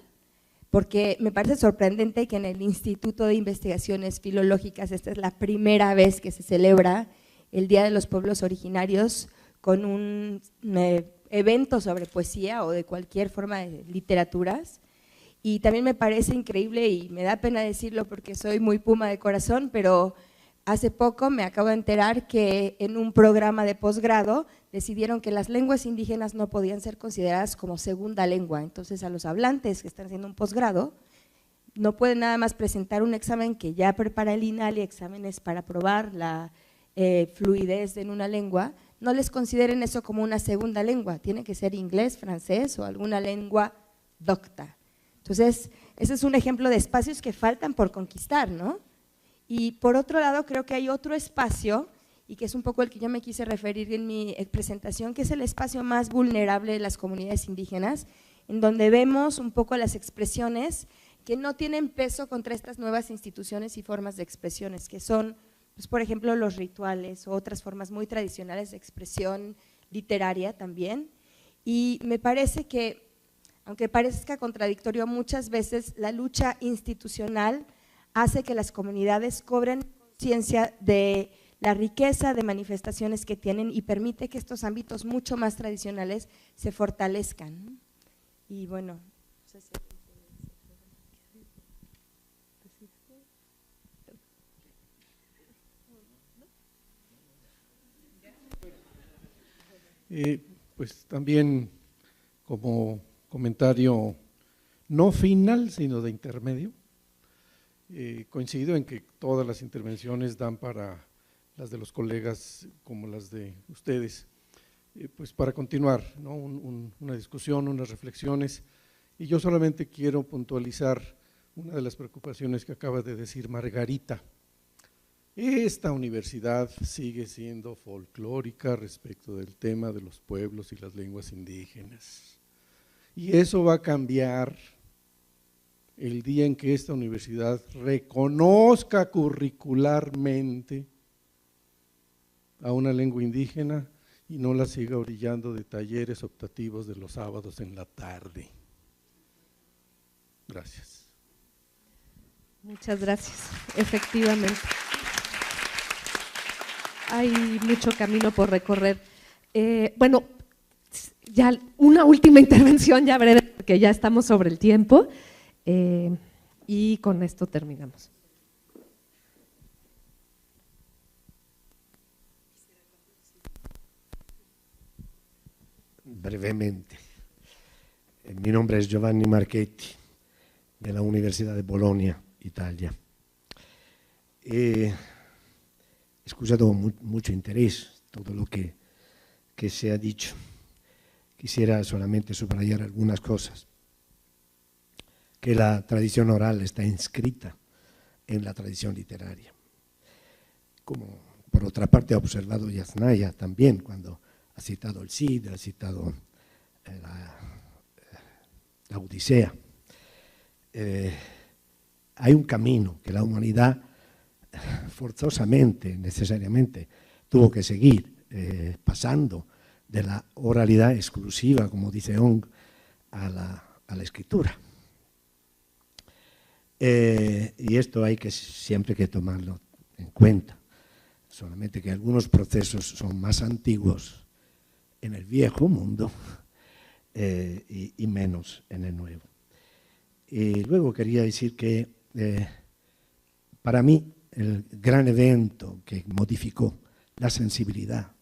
porque me parece sorprendente que en el Instituto de Investigaciones Filológicas esta es la primera vez que se celebra el Día de los Pueblos Originarios con un evento sobre poesía o de cualquier forma de literaturas. Y también me parece increíble, y me da pena decirlo porque soy muy puma de corazón, pero hace poco me acabo de enterar que en un programa de posgrado decidieron que las lenguas indígenas no podían ser consideradas como segunda lengua. Entonces a los hablantes que están haciendo un posgrado no pueden nada más presentar un examen que ya prepara el INALI, exámenes para probar la fluidez en una lengua, no les consideren eso como una segunda lengua, tiene que ser inglés, francés o alguna lengua docta. Entonces ese es un ejemplo de espacios que faltan por conquistar, ¿no? Y por otro lado, creo que hay otro espacio, y que es un poco el que yo me quise referir en mi presentación, que es el espacio más vulnerable de las comunidades indígenas, en donde vemos un poco las expresiones que no tienen peso contra estas nuevas instituciones y formas de expresiones, que son, pues, por ejemplo, los rituales o otras formas muy tradicionales de expresión literaria también. Y me parece que, aunque parezca contradictorio, muchas veces la lucha institucional hace que las comunidades cobren conciencia de la riqueza de manifestaciones que tienen y permite que estos ámbitos mucho más tradicionales se fortalezcan. Y bueno, no sé si… Pues también como comentario no final, sino de intermedio, coincido en que todas las intervenciones dan para las de los colegas como las de ustedes, pues para continuar, ¿no? Una discusión, unas reflexiones, y yo solamente quiero puntualizar una de las preocupaciones que acaba de decir Margarita. Esta universidad sigue siendo folclórica respecto del tema de los pueblos y las lenguas indígenas, y eso va a cambiar el día en que esta universidad reconozca curricularmente a una lengua indígena y no la siga orillando de talleres optativos de los sábados en la tarde. Gracias. Muchas gracias, efectivamente. Hay mucho camino por recorrer. Bueno, ya una última intervención, ya breve, porque ya estamos sobre el tiempo, y con esto terminamos. Brevemente. Mi nombre es Giovanni Marchetti, de la Universidad de Bolonia, Italia. He escuchado mucho interés todo lo que se ha dicho. Quisiera solamente subrayar algunas cosas. Que la tradición oral está inscrita en la tradición literaria. Como por otra parte ha observado Yasnaya también cuando ha citado el Cid, ha citado la Odisea. Hay un camino que la humanidad forzosamente, necesariamente, tuvo que seguir, pasando de la oralidad exclusiva, como dice Ong, a la escritura. Y esto hay que siempre que tomarlo en cuenta, solamente que algunos procesos son más antiguos en el viejo mundo y menos en el nuevo. Y luego quería decir que para mí el gran evento que modificó la sensibilidad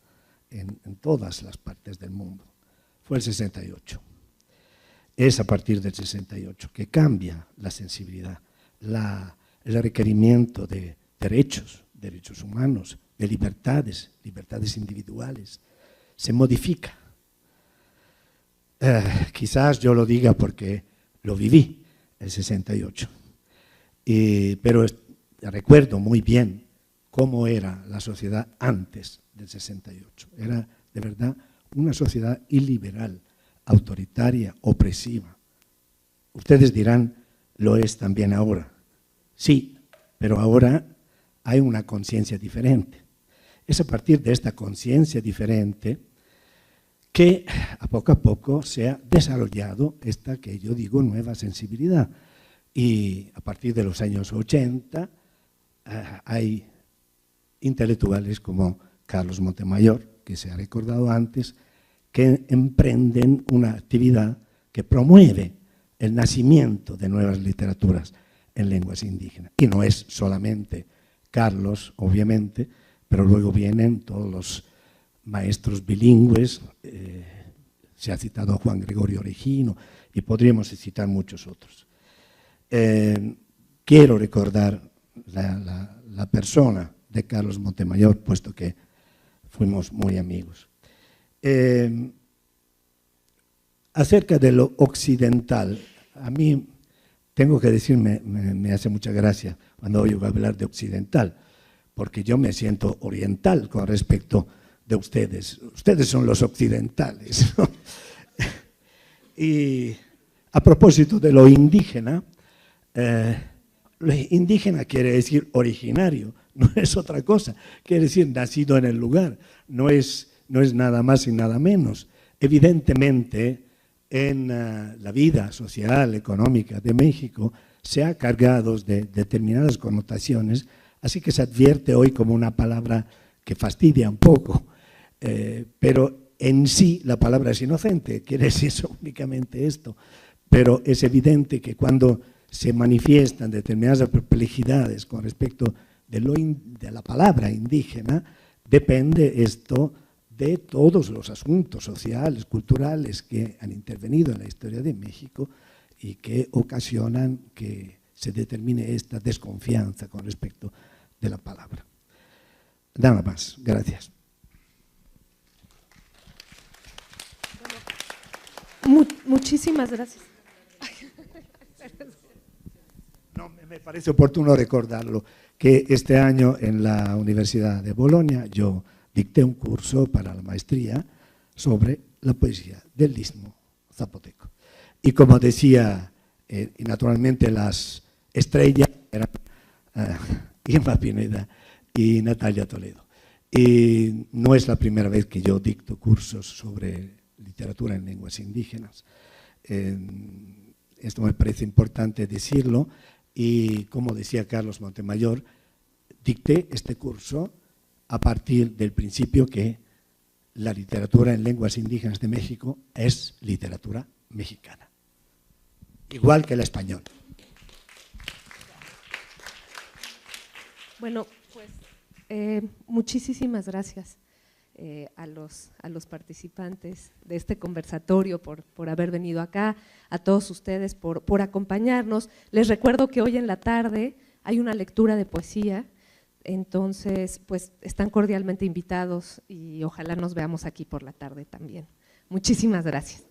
en todas las partes del mundo fue el 68. Es a partir del 68 que cambia la sensibilidad, el requerimiento de derechos humanos, de libertades individuales, se modifica. Quizás yo lo diga porque lo viví, el 68, pero recuerdo muy bien cómo era la sociedad antes del 68. Era de verdad una sociedad iliberal, autoritaria, opresiva. Ustedes dirán, lo es también ahora. Sí, pero ahora hay una conciencia diferente. Es a partir de esta conciencia diferente que a poco se ha desarrollado esta que yo digo nueva sensibilidad. Y a partir de los años 80 hay intelectuales como Carlos Montemayor, que se ha recordado antes, que emprenden una actividad que promueve el nacimiento de nuevas literaturas en lenguas indígenas. Y no es solamente Carlos, obviamente, pero luego vienen todos los maestros bilingües, se ha citado a Juan Gregorio Regino y podríamos citar muchos otros. Quiero recordar la persona de Carlos Montemayor, puesto que fuimos muy amigos. Acerca de lo occidental, a mí tengo que decir, me hace mucha gracia cuando oigo hablar de occidental, porque yo me siento oriental con respecto de ustedes. Ustedes son los occidentales, ¿no? Y a propósito de lo indígena quiere decir originario, no es otra cosa, quiere decir nacido en el lugar, no es nada más y nada menos. Evidentemente, en la vida social, económica de México, se ha cargado de determinadas connotaciones, así que se advierte hoy como una palabra que fastidia un poco, pero en sí la palabra es inocente, quiere decir únicamente esto, pero es evidente que cuando se manifiestan determinadas perplejidades con respecto de la palabra indígena, depende esto de todos los asuntos sociales, culturales que han intervenido en la historia de México y que ocasionan que se determine esta desconfianza con respecto de la palabra. Nada más, gracias. Muchísimas gracias. No, me parece oportuno recordarlo, que este año en la Universidad de Bolonia yo dicté un curso para la maestría sobre la poesía del istmo zapoteco. Y como decía, y naturalmente las estrellas eran Irma Pineda y Natalia Toledo. Y no es la primera vez que yo dicto cursos sobre literatura en lenguas indígenas. Esto me parece importante decirlo, y como decía Carlos Montemayor, dicté este curso a partir del principio que la literatura en lenguas indígenas de México es literatura mexicana, igual que el español. Bueno, pues muchísimas gracias a los participantes de este conversatorio por haber venido acá, a todos ustedes por acompañarnos. Les recuerdo que hoy en la tarde hay una lectura de poesía, entonces pues están cordialmente invitados y ojalá nos veamos aquí por la tarde también. Muchísimas gracias.